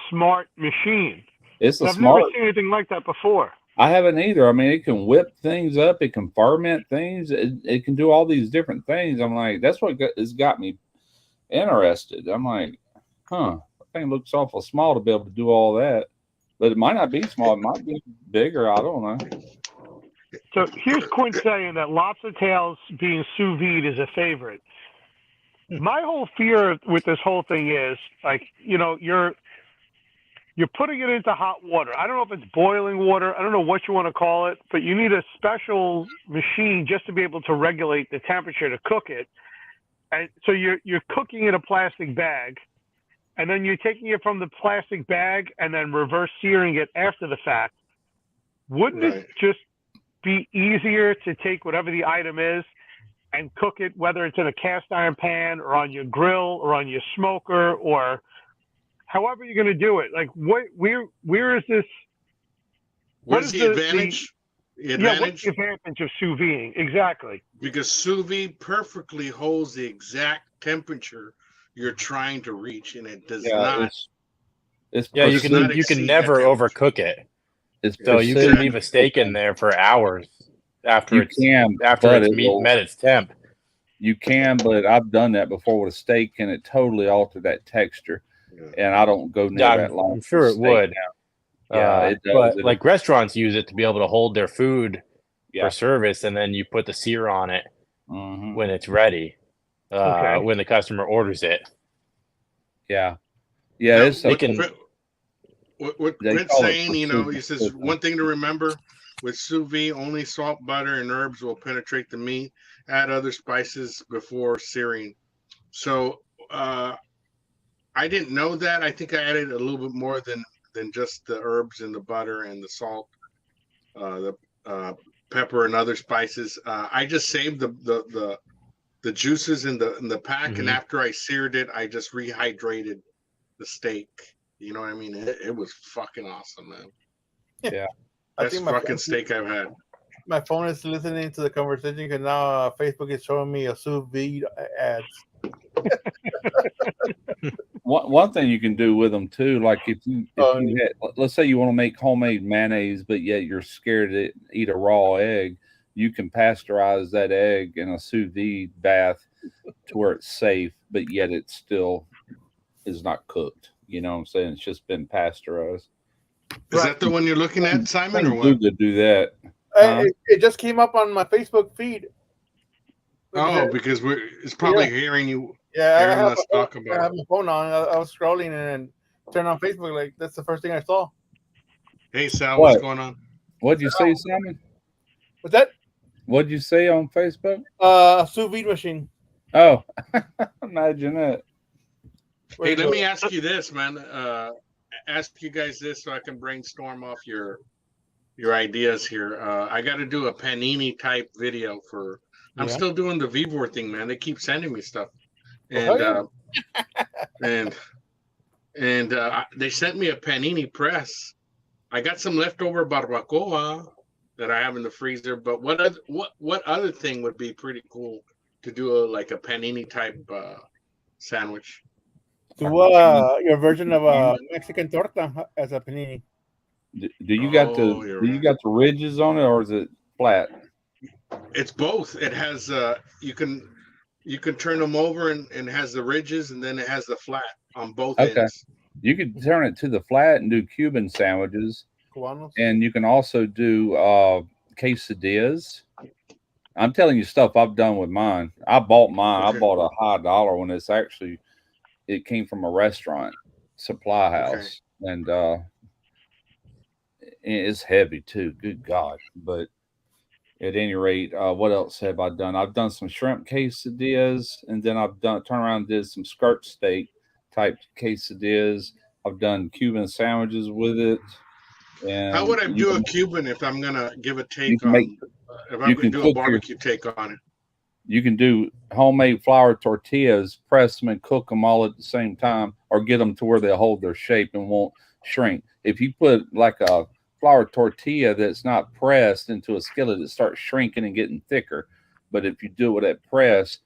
smart machine? It's I've never seen anything like that before. I haven't either. I mean, it can whip things up. It can ferment things. It can do all these different things. I'm like, that's what has got me interested. I'm like, that thing looks awful small to be able to do all that. But it might not be small. It might be bigger. I don't know. So here's Quinn saying that lobster tails being sous vide is a favorite. My whole fear with this whole thing is, like, you're putting it into hot water. I don't know if it's boiling water. I don't know what you want to call it, but you need a special machine just to be able to regulate the temperature to cook it. And so you're cooking in a plastic bag, and then you're taking it from the plastic bag and then reverse searing it after the fact. Wouldn't it just be easier to take whatever the item is and cook it, whether it's in a cast iron pan or on your grill or on your smoker or however you're going to do it? Like, where is this? What is the advantage? Yeah, what's the advantage of sous vide? Exactly. Because sous vide perfectly holds the exact temperature you're trying to reach, and it does not. You can never overcook it. So you can leave a steak in there for hours after it's met its temp. You can, but I've done that before with a steak, and it totally altered that texture. And I don't go near that long. I'm sure it would. Yeah, it does. But like restaurants use it to be able to hold their food for service, and then you put the sear on it when it's ready, when the customer orders it. Yeah. It's what Brent's saying, he says one thing to remember with sous vide, only salt, butter, and herbs will penetrate the meat. Add other spices before searing. So I didn't know that. I think I added a little bit more than just the herbs and the butter and the salt, the pepper and other spices. I just saved the juices in the pack, and after I seared it, I just rehydrated the steak. You know what I mean? It was fucking awesome, man. Yeah. I Best think my fucking phone, steak I've had. my phone is listening to the conversation because now Facebook is showing me a sous vide ads. One thing you can do with them too, like if you had, let's say you want to make homemade mayonnaise, but yet you're scared to eat a raw egg, you can pasteurize that egg in a sous vide bath to where it's safe, but yet it still is not cooked. You know what I'm saying? It's just been pasteurized. Is that the one you're looking at, Simon, or what? Google do that. Huh? It just came up on my Facebook feed. Oh, because it's probably hearing you. Yeah, hearing us talk I about have it. my phone on. I was scrolling and turned on Facebook. Like that's the first thing I saw. Hey, Sal, What? what's going on? What'd you say, Simon? What's that? What'd you say on Facebook? A sous vide machine. Oh, imagine that. Hey, let me ask you this, man. Ask you guys this so I can brainstorm off your ideas here. I got to do a panini type video for. I'm still doing the Vivor thing, man. They keep sending me stuff, and and they sent me a panini press. I got some leftover barbacoa that I have in the freezer. But what other thing would be pretty cool to do like a panini type sandwich? Do your version of a Mexican torta as a panini. Do you got you got the ridges on it, or is it flat? It's both. It has you can turn them over and it has the ridges, and then it has the flat on both ends. You could turn it to the flat and do Cuban sandwiches, and you can also do quesadillas. I'm telling you stuff I've done with mine. I bought mine. I bought a high dollar one. It came from a restaurant supply house, and it's heavy too. Good God! But at any rate, what else have I done? I've done some shrimp quesadillas, and then turned around and did some skirt steak type quesadillas. I've done Cuban sandwiches with it. And how would I do a Cuban if I'm gonna give a take on? If I'm gonna do a barbecue take on it. You can do homemade flour tortillas, press them and cook them all at the same time, or get them to where they'll hold their shape and won't shrink. If you put like a flour tortilla that's not pressed into a skillet, it starts shrinking and getting thicker. But if you do it at press,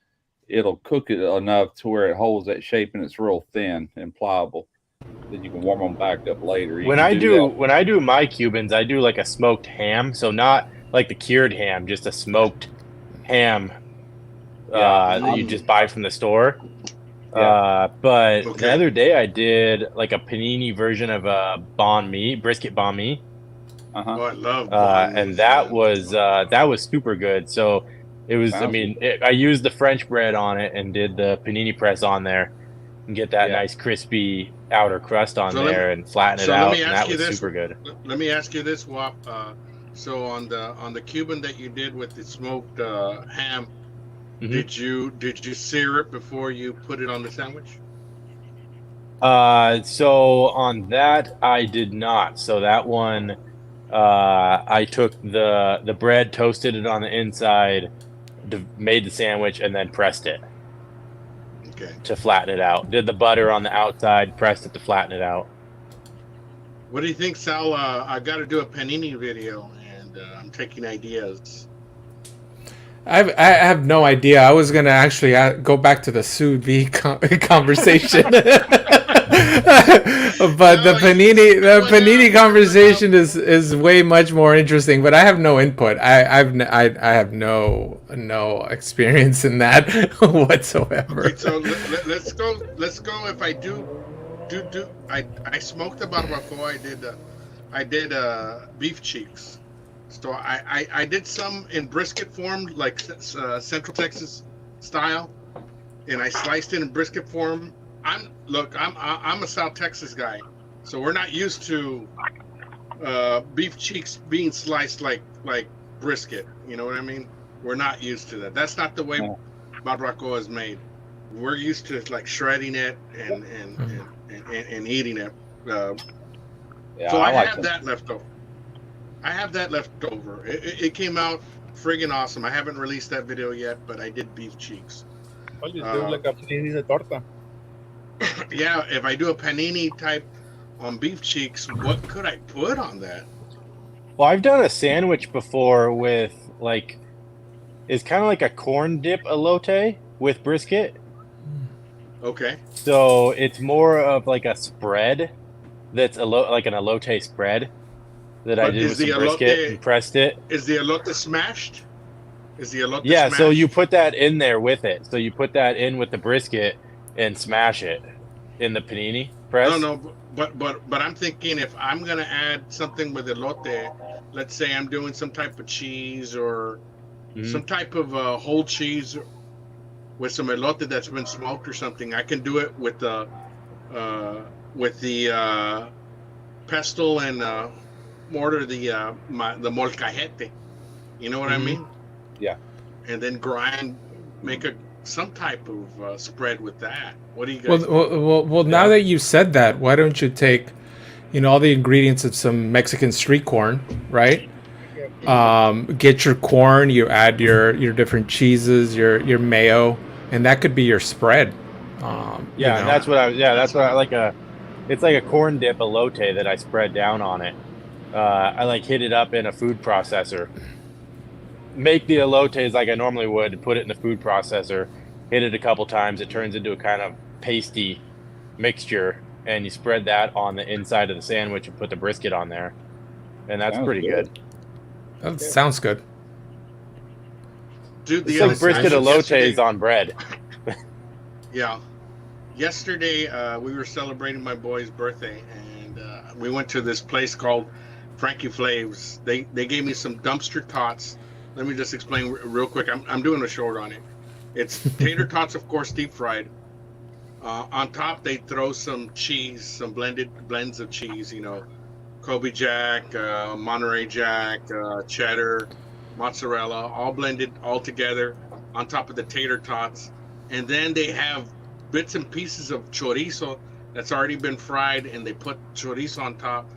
it'll cook it enough to where it holds that shape and it's real thin and pliable. Then you can warm them back up later. When I do my Cubans, I do like a smoked ham, so not like the cured ham, just a smoked ham that you just buy from the store. But the other day I did like a panini version of a brisket banh mi. Oh, I love banh mi. And that was super good. So it was. I used the French bread on it and did the panini press on there and get that nice crispy outer crust on there and flatten it out. And that was super good. Let me ask you this, Wap. So on the Cuban that you did with the smoked ham. Mm-hmm. Did you sear it before you put it on the sandwich? So on that I did not. So that one, I took the bread, toasted it on the inside, made the sandwich, and then pressed it. Okay. To flatten it out. Did the butter on the outside, pressed it to flatten it out. What do you think, Sal? I got to do a panini video, and I'm taking ideas. I have no idea. I was gonna actually go back to the sous vide conversation, but the panini conversation is way much more interesting. But I have no input. I have no experience in that whatsoever. Okay, so let's go. If I do I smoked the barbacoa. I did beef cheeks. So I did some in brisket form, like Central Texas style, and I sliced it in brisket form. I'm a South Texas guy, so we're not used to beef cheeks being sliced like brisket. You know what I mean? We're not used to that. That's not the way barbacoa is made. We're used to like shredding it and eating it. So I have that left over. It came out friggin' awesome. I haven't released that video yet, but I did beef cheeks. Well, you do like a panini de torta. Yeah, if I do a panini type on beef cheeks, what could I put on that? Well, I've done a sandwich before with like, it's kind of like a corn dip elote with brisket. Okay. So it's more of like a spread that's like an elote spread that I But did is with the some brisket elote and pressed it. is the elote smashed? Is the elote Yeah, smashed? so you put that in there with it. So you put that in with the brisket and smash it in the panini press. No, but I'm thinking if I'm gonna add something with elote, let's say I'm doing some type of cheese or some type of whole cheese with some elote that's been smoked or something, I can do it with the pestle and mortar, the molcajete. You know what I mean? Yeah. And then make some type of spread with that. What do you Well, guys? well, now that you said that, why don't you take, all the ingredients of some Mexican street corn, right? Get your corn, you add your different cheeses, your mayo, and that could be your spread. Yeah, and that's what I like it's like a corn dip elote that I spread down on it. I like hit it up in a food processor. Make the elotes like I normally would, put it in the food processor, hit it a couple times, it turns into a kind of pasty mixture, and you spread that on the inside of the sandwich and put the brisket on there. And that's pretty good. That sounds good. Dude, it's like brisket elotes on bread. Yeah. Yesterday, we were celebrating my boy's birthday, and we went to this place called Frankie Flaves. They gave me some dumpster tots. Let me just explain real quick. I'm doing a short on it. It's tater tots, of course, deep fried. On top, they throw some cheese, some blends of cheese. Kobe Jack, Monterey Jack, cheddar, mozzarella, all blended all together on top of the tater tots. And then they have bits and pieces of chorizo that's already been fried, and they put chorizo on top.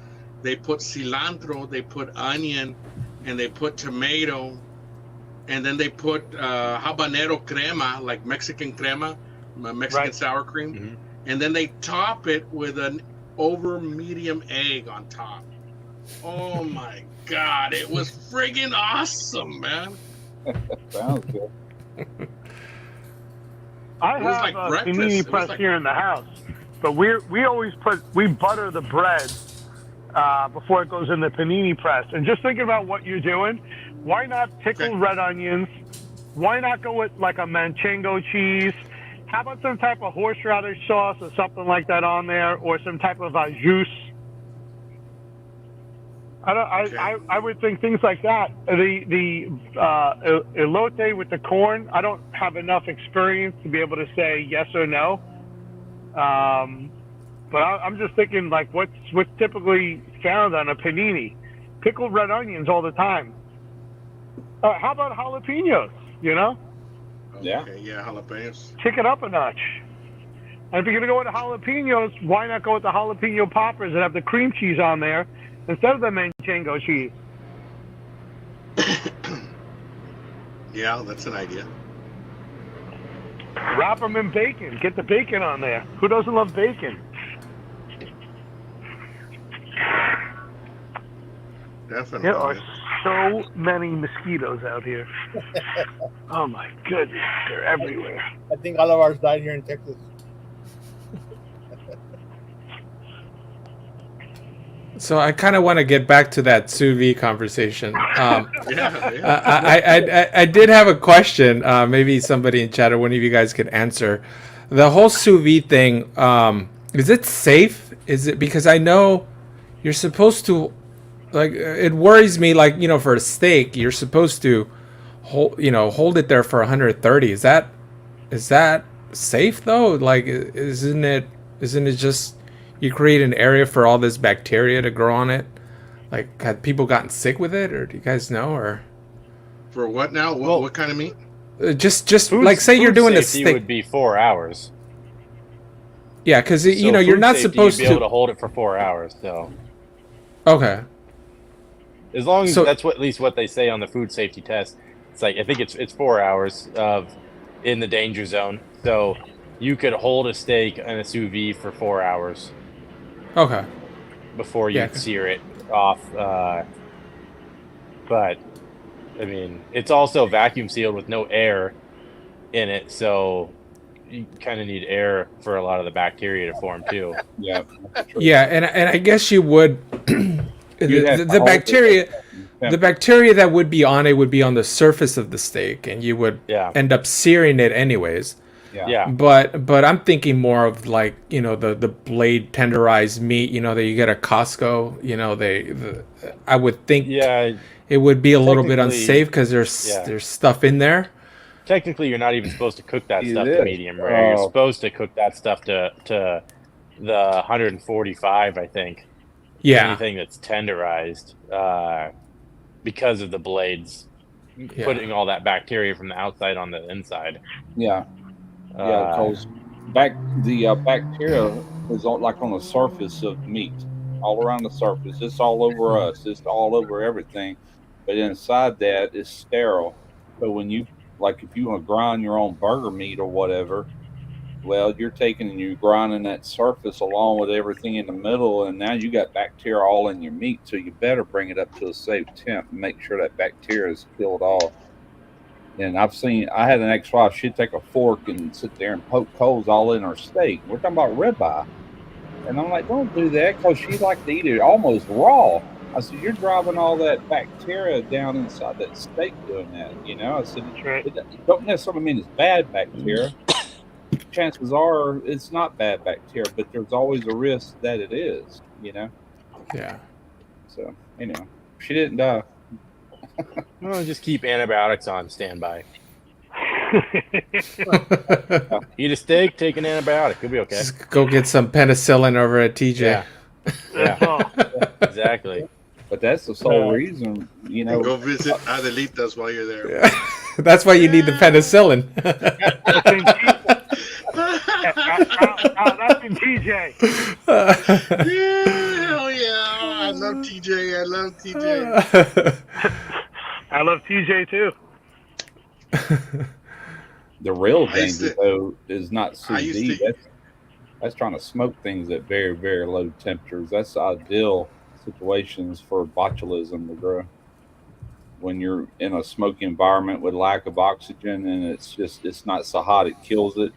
They put cilantro, they put onion, and they put tomato, and then they put habanero crema, like Mexican crema, Mexican sour cream, and then they top it with an over medium egg on top. Oh my God, it was friggin' awesome, man. Sounds good. I have a panini press here in the house, but we always butter the bread before it goes in the panini press. And just thinking about what you're doing, why not pickle red onions? Why not go with like a manchego cheese? How about some type of horseradish sauce or something like that on there, or some type of jus? I would think things like that. The elote with the corn, I don't have enough experience to be able to say yes or no. But I'm just thinking like what's typically found on a panini? Pickled red onions all the time. How about jalapenos? Yeah. Okay, yeah, jalapenos. Kick it up a notch. And if you're gonna go with the jalapenos, why not go with the jalapeno poppers that have the cream cheese on there instead of the manchego cheese? Yeah, that's an idea. Wrap them in bacon. Get the bacon on there. Who doesn't love bacon? Definitely. There are so many mosquitoes out here. Oh my goodness, they're everywhere. I think all of ours died here in Texas. So I kind of want to get back to that sous vide conversation. I did have a question. Maybe somebody in chat or one of you guys could answer. The whole sous vide thing, is it safe? Is it, because I know you're supposed to, like, it worries me, like, for a steak, you're supposed to hold it there for 130. Is that safe though? Like, isn't it just, you create an area for all this bacteria to grow on it? Like, have people gotten sick with it, or do you guys know? Or for what now? What kind of meat? Just like, say you're doing a steak. Would be 4 hours. Yeah, because you're not supposed to be able to hold it for 4 hours. So okay, as long as that's at least what they say on the food safety test. It's like, I think it's 4 hours in the danger zone. So you could hold a steak in a sous vide for 4 hours. Okay. Before you sear it off But I mean, it's also vacuum sealed with no air in it, so you kind of need air for a lot of the bacteria to form too. Yeah. Yeah, and I guess you would You'd have to the hold it bacteria at the bacteria that would be on it would be on the surface of the steak, and you would Yeah. end up searing it anyways. Yeah. But I'm thinking more of like, you know, the blade tenderized meat, you know, that you get at Costco. You know, I would think it would be a little bit Technically, unsafe because there's stuff in there. Technically, you're not even supposed to cook that It stuff is. to medium rare. You're supposed to cook that stuff to the 145, I think. Yeah. Anything that's tenderized, because of the blades putting all that bacteria from the outside on the inside. Yeah. Yeah, because bacteria is like on the surface of meat, all around the surface. It's all over us. It's all over everything. But inside that is sterile. So when you, like, if you want to grind your own burger meat or whatever, well, you're taking and you're grinding that surface along with everything in the middle, and now you got bacteria all in your meat. So you better bring it up to a safe temp and make sure that bacteria is killed off. And I had an ex-wife, she'd take a fork and sit there and poke holes all in her steak. We're talking about ribeye. And I'm like, don't do that, because she liked to eat it almost raw. I said, you're driving all that bacteria down inside that steak doing that, you know? I said, it don't necessarily mean it's bad bacteria. Chances are it's not bad bacteria, but there's always a risk that it is, you know? Yeah. So, anyway, she didn't die. Well, just keep antibiotics on standby. Eat a steak, take an antibiotic. You'll be okay. Just go get some penicillin over at TJ. Yeah. Exactly. But that's the sole reason, you know. And go visit Adelitas while you're there. That's why you need the penicillin. That's in TJ. Yeah, hell yeah. I love TJ. I love TJ. I love TJ too. The real danger, though, is not sous vide. That's trying to smoke things at very, very low temperatures. That's ideal situations for botulism to grow. When you're in a smoky environment with lack of oxygen and it's not so hot it kills it,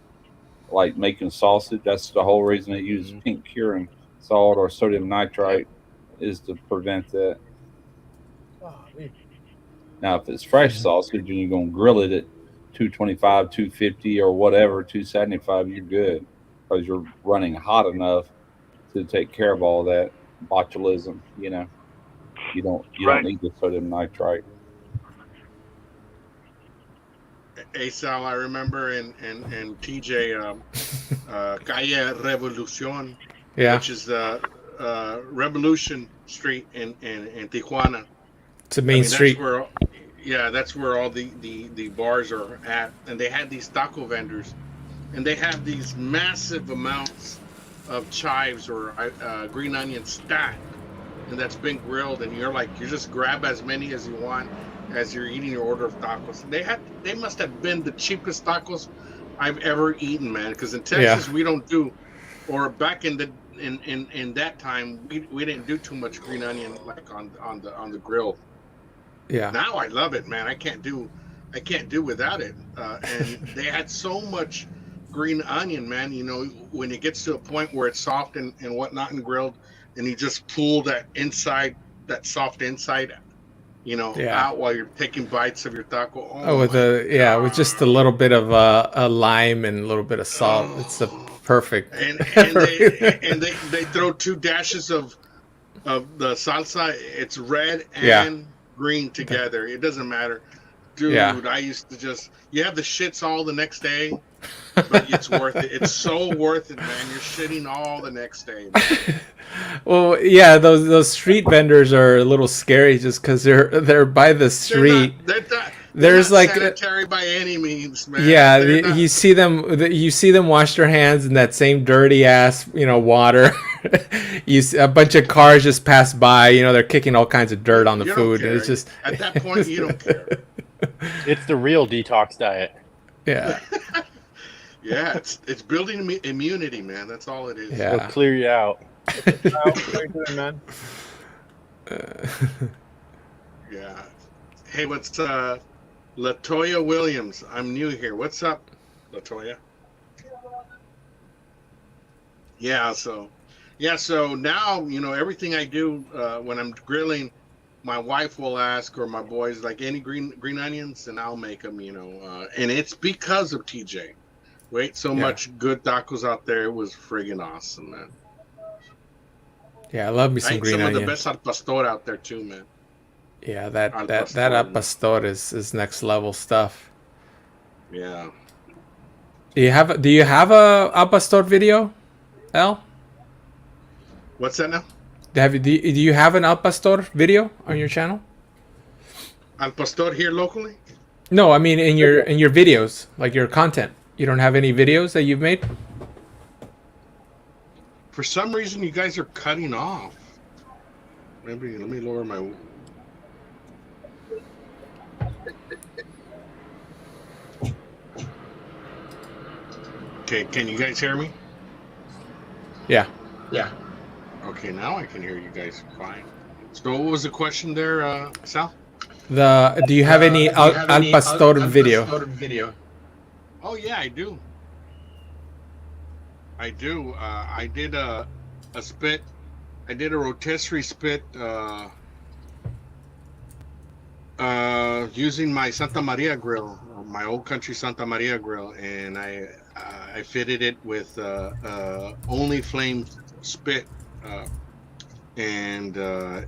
like making sausage. That's the whole reason they use pink curing salt or sodium nitrite, is to prevent that. Now, if it's fresh sausage and you're going to grill it at 225, 250 or whatever, 275, you're good, because you're running hot enough to take care of all that botulism, you know. You don't need the sodium nitrite. Hey Sal, I remember in TJ Calle Revolucion, which is Revolution Street in Tijuana. It's a main street. That's where all the bars are at, and they had these taco vendors, and they have these massive amounts of chives or green onion stacked, and that's been grilled, and you just grab as many as you want as you're eating your order of tacos. They must have been the cheapest tacos I've ever eaten, man, because in Texas we don't do, or back in that time we didn't do too much green onion like on the grill. Yeah. Now I love it, man. I can't do without it. And they had so much green onion, man. You know, when it gets to a point where it's soft and whatnot and grilled, and you just pull that soft inside, out while you're taking bites of your taco. With just a little bit of a lime and a little bit of salt. It's the perfect. And they throw 2 dashes of the salsa. It's red and green together. It doesn't matter, dude. I used to you have the shits all the next day, but it's worth it. It's so worth it, man. You're shitting all the next day, man. Well, yeah, those street vendors are a little scary just because they're by the street. They're not sanitary by any means, man. Yeah, you see them wash their hands in that same dirty ass, water. You see a bunch of cars just pass by. They're kicking all kinds of dirt on the food. And it's just at that point you don't care. It's the real detox diet. Yeah. Yeah, it's building immunity, man. That's all it is. Yeah, it'll clear you out. How are you doing, man? Yeah. Hey, what's Latoya Williams? I'm new here. What's up, Latoya? Yeah, so now everything I do when I'm grilling, my wife will ask, or my boys, like, any green onions, and I'll make them. And it's because of TJ. Wait, so Yeah. much good tacos out there. It was friggin' awesome, man. Yeah, I love me I some ate green some of the onion. best al pastor out there too, man. Yeah, that Al that pastor, that al man. pastor is next level stuff. Yeah. Do you have a al pastor video, Al? What's that now? Do you have an al pastor video on your channel? Al pastor here locally? No, I mean in your videos, like your content. You don't have any videos that you've made? For some reason, you guys are cutting off. Maybe let me lower my. Okay, can you guys hear me? Yeah. Yeah. Okay, now I can hear you guys fine. So, what was the question there, Sal? Do you have any al pastor video? Oh yeah, I do. I do. I did a spit. I did a rotisserie spit using my Santa Maria grill, my old country Santa Maria grill, and I fitted it with only flame spit, and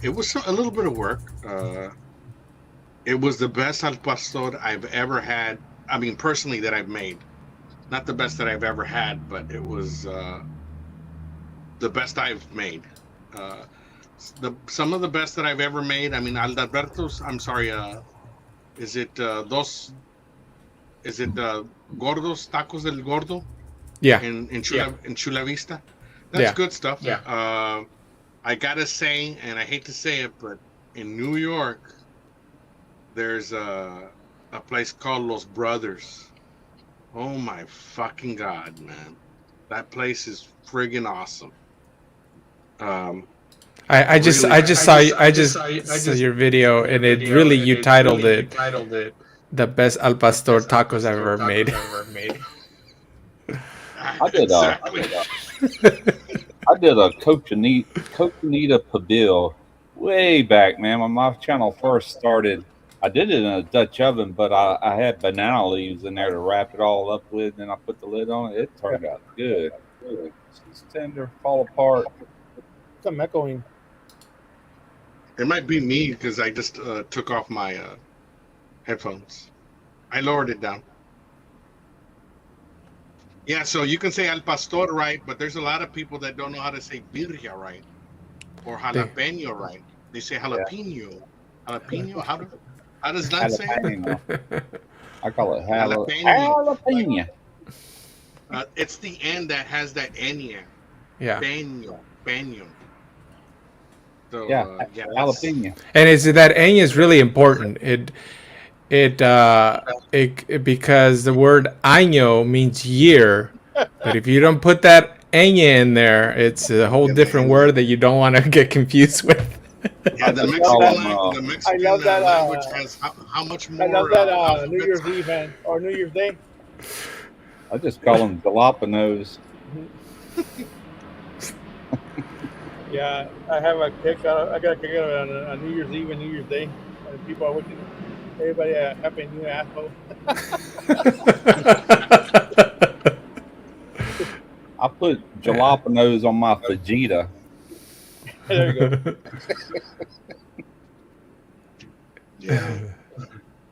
it was a little bit of work. It was the best al pastor I've ever had. I mean, personally, that I've made. Not the best that I've ever had, but it was the best I've made. Some of the best that I've ever made. I mean, Alberto's. I'm sorry. Is it dos? Is it Gordos Tacos del Gordo? Yeah. In Chula Vista. That's good stuff. Yeah. I gotta say, and I hate to say it, but in New York, there's a place called Los Brothers. Oh my fucking God, man! That place is friggin' awesome. I just saw your video, and it really, you titled it "The Best Al Pastor Tacos I've ever made." I did a cochinita pibil way back, man. When my channel first started, I did it in a Dutch oven, but I had banana leaves in there to wrap it all up with, and I put the lid on it. It turned out good. It's tender, fall apart. Some echoing. It might be me because I just took off my headphones. I lowered it down. Yeah, so you can say al pastor right, but there's a lot of people that don't know how to say birria right or jalapeno right. They say jalapeno. Jalapeno? How does that say? I call it jalapeno. It's the end that has that enya. Yeah. Peño. So, jalapeno. And that enya is really important. It because the word año means year, but if you don't put that enya in there, it's a whole different word that you don't want to get confused with. Yeah, the Mexican language has how much more? I love that New Year's Eve or New Year's Day. I just call them jalapenos. Yeah, I have a kick. I got a kick out of it on New Year's Eve and New Year's Day, and people are wishing everybody a happy new asshole. I put jalapenos on my fajita. There you go. Yeah.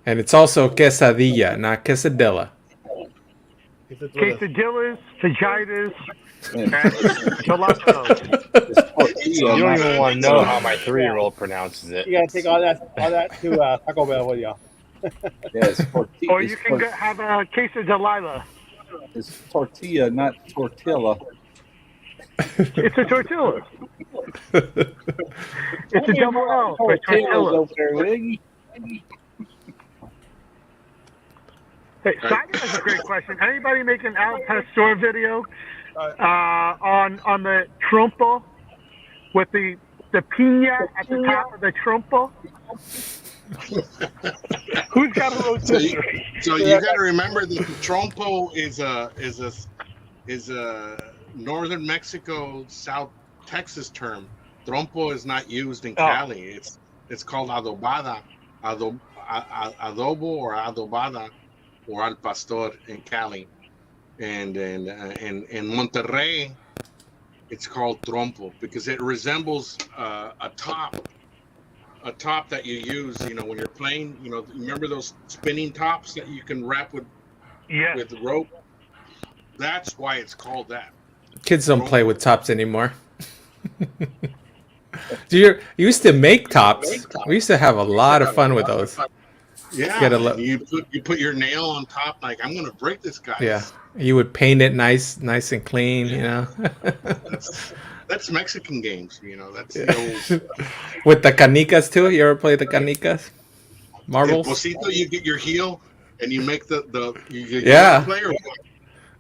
And it's also quesadilla, not quesadilla. Quesadillas, fajitas, jalapenos. You don't even want to know how my 3-year-old pronounces it. You gotta take all that to Taco Bell with you. Yes, Or you can have a quesadilla. It's tortilla, not tortilla. It's a tortilla. It's a double L for tortilla. Hey, Simon has a great question. Anybody make an al pastor video on the trompo with the piña at the top of the trompo? Who's got a rotisserie? So you got to remember that the trompo is a northern Mexico, South Texas term. Trompo is not used in Cali. It's called adobada, adobo or adobada, or al pastor in Cali, and in Monterrey, it's called trompo because it resembles a top that you use, when you're playing. Remember those spinning tops that you can wrap with rope? That's why it's called that. Kids don't play with tops anymore. You used to make tops. We used to have a lot of fun with those. Yeah, you put your nail on top, like, I'm gonna break this guy. Yeah, you would paint it nice and clean. That's Mexican games. That's the old. With the canicas too. You ever play the canicas? Marbles. El Posito, you get your heel and you make the player,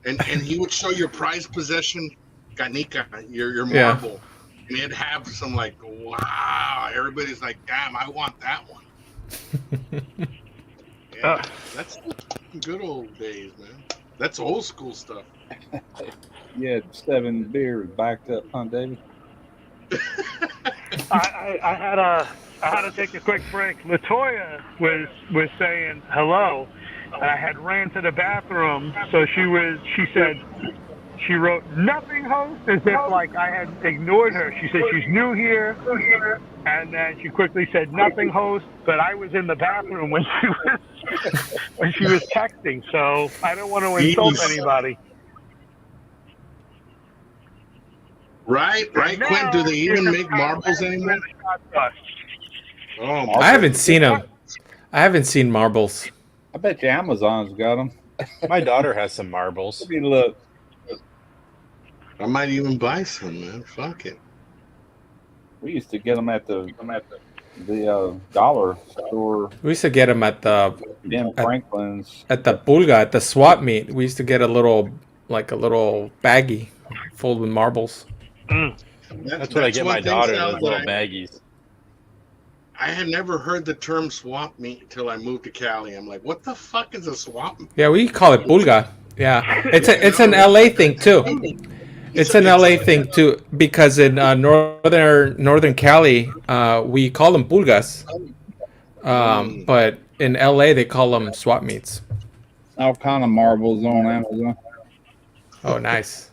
and he would show your prized possession canica, your marble, and it'd have some like, wow, everybody's like, damn, I want that one. Yeah, that's good old days, man. That's old school stuff. You had 7 beers backed up, huh, David? I had to take a quick break. Latoya was saying hello, and I had ran to the bathroom. So she said she wrote nothing, host, as if like I had ignored her. She said she's new here, and then she quickly said nothing, host. But I was in the bathroom when she was texting, so I don't want to insult anybody. Right, Quinn. Do they even make marbles anymore? Oh, I haven't seen them. I haven't seen marbles. I bet you Amazon's got them. My daughter has some marbles. Let me look. I might even buy some, man. Fuck it. We used to get them at the dollar store. We used to get them at the Franklin's. At the Pulga, at the swap meet. We used to get a little baggie filled with marbles. That's what I get my daughter, those little baggies. I had never heard the term swap meet until I moved to Cali. I'm like, what the fuck is a swap meet? Yeah, we call it Pulga. Yeah, it's an LA thing too. It's an LA thing too because in northern Cali, we call them pulgas, but in LA they call them swap meets. All kind of marbles on Amazon. Oh, nice.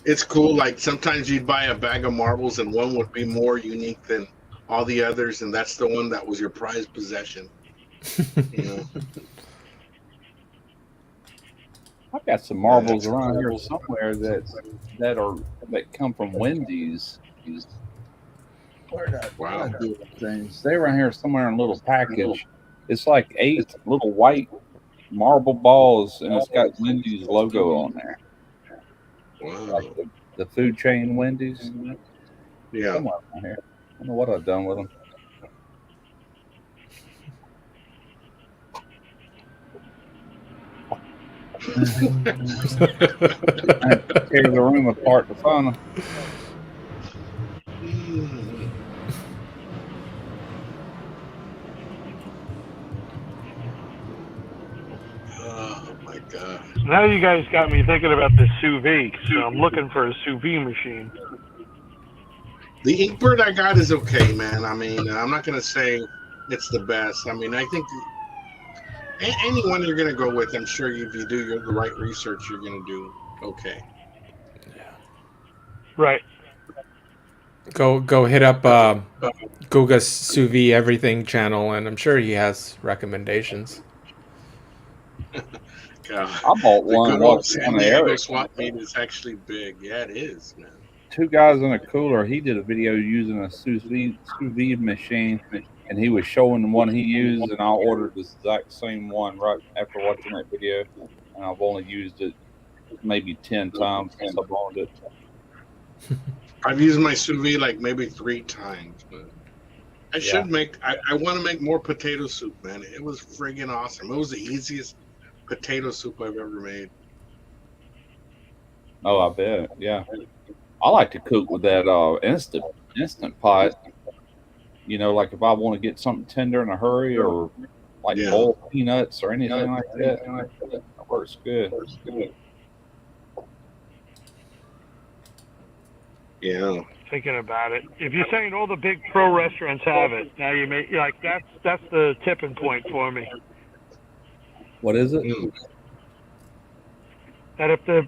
It's cool. Like sometimes you'd buy a bag of marbles and one would be more unique than all the others, and that's the one that was your prized possession. I've got some marbles around here somewhere that come from Wendy's. Wow. Things. They around here somewhere in a little package. It's like 8 little white marble balls, and it's got Wendy's logo on there. Wow. Like the food chain Wendy's. Yeah. Somewhere around here. I don't know what I've done with them. I tear the room apart to find them. Oh my god! Now you guys got me thinking about the sous vide, so I'm looking for a sous vide machine. The Inkbird I got is okay, man. I mean, I'm not gonna say it's the best. I mean, I think anyone you're gonna go with, I'm sure if you do the right research, you're gonna do okay. Yeah. Right. Go hit up Guga's sous vide everything channel, and I'm sure he has recommendations. God, I bought one. The San Diego swap meet is actually big. Yeah, it is, man. 2 guys in a cooler. He did a video using a sous vide machine, and he was showing the one he used, and I ordered the exact same one right after watching that video, and I've only used it maybe 10 times since I bought it. I've used my sous vide like maybe 3 times, but I should make. I want to make more potato soup, man. It was friggin' awesome. It was the easiest potato soup I've ever made. Oh, I bet. Yeah, I like to cook with that Instant Instant Pot, like if I want to get something tender in a hurry or like Yeah. boiled peanuts or anything like that, that works good. Yeah. Thinking about it, if you're saying all the big pro restaurants have it, now you may like that's the tipping point for me. What is it? Mm. That if the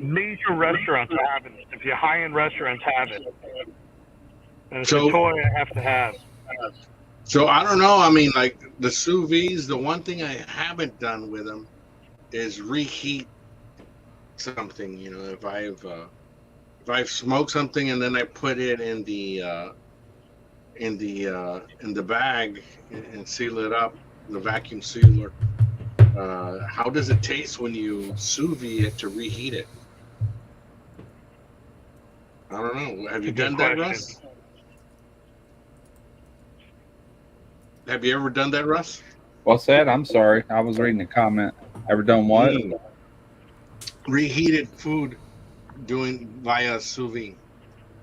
major restaurants have it, if your high end restaurants have it, then it's a toy I have to have. So I don't know. I mean, like the sous vides, the one thing I haven't done with them is reheat something. If I've smoked something and then I put it in the bag and seal it up, the vacuum sealer. How does it taste when you sous vide it to reheat it? I don't know. Have you done that, Russ? Have you ever done that, Russ? What's that? I'm sorry. I was reading the comment. Ever done what? Reheated food doing via sous vide.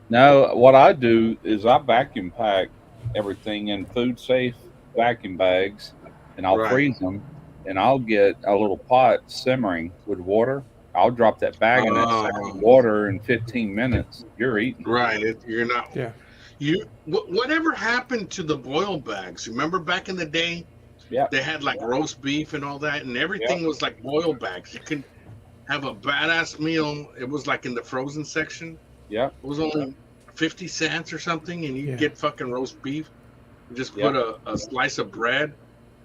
No, what I do is I vacuum pack everything in food safe vacuum bags, and I'll freeze them, and I'll get a little pot simmering with water. I'll drop that bag in that water in 15 minutes. You're eating. Right. You're not. Yeah. Whatever happened to the boil bags? Remember back in the day? Yeah. They had like roast beef and all that, and everything was like boil bags. You could have a badass meal. It was like in the frozen section. Yeah. It was only 50 cents or something, and you get fucking roast beef. You just put a slice of bread,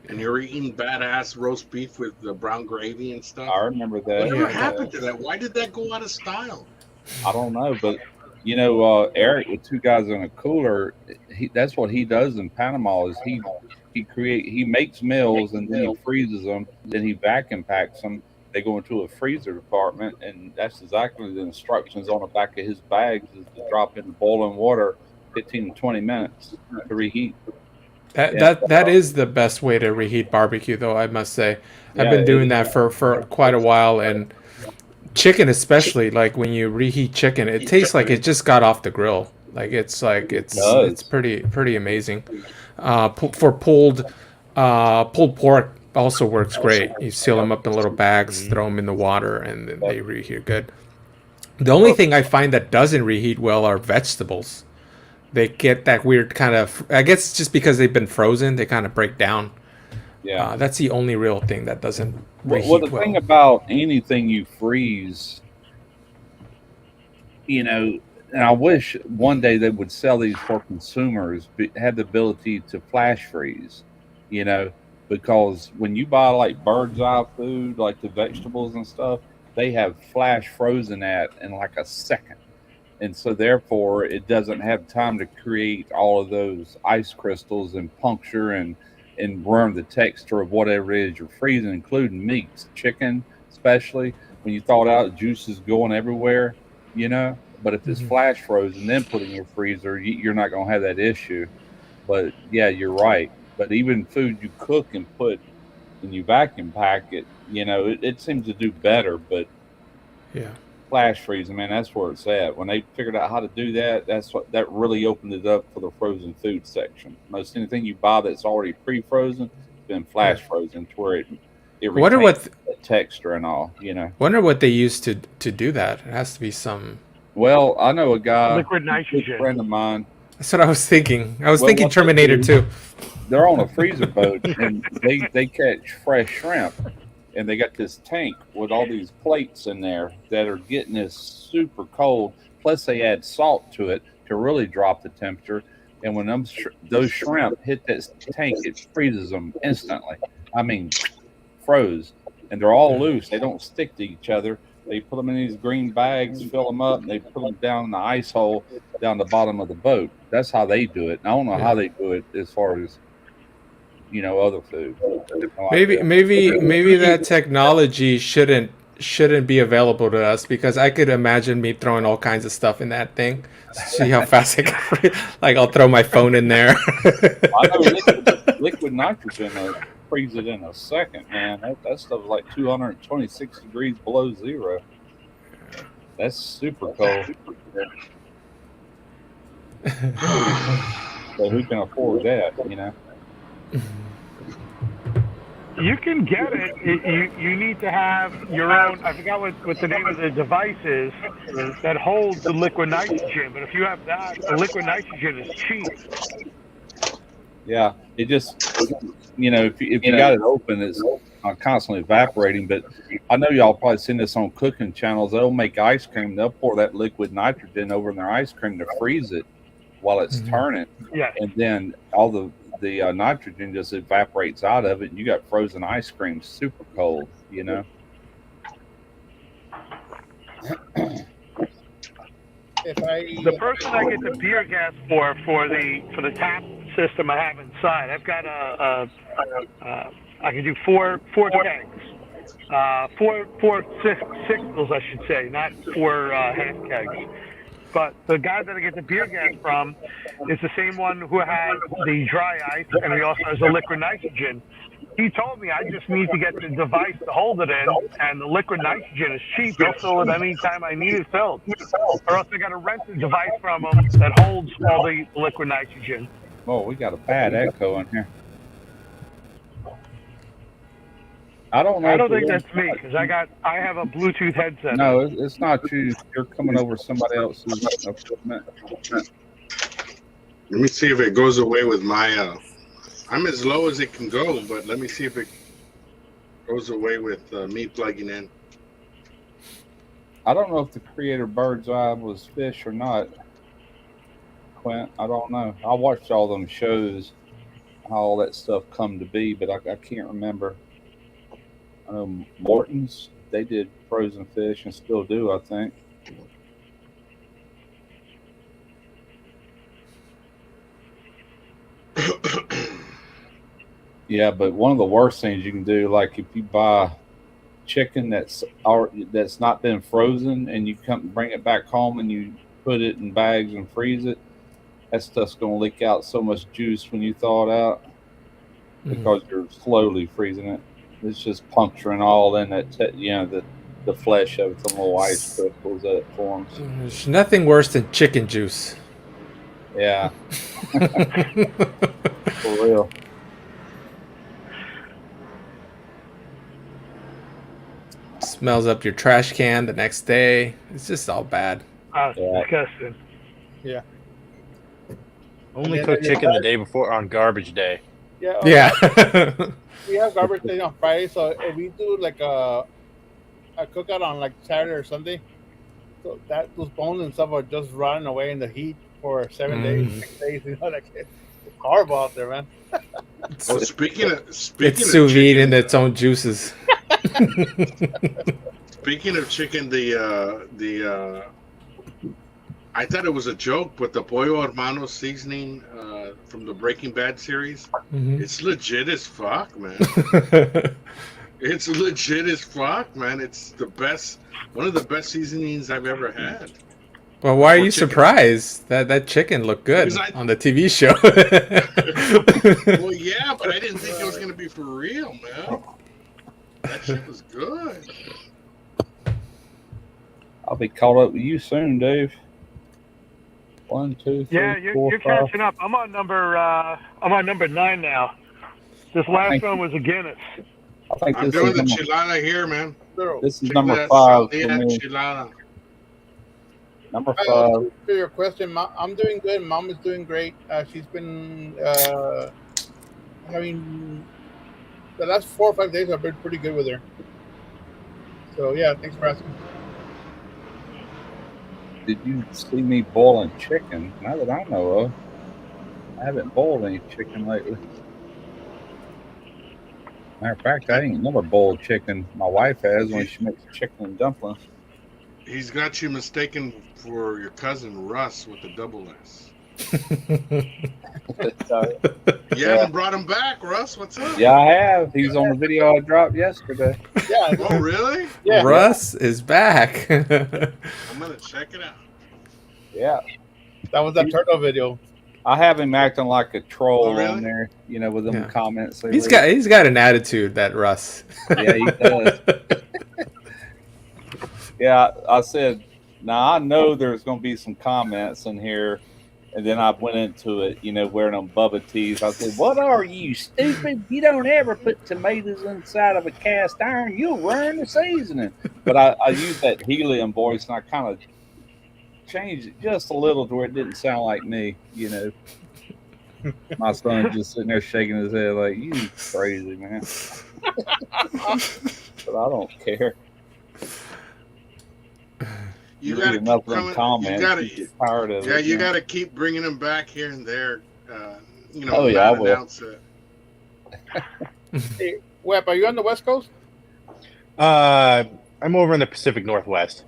and you're eating badass roast beef with the brown gravy and stuff. I remember that. Whatever happened to that? Why did that go out of style? I don't know, but Eric with two guys in a cooler, that's what he does in Panama. Is he makes meals and then he freezes them, then he vacuum packs them. They go into a freezer department, and that's exactly the instructions on the back of his bags: is to drop in boiling water, 15 to 20 minutes to reheat. That is the best way to reheat barbecue, though, I must say. I've been doing that for quite a while, and chicken especially, like when you reheat chicken, it tastes like it just got off the grill. It's pretty amazing. For pulled pork also works great. You seal them up in little bags, throw them in the water, and then they reheat good. The only thing I find that doesn't reheat well are vegetables. They get that weird kind of, I guess just because they've been frozen, they kind of break down. Yeah. That's the only real thing that doesn't reheat well. The thing about anything you freeze, and I wish one day they would sell these for consumers, have the ability to flash freeze, because when you buy like bird's eye food, like the vegetables and stuff, they have flash frozen at in like a second. And so therefore it doesn't have time to create all of those ice crystals and puncture and ruin the texture of whatever it is you're freezing, including meats, chicken, especially when you thaw it out, juice is going everywhere, But if it's flash frozen, then put in your freezer, you're not going to have that issue. But yeah, you're right. But even food you cook and put and you vacuum pack it, it seems to do better. But yeah, flash freezing, man, that's where it's at. When they figured out how to do that, that really opened it up for the frozen food section. Most anything you buy that's already pre-frozen has been flash frozen to where it wonder what the texture and all. Wonder what they used to do that. It has to be some. Well, I know a guy, liquid nitrogen. A friend of mine. That's what I was thinking. I was thinking Terminator 2. They're on a freezer boat and they catch fresh shrimp. And they got this tank with all these plates in there that are getting this super cold. Plus, they add salt to it to really drop the temperature. And when those shrimp hit that tank, it freezes them instantly. I mean, froze. And they're all loose. They don't stick to each other. They put them in these green bags, fill them up, and they put them down in the ice hole down the bottom of the boat. That's how they do it. And I don't know how they do it as far as other food. Maybe that technology shouldn't be available to us, because I could imagine me throwing all kinds of stuff in that thing. See how fast I can freeze. Like I'll throw my phone in there. I know liquid nitrogen freeze it in a second, man. That stuff is like 226 degrees below zero. That's super cold. So who can afford that? You know. You can get it. You need to have your own. I forgot what the name of the device is that holds the liquid nitrogen. But if you have that, the liquid nitrogen is cheap. Yeah, it just if you got it open, it's constantly evaporating. But I know y'all probably seen this on cooking channels. They'll make ice cream. They'll pour that liquid nitrogen over in their ice cream to freeze it while it's turning, Yes. and then all the nitrogen just evaporates out of it, and you got frozen ice cream, super cold. You know. The person I get the beer gas for the tap system I have inside, I've got I can do four kegs, four sixtels, I should say, not four half kegs. But the guy that I get the beer gas from is the same one who has the dry ice, and he also has the liquid nitrogen. He told me I just need to get the device to hold it in, and the liquid nitrogen is cheap. They'll fill it any time I need it filled. Or else I got to rent the device from them that holds all the liquid nitrogen. Oh, we got a bad echo in here. I don't know. I don't think that's me because I have a Bluetooth headset. No, it's not you. You're coming over somebody else's equipment. Let me see if it goes away with my. I'm as low as it can go, but let me see if it goes away with me plugging in. I don't know if the creator Bird's Eye was fish or not, Quint. I don't know. I watched all them shows, how all that stuff come to be, but I can't remember. Morton's, they did frozen fish and still do, I think. Yeah, but one of the worst things you can do, like if you buy chicken that's not been frozen and you come bring it back home and you put it in bags and freeze it, that stuff's going to leak out so much juice when you thaw it out because you're slowly freezing it. It's just puncturing all in that, the flesh of the little ice crystals that it forms. There's nothing worse than chicken juice. Yeah. For real. Smells up your trash can the next day. It's just all bad. Disgusting. Yeah. Only cook chicken the day before on garbage day. Yeah. Yeah. We have garbage day on Friday, so if we do like a cookout on like Saturday or Sunday, so those bones and stuff are just rotting away in the heat for 7 days, 6 days. You know, like it's horrible out there, man. Well, speaking of it's sous vide in its own juices. Speaking of chicken, I thought it was a joke, but the Pollo Hermano seasoning from the Breaking Bad series, it's legit as fuck, man. It's legit as fuck, man. It's the best, one of the best seasonings I've ever had. Well, why are you surprised? That chicken looked good on the TV show. Well, yeah, but I didn't think it was going to be for real, man. That shit was good. I'll be caught up with you soon, Dave. 1, 2, 3, yeah, you're catching up. I'm on number 9 now. This last one was a Guinness. I'm doing the chilada here, man. This is number 5 for me. Chilada. Number 5. To your question, I'm doing good. Mom is doing great. She's been having the last 4 or 5 days. I've been pretty good with her. So yeah, thanks for asking. Did you see me boiling chicken? Not that I know of. I haven't boiled any chicken lately. Matter of fact, I ain't never boiled chicken. My wife has when she makes chicken and dumplings. He's got you mistaken for your cousin Russ with the double S. You haven't brought him back, Russ. What's up? Yeah, I have. He's on the video I dropped yesterday. Yeah. Oh, really? Yeah. Russ is back. I'm gonna check it out. Yeah. That was that turtle video. I have him acting like a troll really? on there, with them comments. He's got an attitude, that Russ. Yeah, he does. Yeah, I said, now I know there's going to be some comments in here And then I went into it, wearing them Bubba tees. I said, "What are you, stupid? You don't ever put tomatoes inside of a cast iron. You'll ruin the seasoning." But I used that helium voice, and I kind of changed it just a little to where it didn't sound like me. My son just sitting there shaking his head like, "You crazy, man." But I don't care. You got to enough of them comments. Tired of it. You got to keep bringing them back here and there. Oh yeah, I will. Hey, Webb, are you on the West Coast? I'm over in the Pacific Northwest.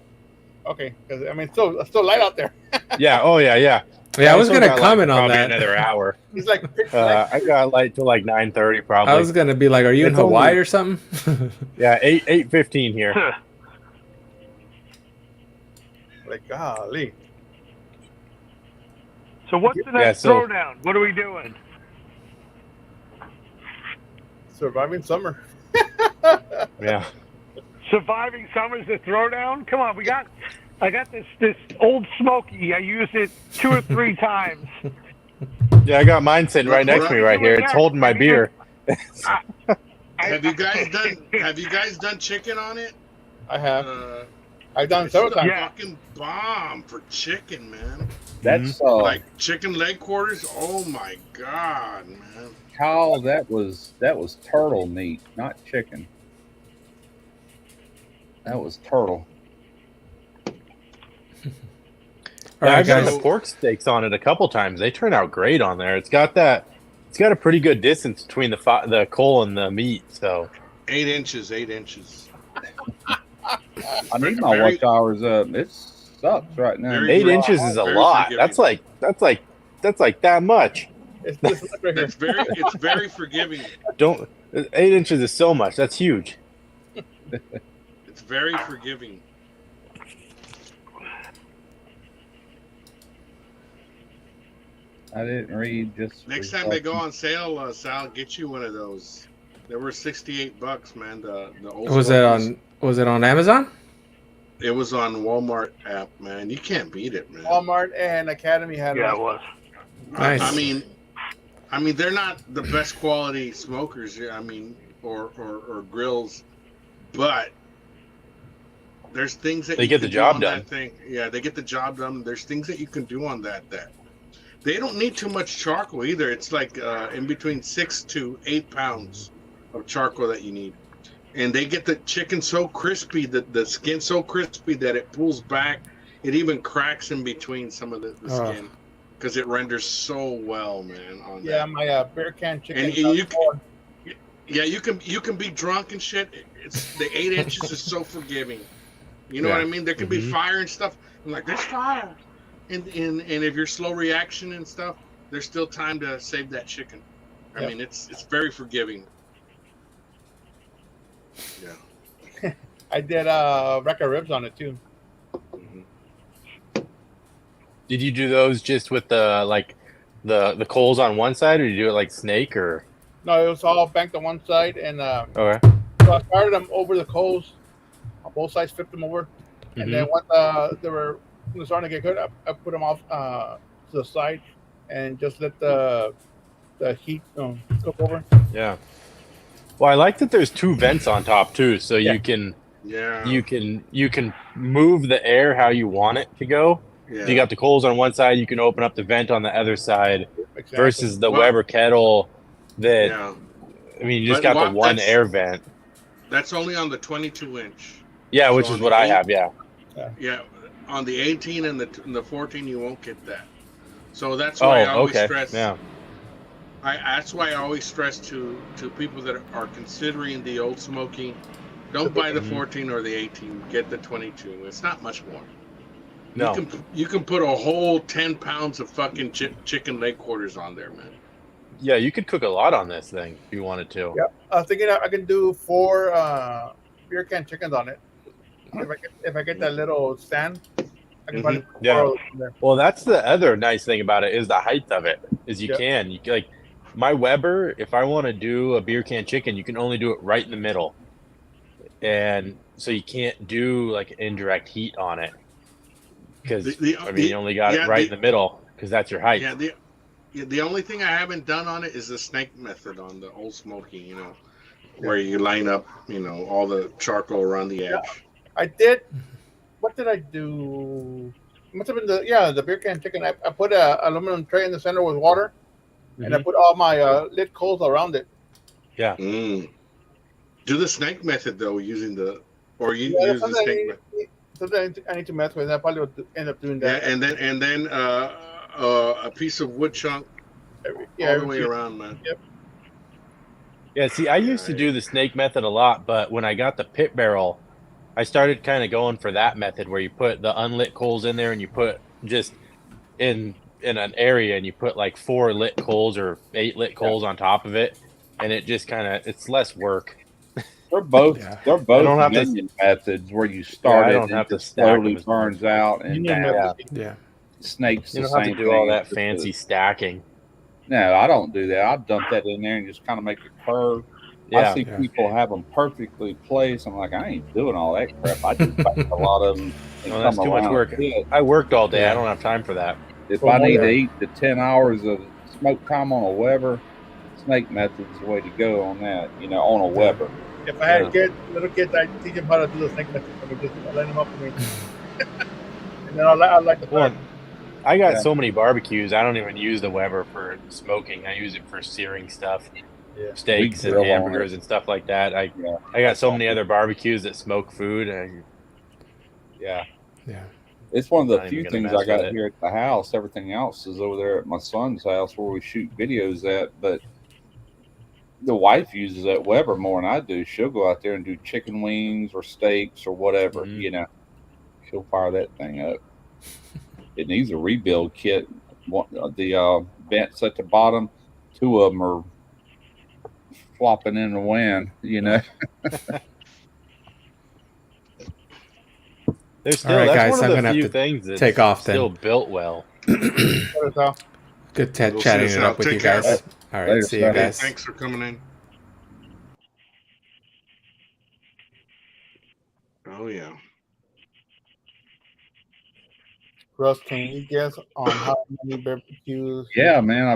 Okay, because it's still light out there. Yeah. Oh yeah. Yeah, I was gonna comment on that. Another hour. He's like, I got light till like 9:30 probably. I was gonna be like, are you in Hawaii or something? Yeah, 8:15 here. Like, golly. So what's the next throwdown? What are we doing? Surviving summer. Yeah. Surviving summer's the throwdown? Come on, I got this old Smoky. I used it 2 or 3 times. Yeah, I got mine sitting right next to me right here. It's holding my beer. Have you guys done chicken on it? I have. I've done several times. Fucking bomb for chicken, man. That's like chicken leg quarters. Oh my god, man! Kyle, that was turtle meat, not chicken. That was turtle. I've done the pork steaks on it a couple times. They turn out great on there. It's got a pretty good distance between the coal and the meat. So 8 inches. 8 inches. I need my watch hours up. It sucks right now. 8 inches is a lot. That's like that much. It's very forgiving. 8 inches is so much. That's huge. It's very forgiving. I didn't read. Just next time they go on sale, Sal, get you one of those. They were $68, man. The old Was it on Amazon? It was on Walmart app, man. You can't beat it, man. Walmart and Academy had it. Yeah, it was. Nice. I mean, they're not the best quality smokers. Or grills, but there's things that they get the job done. That thing. Yeah, they get the job done. There's things that you can do on that they don't need too much charcoal either. It's like in between 6 to 8 pounds of charcoal that you need. And they get the chicken so crispy, the skin so crispy that it pulls back. It even cracks in between some of the skin because it renders so well, man. On that. My beer can chicken. And you can be drunk and shit. It's the 8 inches is so forgiving. You know what I mean? There can be fire and stuff. I'm like, there's fire. And if you're slow reaction and stuff, there's still time to save that chicken. I mean, it's very forgiving. Yeah. I did rack of ribs on it too. Did you do those just with the coals on one side, or did you do it like snake or? No, it was all banked on one side, and okay. So I started them over the coals, on both sides, flipped them over, and then when they were starting to get good, I put them off to the side, and just let the heat cook over. Yeah. Well, I like that there's 2 vents on top too, so you can move the air how you want it to go. Yeah. So you got the coals on one side, you can open up the vent on the other side, versus the Weber kettle that you just got the one air vent. That's only on the 22-inch. Yeah, which is what I have. Yeah. On the 18 and the 14, you won't get that. So that's why I always stress. Yeah. That's why I always stress to people that are considering the old Smoky, don't buy the 14 or the 18. Get the 22. It's not much more. No. You can put a whole 10 pounds of fucking chicken leg quarters on there, man. Yeah, you could cook a lot on this thing if you wanted to. Yeah, I was thinking I can do 4 beer can chickens on it. If I get that little stand, I can probably put 4 there. Well, that's the other nice thing about it is the height of it. Is you can like my Weber. If I want to do a beer can chicken, you can only do it right in the middle, and so you can't do like indirect heat on it because you only got it right in the middle. because that's your height. Yeah, the only thing I haven't done on it is the snake method on the old smoky. You know, where you line up, all the charcoal around the edge. I did. What did I do? Must have been the beer can chicken. I put a aluminum tray in the center with water, and I put all my lit coals around it. Yeah. Do the snake method though, using or you Yeah, use the snake method. Something I need to mess with. I probably would end up doing that. Yeah, and then a piece of wood chunk all the way around, man. Yep. Yeah, see, I used to do the snake method a lot, but when I got the pit barrel, I started kind of going for that method where you put the unlit coals in there and you put just in an area and you put like 4 lit coals or 8 lit coals on top of it, and it just it's less work. They're both minion methods where you start I it don't and have to it slowly stack them. burns out and down. Yeah. Snakes You the don't have same to do all thing. that fancy stacking. No, I don't do that. I dump that in there and just kind of make a curve. Yeah. I see people have them perfectly placed. I'm like, I ain't doing all that crap. I just back a lot of them and Well, that's come too much around work. it. I worked all day. I don't have time for that. If I need to eat the 10 hours of smoke time on a Weber, snake method is the way to go on that, on a Weber. If I had little kids, I'd teach them how to do the snake method. I would just line them up for me. And then I like the one. I got so many barbecues, I don't even use the Weber for smoking. I use it for searing stuff. Yeah. Steaks and hamburgers and stuff like that. I got so many other barbecues that smoke food. Yeah. Yeah. It's one of the few things I got here at the house. Everything else is over there at my son's house where we shoot videos at. But the wife uses that Weber more than I do. She'll go out there and do chicken wings or steaks or whatever, She'll fire that thing up. It needs a rebuild kit. The vents at the bottom, 2 of them are flopping in the wind, There's still, all right, that's guys, one I'm of the gonna few have to things that's take off then. still built well. Good chatting it up with you guys. All right, see you guys. Thanks for coming in. Oh yeah. Russ, can you guess on how many barbecues? Yeah, man,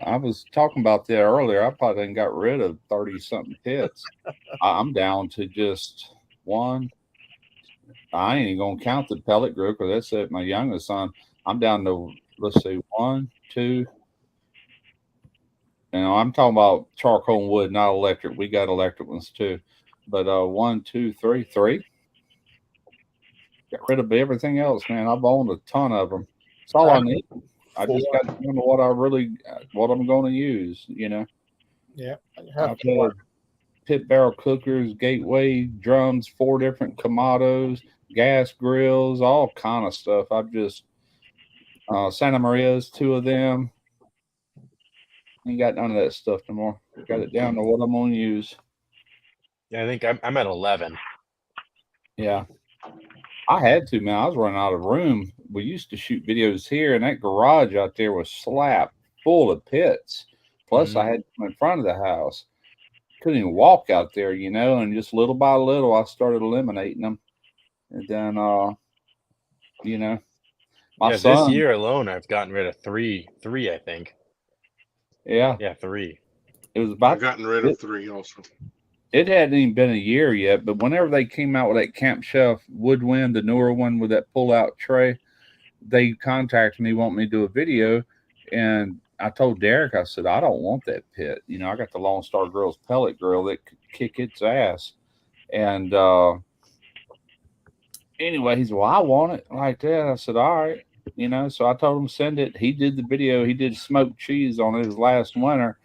I was talking about that earlier. I probably done got rid of 30 something pits. I'm down to just one. I ain't even gonna count the pellet grill because that's it. My youngest son. I'm down to, let's see, 1, 2. I'm talking about charcoal and wood, not electric. We got electric ones too. But 1, 2, 3. Got rid of everything else, man. I've owned a ton of them. That's all I need. I just got to know what I'm going to use, Yeah. I've had pit barrel cookers, gateway drums, 4 different Kamados, gas grills, all kind of stuff. I've just Santa Maria's, 2 of them. Ain't got none of that stuff no more. Got it down to what I'm going to use. Yeah, I think I'm at 11. Yeah. I had to, man. I was running out of room. We used to shoot videos here, and that garage out there was slapped full of pits. Plus, I had them in front of the house. Couldn't even walk out there, and just little by little, I started eliminating them. And then, my son. This year alone, I've gotten rid of three, I think. Yeah. Yeah, 3. It was about. I've gotten rid of 3 also. It hadn't even been a year yet, but whenever they came out with that Camp Chef Woodwind, the newer one with that pull-out tray, they contacted me, want me to do a video, and I told Derek, I said, I don't want that pit. I got the Lone Star Grill's pellet grill that could kick its ass. And anyway, he said, well, I want it like that. I said, all right. So I told him send it. He did the video. He did smoked cheese on it his last winter.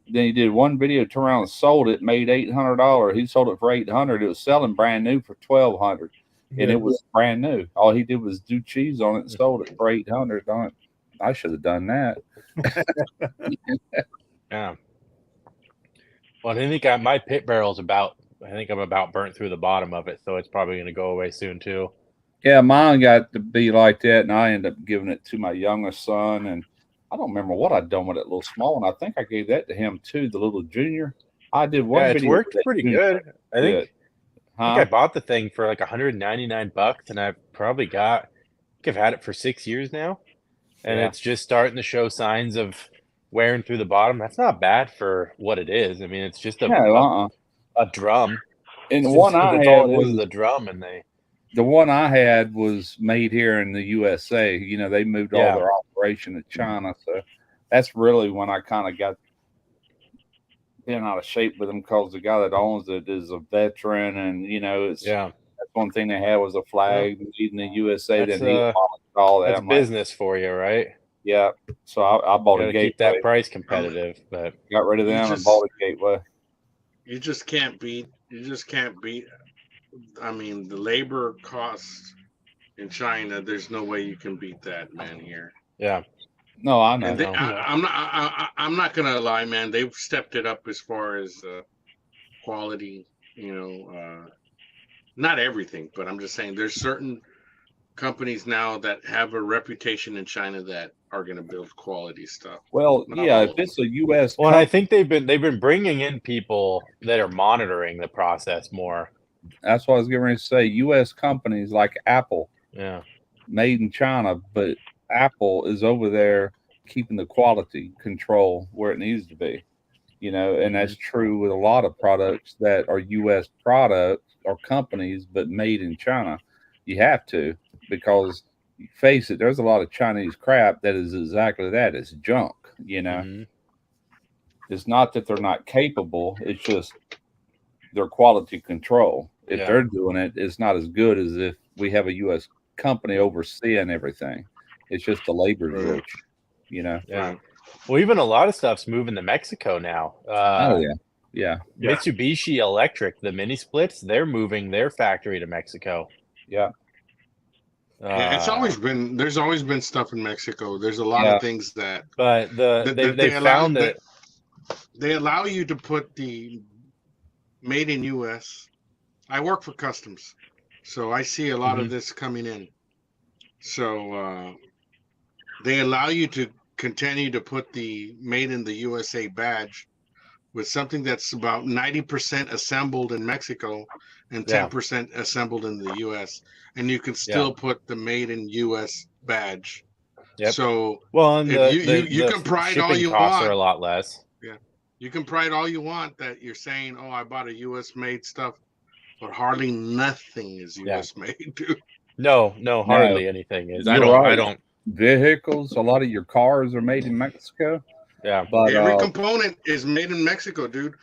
Then he did one video, turned around and sold it, made $800. He sold it for $800. It was selling brand new for $1,200, and it was brand new. All he did was do cheese on it and sold it for $800. I should have done that. Yeah. Well, I think my pit barrel's I'm about burnt through the bottom of it, so it's probably going to go away soon too. Yeah, mine got to be like that, and I ended up giving it to my youngest son, and I don't remember what I'd done with that little small one. I think I gave that to him too, the little junior. I did one video. It's worked pretty good. I think I bought the thing for like $199, and I've probably I've had it for 6 years now, and Yeah. it's just starting to show signs of wearing through the bottom. That's not bad for what it is. I mean, it's just No, a drum. And the one I That's had all it is was a drum, and the one I had was made here in the USA. You know, they moved all their operation to China, so that's really when I kind of got been out of shape with them because the guy that owns it is a veteran, and you know, that's one thing they had was a flag made in the USA. That's Then he demolished all that. that's I'm business for you, right? yeah. So I bought a Gotta Gateway. keep that price competitive, but got rid of them and bought a Gateway. You just can't beat. I mean, the labor costs in China. There's no way you can beat that, man. Here. Yeah. No, I know. And I'm not gonna lie, man. They've stepped it up as far as quality. You know, not everything, but I'm just saying there's certain companies now that have a reputation in China that are going to build quality stuff. Well, yeah, if it's a U.S. Well, and I think they've been bringing in people that are monitoring the process more. That's what I was getting ready to say. U.S. companies like Apple, made in China, but Apple is over there keeping the quality control where it needs to be. You know, and that's true with a lot of products that are U.S. products or companies, but made in China. You have to, because face it, there's a lot of Chinese crap that is exactly that. It's junk, you know. It's not that they're not capable, it's just their quality control. If they're doing it, it's not as good as if we have a U.S. company overseeing everything. It's just the labor glitch, you know. Yeah. Well, even a lot of stuff's moving to Mexico now. Mitsubishi Electric, the mini splits, they're moving their factory to Mexico. Yeah. It's always been. There's always been stuff in Mexico. There's a lot of things that. But they found that they allow you to put the made in U.S. I work for customs, so I see a lot of this coming in. So they allow you to continue to put the made in the USA badge with something that's about 90% assembled in Mexico and 10% assembled in the US, and you can still put the made in US badge. So and you can pride all you costs want. Are a lot less. Yeah, you can pride all you want that you're saying, "Oh, I bought a US made stuff," but hardly nothing is US made, dude. No, hardly anything is. I don't. Vehicles, a lot of your cars are made in Mexico. Yeah, but every component is made in Mexico, dude.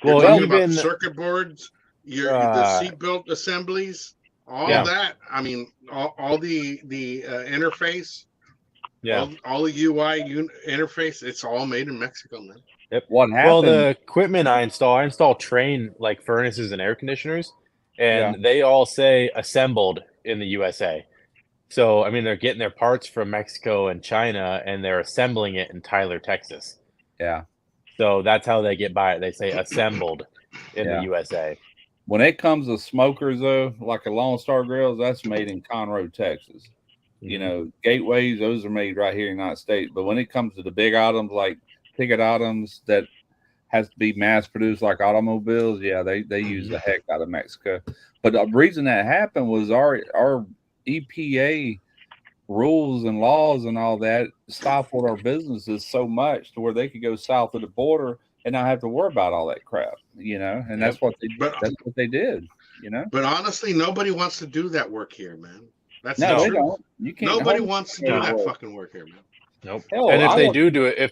Well, talking about the circuit boards, the seatbelt assemblies, all that. I mean, all the interface, all the UI interface. It's all made in Mexico, man. Yep. What happened? Well, the equipment I install Train like furnaces and air conditioners, and they all say assembled in the USA. So, I mean, they're getting their parts from Mexico and China, and they're assembling it in Tyler, Texas. Yeah. So that's how they get by it. They say assembled in the USA. When it comes to smokers, though, like a Lone Star Grills, that's made in Conroe, Texas. You know, gateways, those are made right here in the United States. But when it comes to the big items, like ticket items that has to be mass produced, like automobiles, they use the heck out of Mexico. But the reason that happened was our EPA rules and laws and all that stifled our businesses so much to where they could go south of the border and not have to worry about all that crap, you know. And that's what they did, you know. But honestly, nobody wants to do that work here, man. That's they don't. You can't. Nobody wants to do that fucking work here, man. Nope. Hell, and if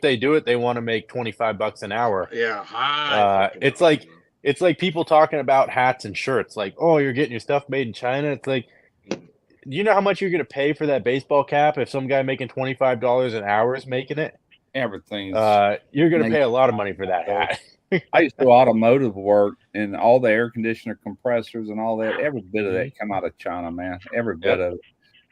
they do it, they want to make $25 an hour. Yeah, high. It's like people talking about hats and shirts. Like, oh, you're getting your stuff made in China. It's like, do you know how much you're going to pay for that baseball cap if some guy making $25 an hour is making it? Everything's. You're going to pay a lot of money for that hat. I used to do automotive work, and all the air conditioner compressors and all that. Every bit of that come out of China, man. Every bit of it.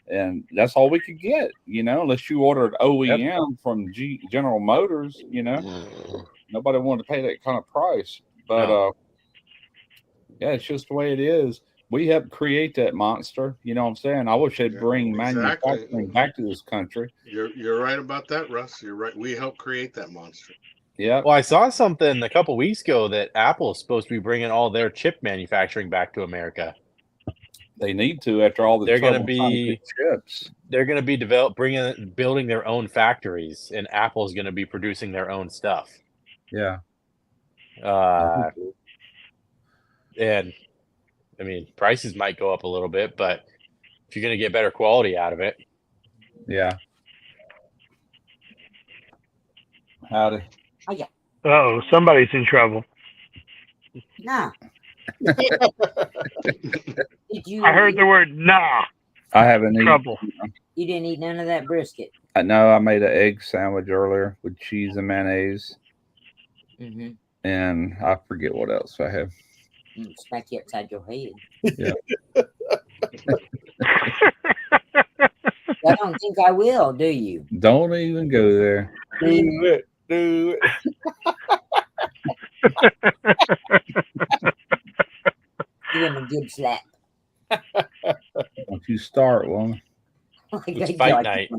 And that's all we could get, you know, unless you ordered OEM from General Motors, you know. Nobody wanted to pay that kind of price. But, it's just the way it is. We helped create that monster, you know what I'm saying? I wish they'd bring manufacturing back to this country. You're right about that, Russ. You're right. We helped create that monster. Yeah. Well, I saw something a couple weeks ago that Apple is supposed to be bringing all their chip manufacturing back to America. They need to after all the They're going to trouble trying to be get chips. they're going to be building their own factories, and Apple's going to be producing their own stuff. Yeah. And I mean, prices might go up a little bit, but if you're going to get better quality out of it. Yeah. Howdy. Oh, yeah. Oh, somebody's in trouble. Nah. Did you? I heard the word "nah." I haven't Trouble. You didn't eat none of that brisket. No, I made an egg sandwich earlier with cheese and mayonnaise. Mm-hmm. And I forget what else I have. Smack you upside your head. Yeah. I don't think I will, do you? Don't even go there. Do it. Do it. Give him a good slap. Don't you start, woman. It's fight night.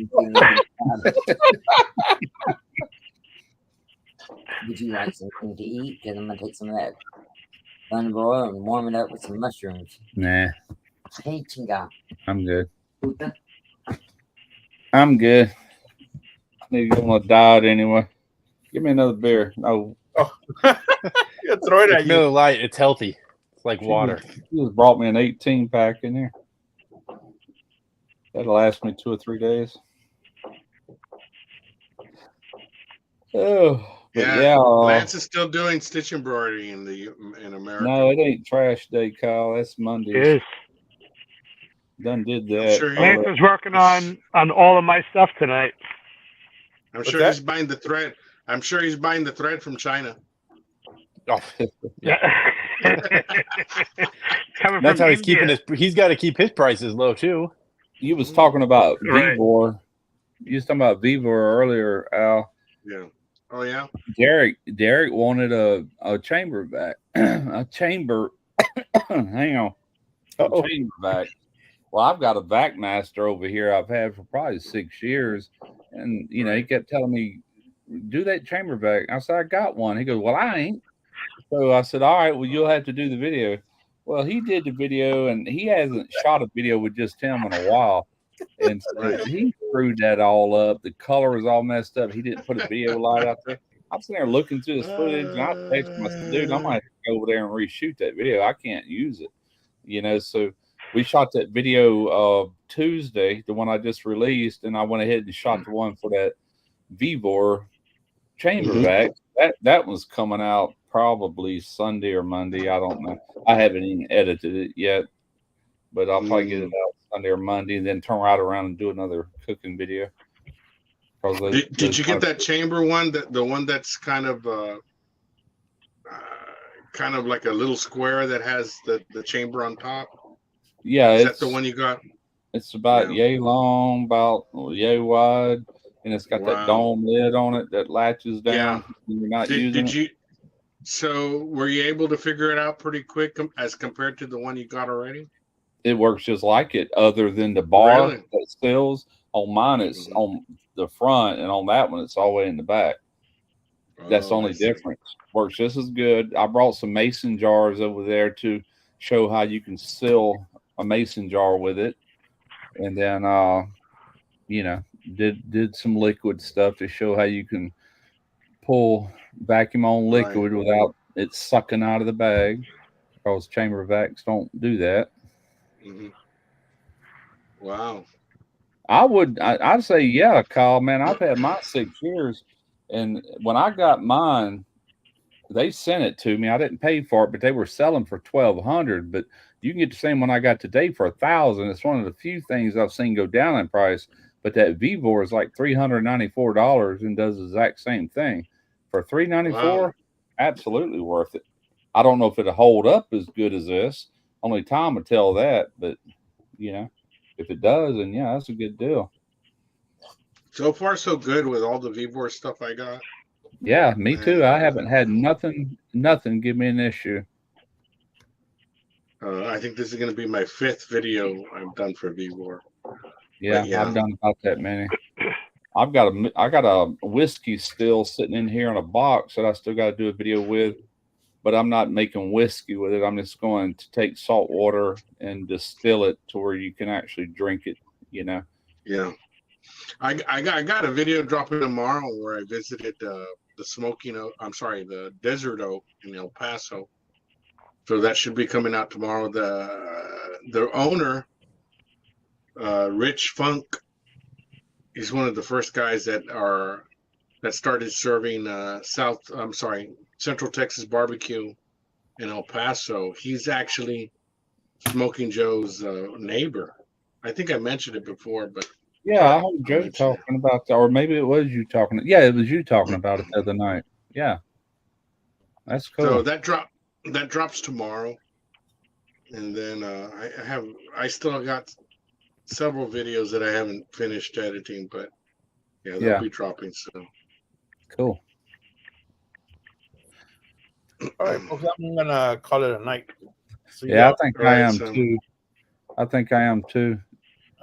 Would you like something to eat? Because I'm going to take some of that bun broil and warm it up with some mushrooms. Nah. Hey, chinga. I'm good. I'm good. I need to go on a diet anyway. Give me another beer. No. Oh. You throw it at It's Miller Lite. It's healthy. It's like water. You just brought me an 18 pack in here. That'll last me 2 or 3 days. Oh, yeah. Lance is still doing stitch embroidery in America. No, it ain't trash day, Kyle. That's Monday. It is. Done did that. Sure Lance is working on all of my stuff tonight. I'm sure he's buying the thread. I'm sure he's buying the thread from China. Oh, yeah. That's how he's keeping his. He's got to keep his prices low too. You was talking about Right. Vivor. You was talking about Vivor earlier, Al. Yeah. Oh yeah. Derek wanted a chamber back. A chamber. Hang on. A chamber back. Well, I've got a vac master over here I've had for probably 6 years. And, you know, he kept telling me, do that chamber vac. I said, I got one. He goes, well, I ain't. So I said, all right, well, you'll have to do the video. Well, he did the video, and he hasn't shot a video with just him in a while. And so he screwed that all up. The color was all messed up. He didn't put a video light out there. I'm sitting there looking through his footage, and I texted him, I said, dude, I might have to go over there and reshoot that video. I can't use it. You know, so we shot that video Tuesday, the one I just released, and I went ahead and shot the one for that Vivor chamber vac. That one's coming out probably Sunday or Monday. I don't know. I haven't even edited it yet, but I'll probably get it out Sunday or Monday, and then turn right around and do another cooking video. Did you get that chamber one? The one that's kind of like a little square that has the chamber on top? Yeah, is that the one you got? It's about yay long, about yay wide, and it's got that dome lid on it that latches down when you're not using it. So were you able to figure it out pretty quick as compared to the one you got already? It works just like it, other than the bar that spills. On mine, it's on the front, and on that one, it's all the way in the back. That's the only difference. Works just as good. I brought some mason jars over there to show how you can seal a mason jar with it, and then you know, did some liquid stuff to show how you can pull vacuum on liquid without it sucking out of the bag, because chamber vacs don't do that. Wow. I'd say, yeah, Kyle, man, I've had mine 6 years, and when I got mine, they sent it to me. I didn't pay for it, but they were selling for $1,200. But you can get the same one I got today for $1,000. It's one of the few things I've seen go down in price. But that Vivor is like $394 and does the exact same thing for $394. Absolutely worth it. I don't know if it'll hold up as good as this. Only time will tell that, but you know, if it does, then yeah, that's a good deal. So far, so good with all the Vivor stuff I got. Yeah, me too. I haven't had nothing give me an issue. I think this is going to be my 5th video I've done for Vivor. Yeah, I've done about that many. I got a whiskey still sitting in here in a box that I still got to do a video with. but I'm not making whiskey with it. I'm just going to take salt water and distill it to where you can actually drink it, you know. Yeah. I got a video dropping tomorrow where I visited the smoking oak. I'm sorry, the desert oak in El Paso. So that should be coming out tomorrow. The owner, Rich Funk, he's one of the first guys that started serving Central Texas barbecue in El Paso. He's actually Smoking Joe's neighbor. I think I mentioned it before, but yeah, I heard Joe talking about that, or maybe it was you talking. Yeah, it was you talking about it the other night. Yeah, that's cool. So that drops tomorrow, and then I still got several videos that I haven't finished editing, but yeah, they'll be dropping soon. Cool. All right, folks, I'm gonna call it a night. Yeah, I think I am too. I think I am too.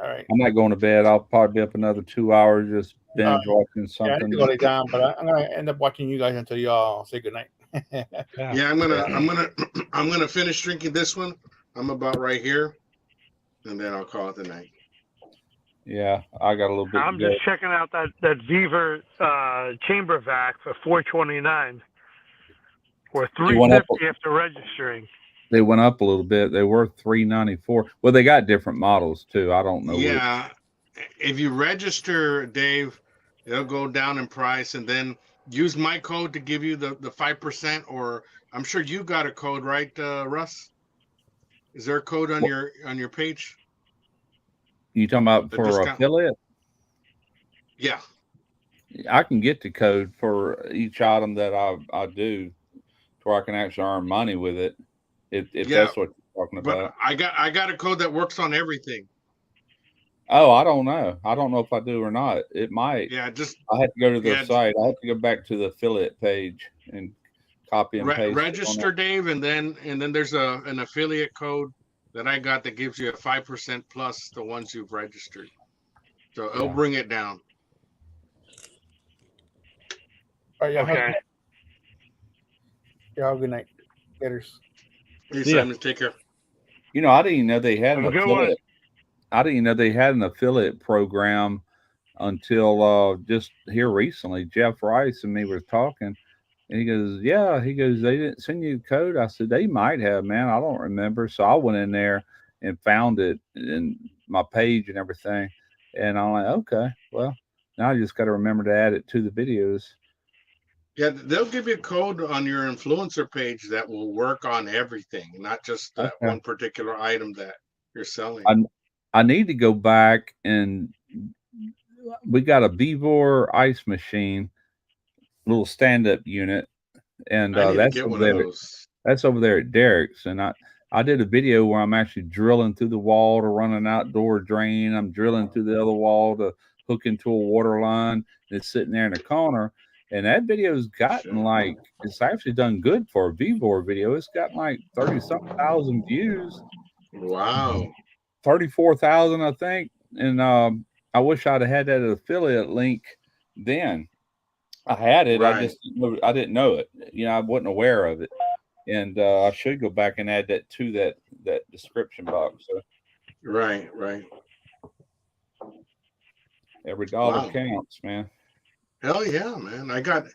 All right. I'm not going to bed. I'll probably be up another 2 hours just binge watching something. Yeah, I need to go lay down, but I'm gonna end up watching you guys until y'all say goodnight. Yeah, I'm gonna finish drinking this one. I'm about right here, and then I'll call it the night. Yeah, I got a little bit. I'm just checking out that Beaver chamber vac for $429 or $350 after registering. They went up a little bit. They were $394. Well, they got different models too. I don't know. Yeah, if you register, Dave, it'll go down in price, and then use my code to give you the 5%. Or I'm sure you got a code, right, Russ? Is there a code on your page? You talking about for affiliate? Yeah, I can get the code for each item that I do, where I can actually earn money with it. If that's what you're talking about. But I got a code that works on everything. Oh, I don't know. I don't know if I do or not. It might. Yeah, I have to go to their site. I have to go back to the affiliate page and copy and paste. Register, Dave, and then there's an affiliate code that I got that gives you a 5% plus the ones you've registered. So it'll bring it down. All right, okay. Yeah, good night. Gators. Hey, Simon, take care. You know, I didn't even know they had an affiliate. I didn't even know they had an affiliate program until just here recently. Jeff Rice and me were talking, and he goes, "Yeah," he goes, "They didn't send you the code." I said, "They might have, man. I don't remember." So I went in there and found it in my page and everything, and I'm like, "Okay, well, now I just got to remember to add it to the videos." Yeah, they'll give you a code on your influencer page that will work on everything, not just that one particular item that you're selling. I need to go back, and we got a Vevor ice machine, little stand-up unit, and that's over there. That's over there at Derek's, and I did a video where I'm actually drilling through the wall to run an outdoor drain. I'm drilling through the other wall to hook into a water line. It's sitting there in the corner. And that video's gotten it's actually done good for a Vevor video. It's got like 30-something thousand views. Wow. 34,000, I think. And I wish I'd have had that affiliate link then. I had it. Right. I didn't know it. You know, I wasn't aware of it. And I should go back and add that to that description box. So. Right. Every dollar counts, man. Hell yeah, man. I got,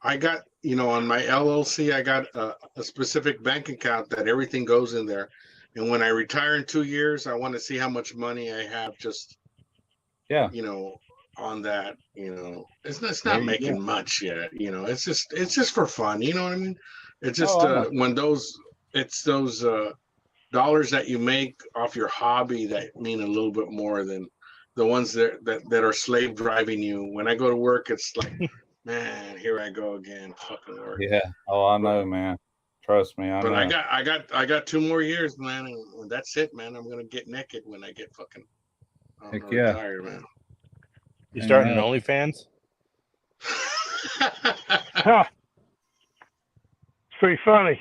on my LLC, I got a specific bank account that everything goes in there. And when I retire in 2 years, I want to see how much money I have just, on that, it's not making much yet, it's just for fun. You know what I mean? It's just when those dollars that you make off your hobby that mean a little bit more than the ones that are slave driving you. When I go to work, it's like, man, here I go again, fucking work. Yeah. Oh, I know, man. Trust me, I know. I got 2 more years, man, and that's it, man. I'm gonna get naked when I get fucking retired, man. You starting an OnlyFans? Huh. It's pretty funny.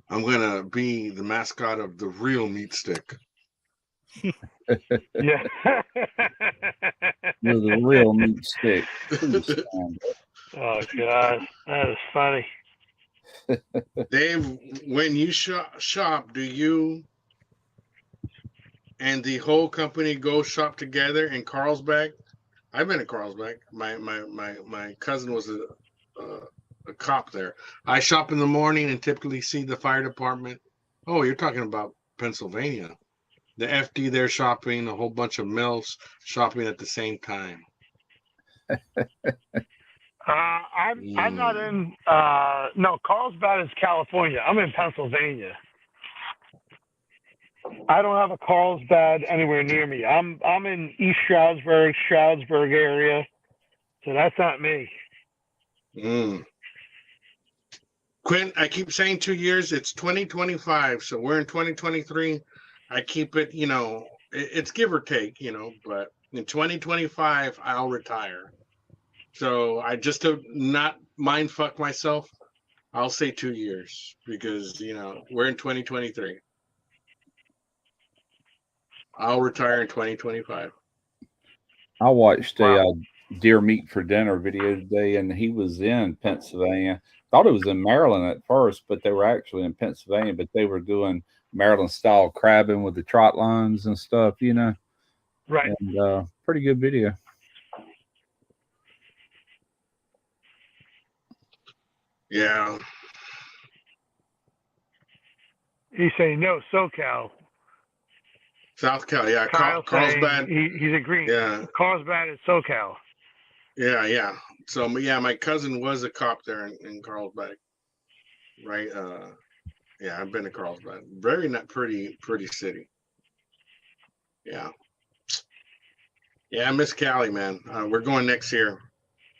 I'm gonna be the mascot of the real meat stick. Yeah. You're the real meat stick. Oh God, that is funny. Dave, when you shop, do you and the whole company go shop together in Carlsbad? I've been to Carlsbad. My cousin was a cop there. I shop in the morning and typically see the fire department. Oh, you're talking about Pennsylvania. The FD there shopping, a whole bunch of MILFs shopping at the same time. I'm not in. No, Carlsbad is California. I'm in Pennsylvania. I don't have a Carlsbad anywhere near me. I'm in East Stroudsburg area. So that's not me. Quinn, I keep saying 2 years. It's 2025, so we're in 2023. I keep it, it's give or take, but in 2025, I'll retire. So I just to not mind fuck myself, I'll say 2 years because, we're in 2023. I'll retire in 2025. I watched a deer meat for dinner video today, and he was in Pennsylvania. Thought it was in Maryland at first, but they were actually in Pennsylvania. But they were doing Maryland style crabbing with the trot lines and stuff, Right. And pretty good video. Yeah. He's saying no, SoCal. South Cal, yeah. Carlsbad. He's agreeing. Yeah. Carlsbad is SoCal. Yeah. So yeah, my cousin was a cop there in Carlsbad. Right. Yeah, I've been to Carlsbad. Very not pretty city. Yeah. Yeah, I miss Cali, man. We're going next year. I'm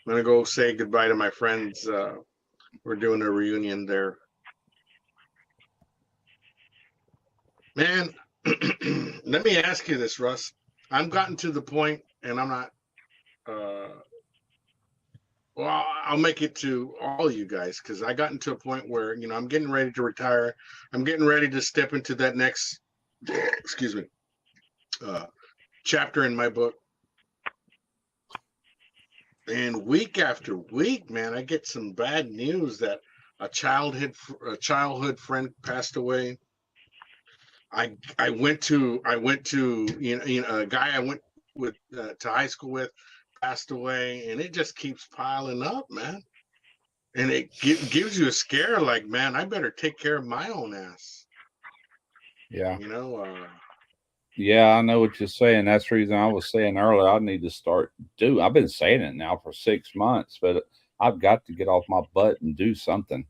gonna go say goodbye to my friends. We're doing a reunion there. Man, let me ask you this, Russ. I've gotten to the point, and I'm not. Well, I'll make it to all you guys because I gotten to a point where I'm getting ready to retire. I'm getting ready to step into that next, excuse me, chapter in my book. And week after week, man, I get some bad news that a childhood friend passed away. I went to a guy I went with to high school with passed away, and it just keeps piling up, man. And it gives you a scare, like, man, I better take care of my own ass. Yeah. Yeah, I know what you're saying. That's the reason I was saying earlier I need to start I've been saying it now for 6 months, but I've got to get off my butt and do something.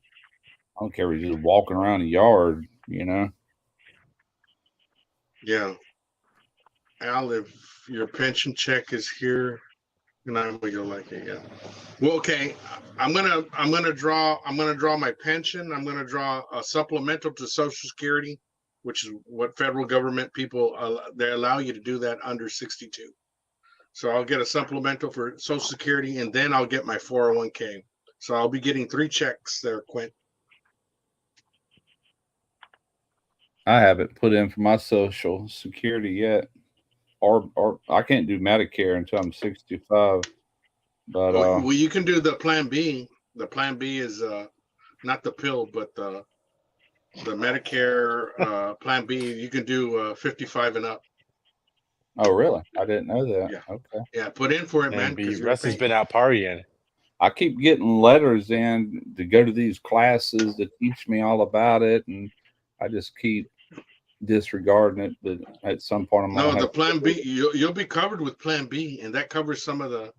I don't care if you're just walking around the yard, Yeah. Al, if your pension check is here, and I'm gonna go like it, yeah. Well, okay. I'm gonna draw my pension. I'm gonna draw a supplemental to Social Security, which is what federal government people they allow you to do that under 62. So I'll get a supplemental for Social Security, and then I'll get my 401k. So I'll be getting 3 checks there, Quint. I haven't put in for my Social Security yet, or I can't do Medicare until I'm 65. But well, you can do the Plan B. The Plan B is not the pill, but the Medicare Plan B. You can do 55 and up. Oh, really? I didn't know that. Yeah. Okay. Yeah, put in for it, man. Russ has been out partying. I keep getting letters in to go to these classes that teach me all about it, and I just keep disregarding it. But at some point, I'm no. The Plan B, you'll be covered with Plan B, and that covers some of the,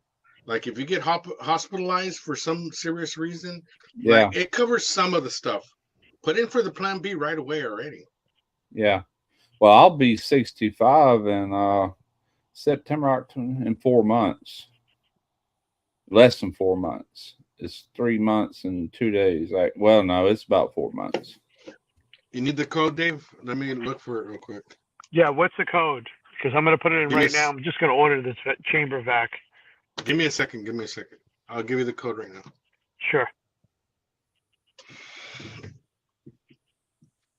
like if you get hospitalized for some serious reason, yeah, like, it covers some of the stuff. Put in for the Plan B right away already. Yeah. Well, I'll be 65 in September, October, in 4 months. Less than 4 months. It's 3 months and 2 days. Well, no, it's about 4 months. You need the code, Dave? Let me look for it real quick. Yeah, what's the code? Because I'm going to put it in right now. I'm just going to order this chamber vac. Give me a second. I'll give you the code right now. Sure.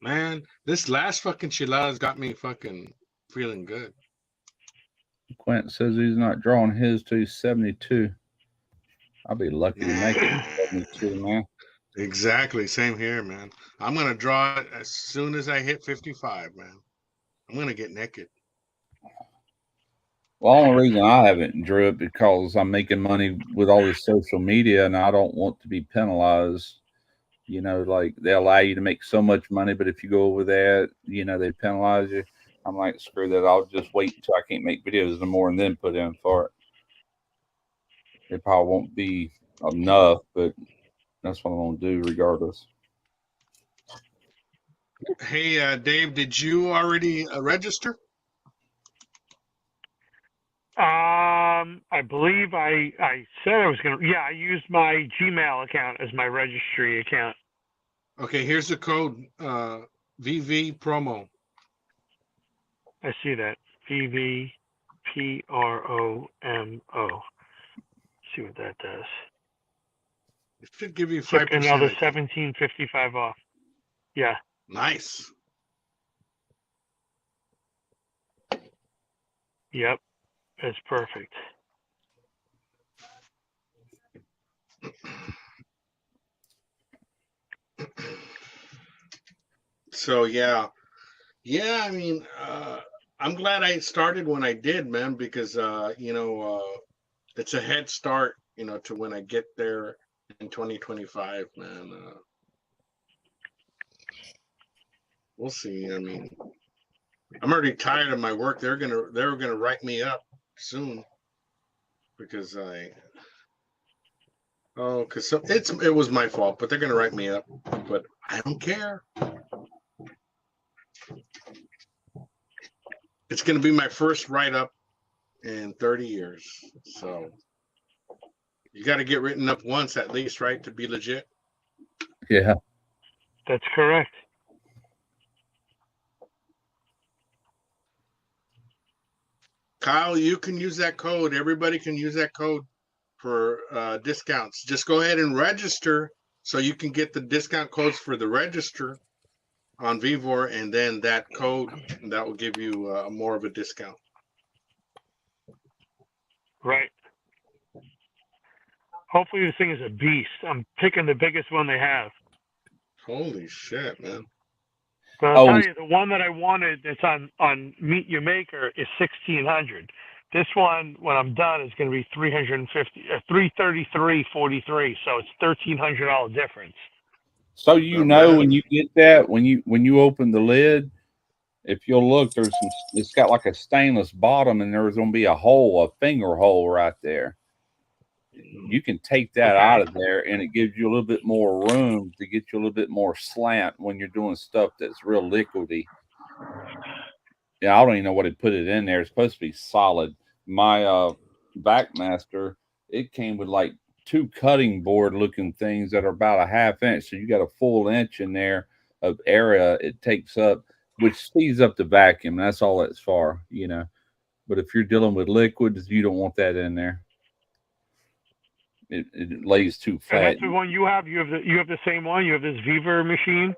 Man, this last fucking chiladas got me fucking feeling good. Quint says he's not drawing his till he's 72. I'll be lucky to make it 72, man. Exactly. Same here, man. I'm going to draw it as soon as I hit 55, man. I'm going to get naked. Well, the only reason I haven't drew it because I'm making money with all this social media and I don't want to be penalized. You know, like they allow you to make so much money, but if you go over that, you know, they penalize you. I'm like, screw that. I'll just wait until I can't make videos no more and then put in for it. It probably won't be enough, but that's what I'm going to do regardless. Hey, Dave, did you already register? I believe I said I was going to. Yeah, I used my Gmail account as my registry account. Okay, here's the code. VV promo. I see that. VVPROMO. See what that does. It should give you Took 5%. another $17.55 off. Yeah. Nice. Yep. That's perfect. So yeah. I mean, I'm glad I started when I did, man, because it's a head start, to when I get there in 2025, man. We'll see. I mean, I'm already tired of my work. They're gonna write me up soon because it was my fault, but they're gonna write me up. But I don't care. It's gonna be my first write up in 30 years. So you got to get written up once at least, right, to be legit. Yeah, that's correct. Kyle, you can use that code. Everybody can use that code for discounts. Just go ahead and register so you can get the discount codes for the register on Vivor, and then that code that will give you more of a discount. Right. Hopefully this thing is a beast. I'm picking the biggest one they have. Holy shit, man. But I'll tell you, the one that I wanted that's on Meet Your Maker is 1,600. This one, when I'm done, is going to be 333.43. So it's $1,300 difference. So when you get that, when you open the lid, if you'll look, it's got like a stainless bottom, and there's going to be a finger hole right there. You can take that out of there, and it gives you a little bit more room to get you a little bit more slant when you're doing stuff that's real liquidy. Yeah, I don't even know what it put it in there. It's supposed to be solid. My Backmaster, it came with like 2 cutting board looking things that are about a ½ inch. So you got a full inch in there of area it takes up, which speeds up the vacuum. That's all it's for, But if you're dealing with liquids, you don't want that in there. It lays too flat. And that's the one you have. You have the same one. You have this Viver machine.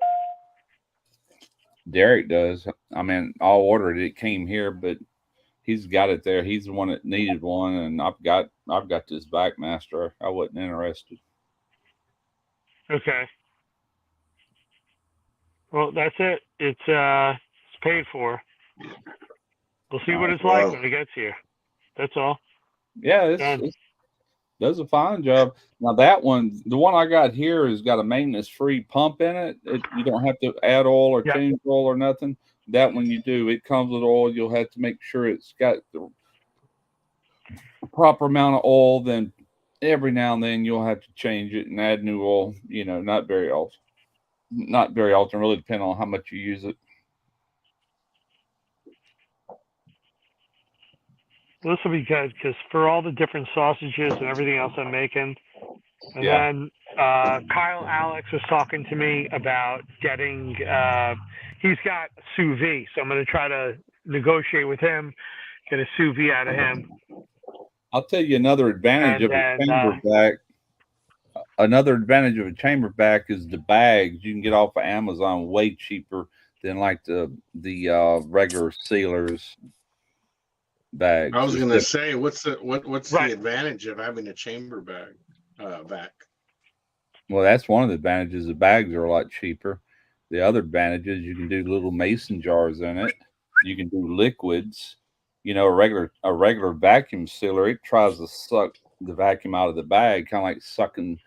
Derek does. I mean, I'll order it. It came here, but he's got it there. He's the one that needed one, and I've got this Backmaster. I wasn't interested. Okay. Well, that's it. It's paid for. We'll see what it's like when it gets here. That's all. Yeah, it does a fine job. Now that one, the one I got here, has got a maintenance-free pump in it. You don't have to add oil or change oil or nothing. That one you do. It comes with oil. You'll have to make sure it's got the proper amount of oil. Then every now and then you'll have to change it and add new oil. Not very often. Not very often. Really depending on how much you use it. This will be good because for all the different sausages and everything else I'm making, and then Kyle Alex was talking to me about getting. He's got a sous vide, so I'm going to try to negotiate with him, get a sous vide out of him. I'll tell you another advantage of a chamber back. Another advantage of a chamber back is the bags you can get off of Amazon way cheaper than like the regular sealers bags. I was gonna say, what's the advantage of having a chamber bag? vac. Well, that's one of the advantages. The bags are a lot cheaper. The other advantage is you can do little mason jars in it. You can do liquids. You know, a regular vacuum sealer, it tries to suck the vacuum out of the bag, kind of like sucking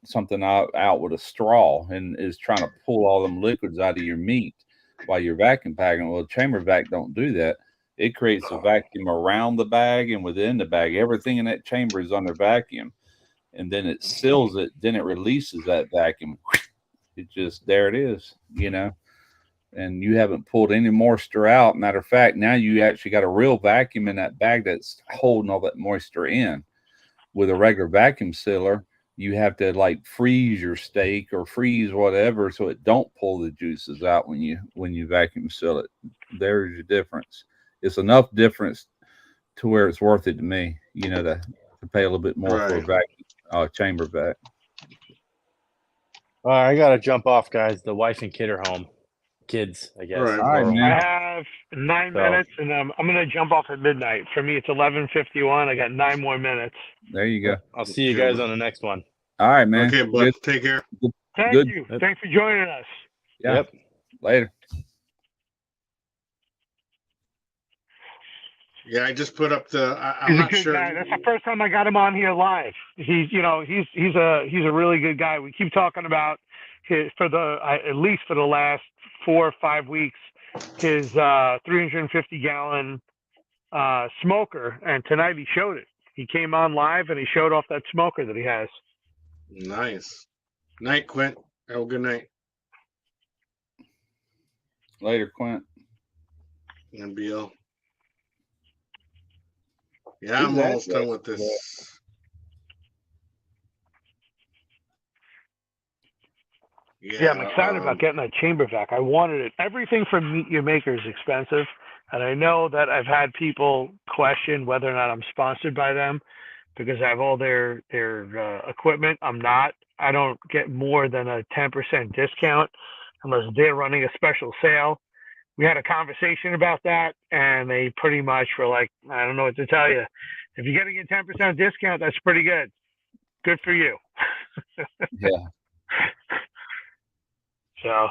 something out with a straw, and is trying to pull all them liquids out of your meat while you're vacuum packing. Well, chamber vac don't do that. It creates a vacuum around the bag and within the bag. Everything in that chamber is under vacuum, and then it seals it. Then it releases that vacuum. It just there it is, and you haven't pulled any moisture out. Matter of fact, now you actually got a real vacuum in that bag that's holding all that moisture in. With a regular vacuum sealer, you have to like freeze your steak or freeze whatever so it don't pull the juices out when you vacuum seal it. There's your difference. It's enough difference to where it's worth it to me, to pay a little bit more for a vacuum chamber vac. All right, I gotta jump off, guys. The wife and kid are home. Kids, I guess. All right, All right, bro. man. I have 9 minutes, and I'm going to jump off at midnight. For me, it's 11:51. I got 9 more minutes. There you go. I'll see you guys on the next one. All right, man. Okay, bud. Good. Take care. Thank you. Thanks for joining us. Yeah. Yep. Later. Yeah, I just put up the. I'm He's a not good sure. guy. That's the first time I got him on here live. He's a really good guy. We keep talking about his at least for the last 4 or 5 weeks, his 350-gallon smoker, and tonight he showed it. He came on live and he showed off that smoker that he has. Nice. Night, Quint. Have a good night. Later, Quint. And Bill. Yeah, I'm almost done with this. Yeah, I'm excited about getting that chamber vac. I wanted it. Everything from Meet Your Maker is expensive, and I know that I've had people question whether or not I'm sponsored by them because I have all their equipment. I'm not. I don't get more than a 10% discount unless they're running a special sale. We had a conversation about that, and they pretty much were like, I don't know what to tell you. If you're getting a 10% discount, that's pretty good. Good for you. Yeah. So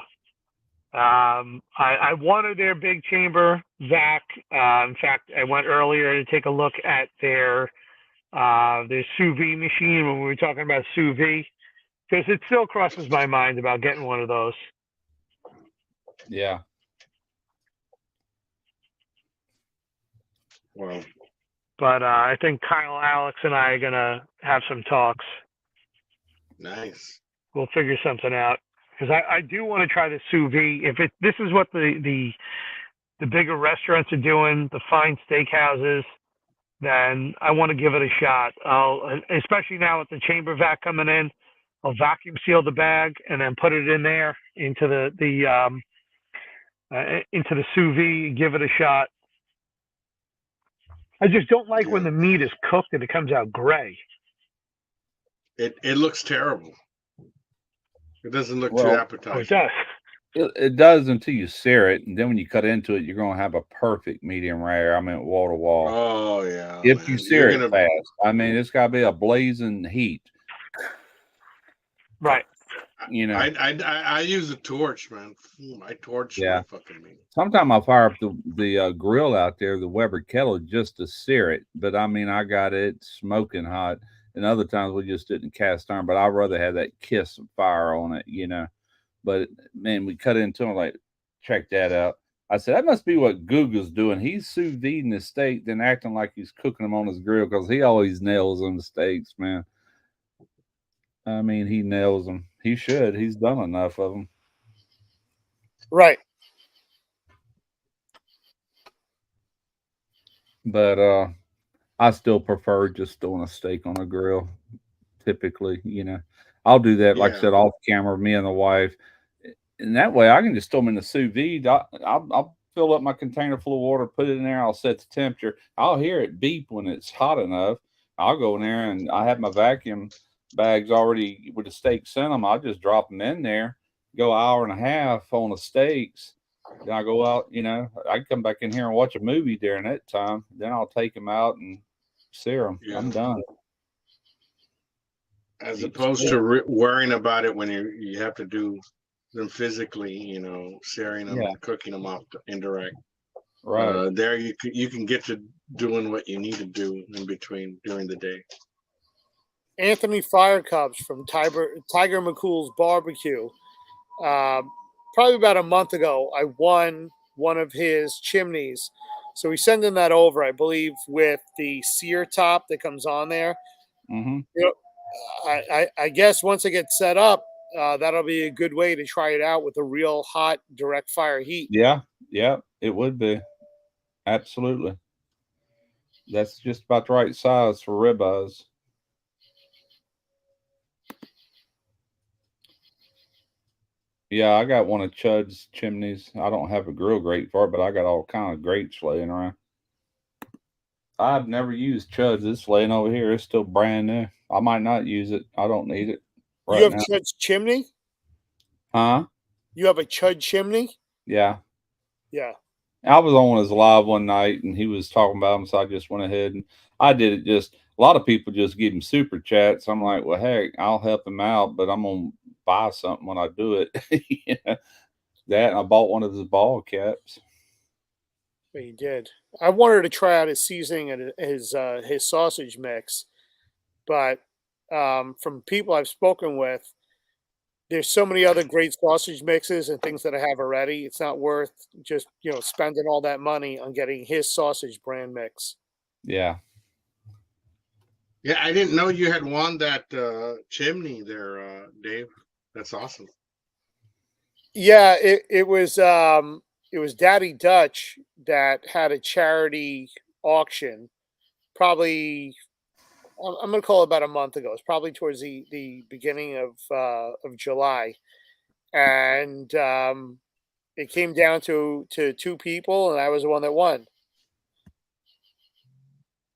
I wanted their big chamber vac. In fact, I went earlier to take a look at their sous vide machine when we were talking about sous vide, because it still crosses my mind about getting one of those. Yeah. Well, but I think Kyle, Alex, and I are gonna have some talks. Nice. We'll figure something out because I do want to try the sous vide. If this is what the bigger restaurants are doing, the fine steakhouses, then I want to give it a shot. Especially now with the chamber vac coming in, I'll vacuum seal the bag and then put it in there into the sous vide and give it a shot. I just don't like when the meat is cooked and it comes out gray. It looks terrible. It doesn't look too appetizing. Oh, it does. It does until you sear it, and then when you cut into it, you're going to have a perfect medium rare. I mean, wall to wall. Oh yeah. If you sear it fast, I mean, it's got to be a blazing heat. Right. I use a torch, man. I torch my fucking meat. Sometimes I fire up the grill out there, the Weber kettle, just to sear it. But I mean, I got it smoking hot. And other times we just didn't cast iron. But I'd rather have that kiss of fire on it, But man, we cut into it, like, check that out. I said, that must be what Google's doing. He's sous videing the steak, then acting like he's cooking them on his grill because he always nails them steaks, man. I mean, he nails them. He should. He's done enough of them. Right. But I still prefer just throwing a steak on a grill. Typically, I'll do that, like I said, off camera, me and the wife. And that way I can just throw them in the sous vide. I'll fill up my container full of water, put it in there. I'll set the temperature. I'll hear it beep when it's hot enough. I'll go in there and I have my vacuum bags already with the steaks in them. I'll just drop them in there, go 1.5 hours on the steaks. Then I go out, I can come back in here and watch a movie during that time. Then I'll take them out and sear them. Yeah. I'm done. as opposed to worrying about it when you have to do them physically, you know, searing them and cooking them off indirect. Right. There you can get to doing what you need to do in between during the day. Anthony Firecubs from Tiger McCool's Barbecue. Probably about a month ago, I won one of his chimneys. So he's sending that over, I believe, with the sear top that comes on there. Mm-hmm. You know, I guess once it gets set up, that'll be a good way to try it out with a real hot direct fire heat. Yeah, it would be. Absolutely. That's just about the right size for ribeyes. Yeah, I got one of Chud's chimneys. I don't have a grill grate for it, but I got all kind of grates laying around. I've never used Chud's. It's laying over here. It's still brand new. I might not use it. I don't need it right You have now. Chud's chimney? Huh? You have a Chud chimney? Yeah. Yeah. I was on his live one night and he was talking about them, so I just went ahead and I did it. Just a lot of people just give him super chats. I'm like, well, heck, I'll help him out, but I'm gonna buy something when I do it. Yeah. That and I bought one of his ball caps. He did. I wanted to try out his seasoning and his sausage mix, but from people I've spoken with, there's so many other great sausage mixes and things that I have already. It's not worth just spending all that money on getting his sausage brand mix. Yeah. Yeah, I didn't know you had won that chimney there, Dave. That's awesome. Yeah, it was Daddy Dutch that had a charity auction. Probably, I'm going to call it about a month ago. It's probably towards the beginning of July, and it came down to two people, and I was the one that won.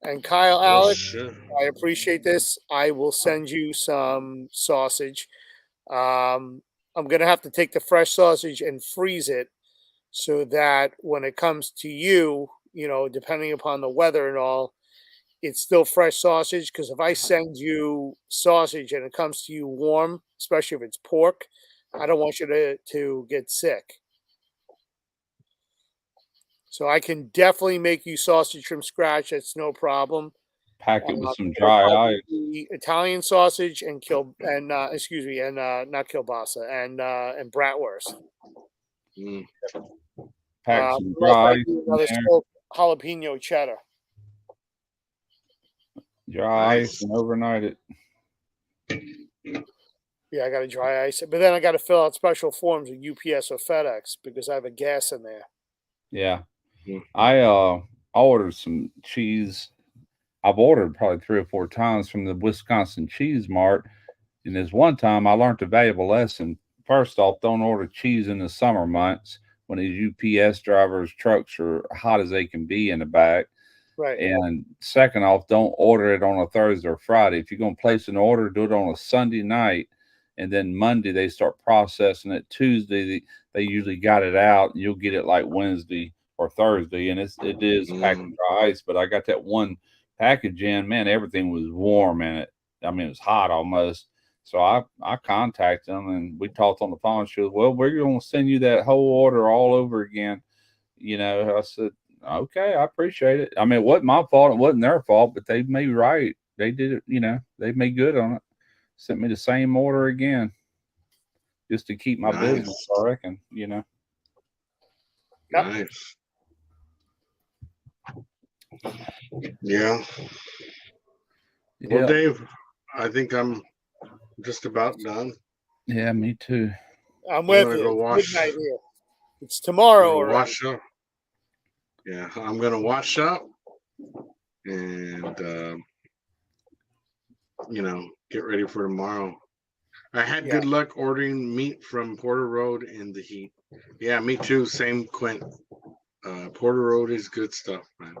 And Kyle, Alex, I appreciate this. I will send you some sausage. I'm going to have to take the fresh sausage and freeze it so that when it comes to you, depending upon the weather and all, it's still fresh sausage. Because if I send you sausage and it comes to you warm, especially if it's pork, I don't want you to get sick. So I can definitely make you sausage from scratch. That's no problem. Pack it with some dry ice. Italian sausage and not kielbasa and bratwurst. Pack some dry ice. Another smoked jalapeno cheddar. Dry ice and overnight it. Yeah, I got to dry ice it, but then I got to fill out special forms with UPS or FedEx because I have a gas in there. Yeah, I ordered some cheese. I've ordered probably 3 or 4 times from the Wisconsin Cheese Mart. And there's one time I learned a valuable lesson. First off, don't order cheese in the summer months when these UPS drivers' trucks are hot as they can be in the back. Right. And second off, don't order it on a Thursday or Friday. If you're going to place an order, do it on a Sunday night. And then Monday, they start processing it. Tuesday, they usually got it out. And you'll get it like Wednesday or Thursday. And it is packed with dry ice. But I got that one package in, man, everything was warm in it. I mean, it was hot almost. So I contacted them and we talked on the phone. She goes, well, we're going to send you that whole order all over again. I said, okay, I appreciate it. I mean, it wasn't my fault. It wasn't their fault, but they made right. They did it, they made good on it. Sent me the same order again just to keep my business, I reckon, Nice. Yeah. Well, Dave, I think I'm just about done. Yeah, me too. I'm with you. It's midnight here. It's tomorrow. Wash up. Yeah, I'm gonna wash up and get ready for tomorrow. I had good luck ordering meat from Porter Road in the heat. Yeah, me too. Same, Quint. Porter Road is good stuff, man.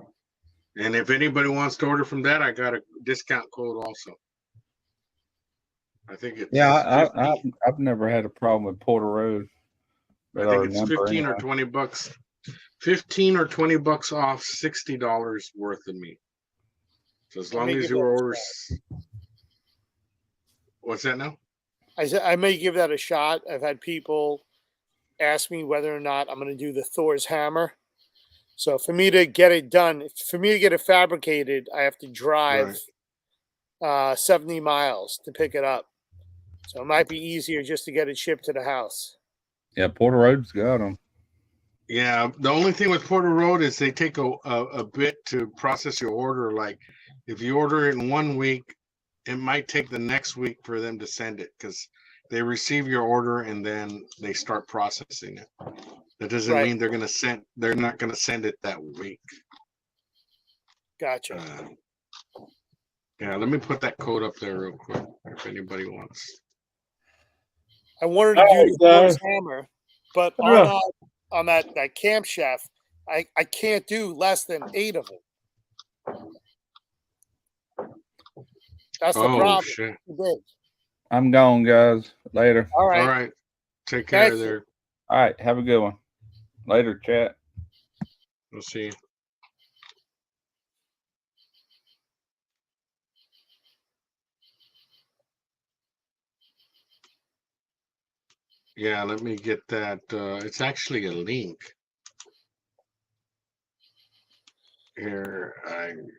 And if anybody wants to order from that, I got a discount code also. I think it's I've never had a problem with Porter Road. I think it's 15 or 20 bucks. 15 or 20 bucks off $60 worth of meat. So as long as your What's that now? I said I may give that a shot. I've had people ask me whether or not I'm going to do the Thor's hammer. So for me to get it done, for me to get it fabricated, I have to drive 70 miles to pick it up. So it might be easier just to get it shipped to the house. Yeah, Porter Road's got them. Yeah, the only thing with Porter Road is they take a bit to process your order. Like if you order it in 1 week, it might take the next week for them to send it because they receive your order and then they start processing it. That doesn't mean they're not gonna send it that week. Gotcha. Yeah, let me put that code up there real quick if anybody wants. I wanted to do the Thor's hammer, but on that Camp Chef, I can't do less than 8 of them. That's the problem. Shit. I'm gone, guys. Later. All right. All right. Take care there. All right. Have a good one. Later, chat. We'll see you. Yeah, let me get that. It's actually a link. Here,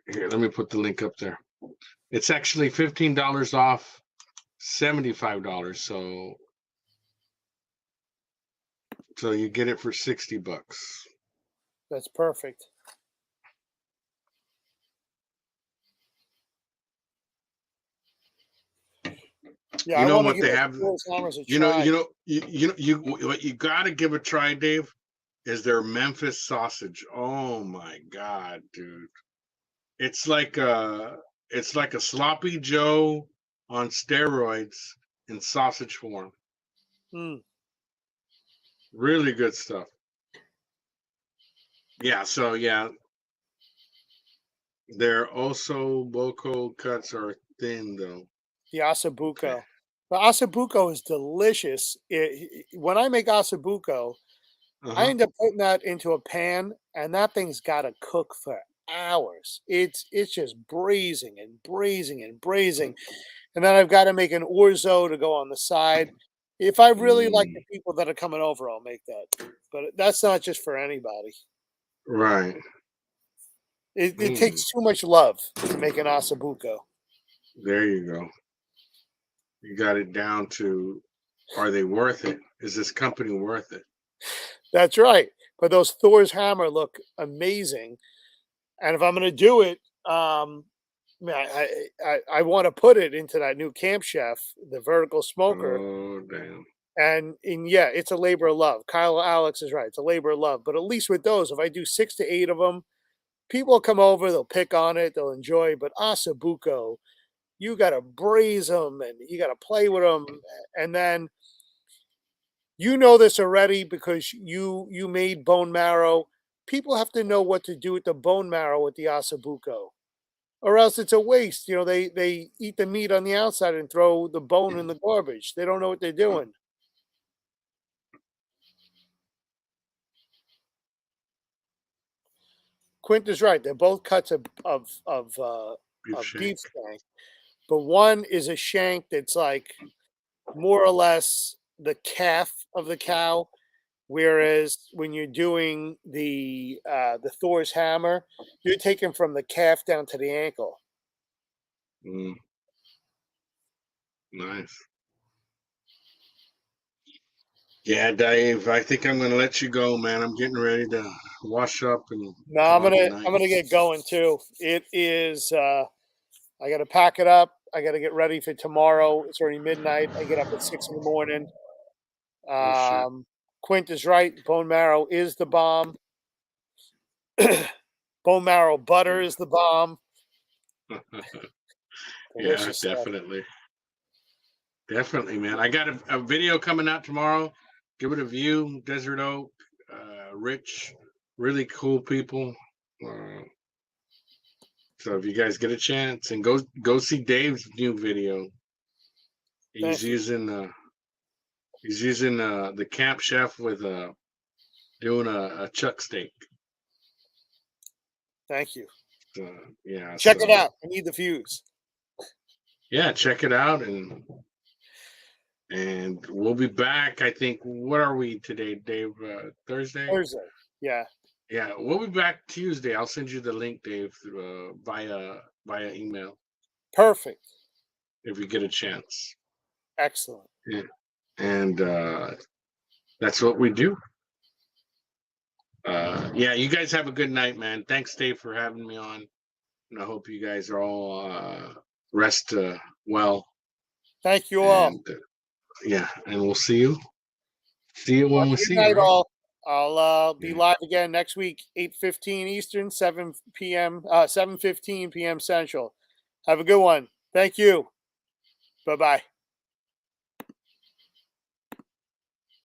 let me put the link up there. It's actually $15 off, $75. So you get it for $60. That's perfect. Yeah, you know what they have. What you got to give a try, Dave, is their Memphis sausage. Oh my God, dude! It's like a sloppy Joe on steroids in sausage form. Really good stuff. Yeah. So yeah, their osso buco cuts are thin though. The ossobuco. Okay. The ossobuco is delicious. When I make ossobuco, I end up putting that into a pan, and that thing's got to cook for hours. It's just braising and braising and braising, and then I've got to make an orzo to go on the side. If I really like the people that are coming over, I'll make that. But that's not just for anybody. Right. It takes too much love to make an ossobuco. There you go. You got it down to, are they worth it? Is this company worth it? That's right. But those Thor's hammer look amazing. And if I'm going to do it, I want to put it into that new Camp Chef, the vertical smoker. Oh, damn. And yeah, it's a labor of love. Kyle Alex is right. It's a labor of love. But at least with those, if I do 6 to 8 of them, people will come over, they'll pick on it, they'll enjoy. But ossobuco, you got to braise them and you got to play with them. And then you know this already because you made bone marrow. People have to know what to do with the bone marrow with the ossobuco, or else it's a waste. You know, they eat the meat on the outside and throw the bone in the garbage. They don't know what they're doing. Quint is right. They're both cuts of beef shank, but one is a shank that's like more or less the calf of the cow, whereas when you're doing the Thor's hammer, you're taking from the calf down to the ankle. Nice. Yeah, Dave, I think I'm gonna let you go, man. I'm getting ready to wash up and. No, I'm gonna get going too. It is. I got to pack it up. I got to get ready for tomorrow. It's already midnight. I get up at 6 a.m. Quint is right. Bone marrow is the bomb. Bone marrow butter is the bomb. Yeah, definitely. Definitely, man. I got a video coming out tomorrow. Give it a view. Desert Oak, Rich, really cool people. So if you guys get a chance, and go see Dave's new video. He's using the Camp Chef with doing a chuck steak. Thank you. Yeah. Check it out. I need the views. Yeah, check it out and And we'll be back. I think. What are we today, Dave? Thursday. Thursday. Yeah. Yeah, we'll be back Tuesday. I'll send you the link, Dave, via email Perfect. if you get a chance. Excellent. Yeah. And that's what we do. Yeah, you guys have a good night, man. Thanks, Dave, for having me on. And I hope you guys are all rest well. Thank you all. And, yeah, and we'll see you. See you when we see night, you. Right? All. I'll be live again next week, 8:15 Eastern, 7:15 p.m. Central. Have a good one. Thank you. Bye-bye.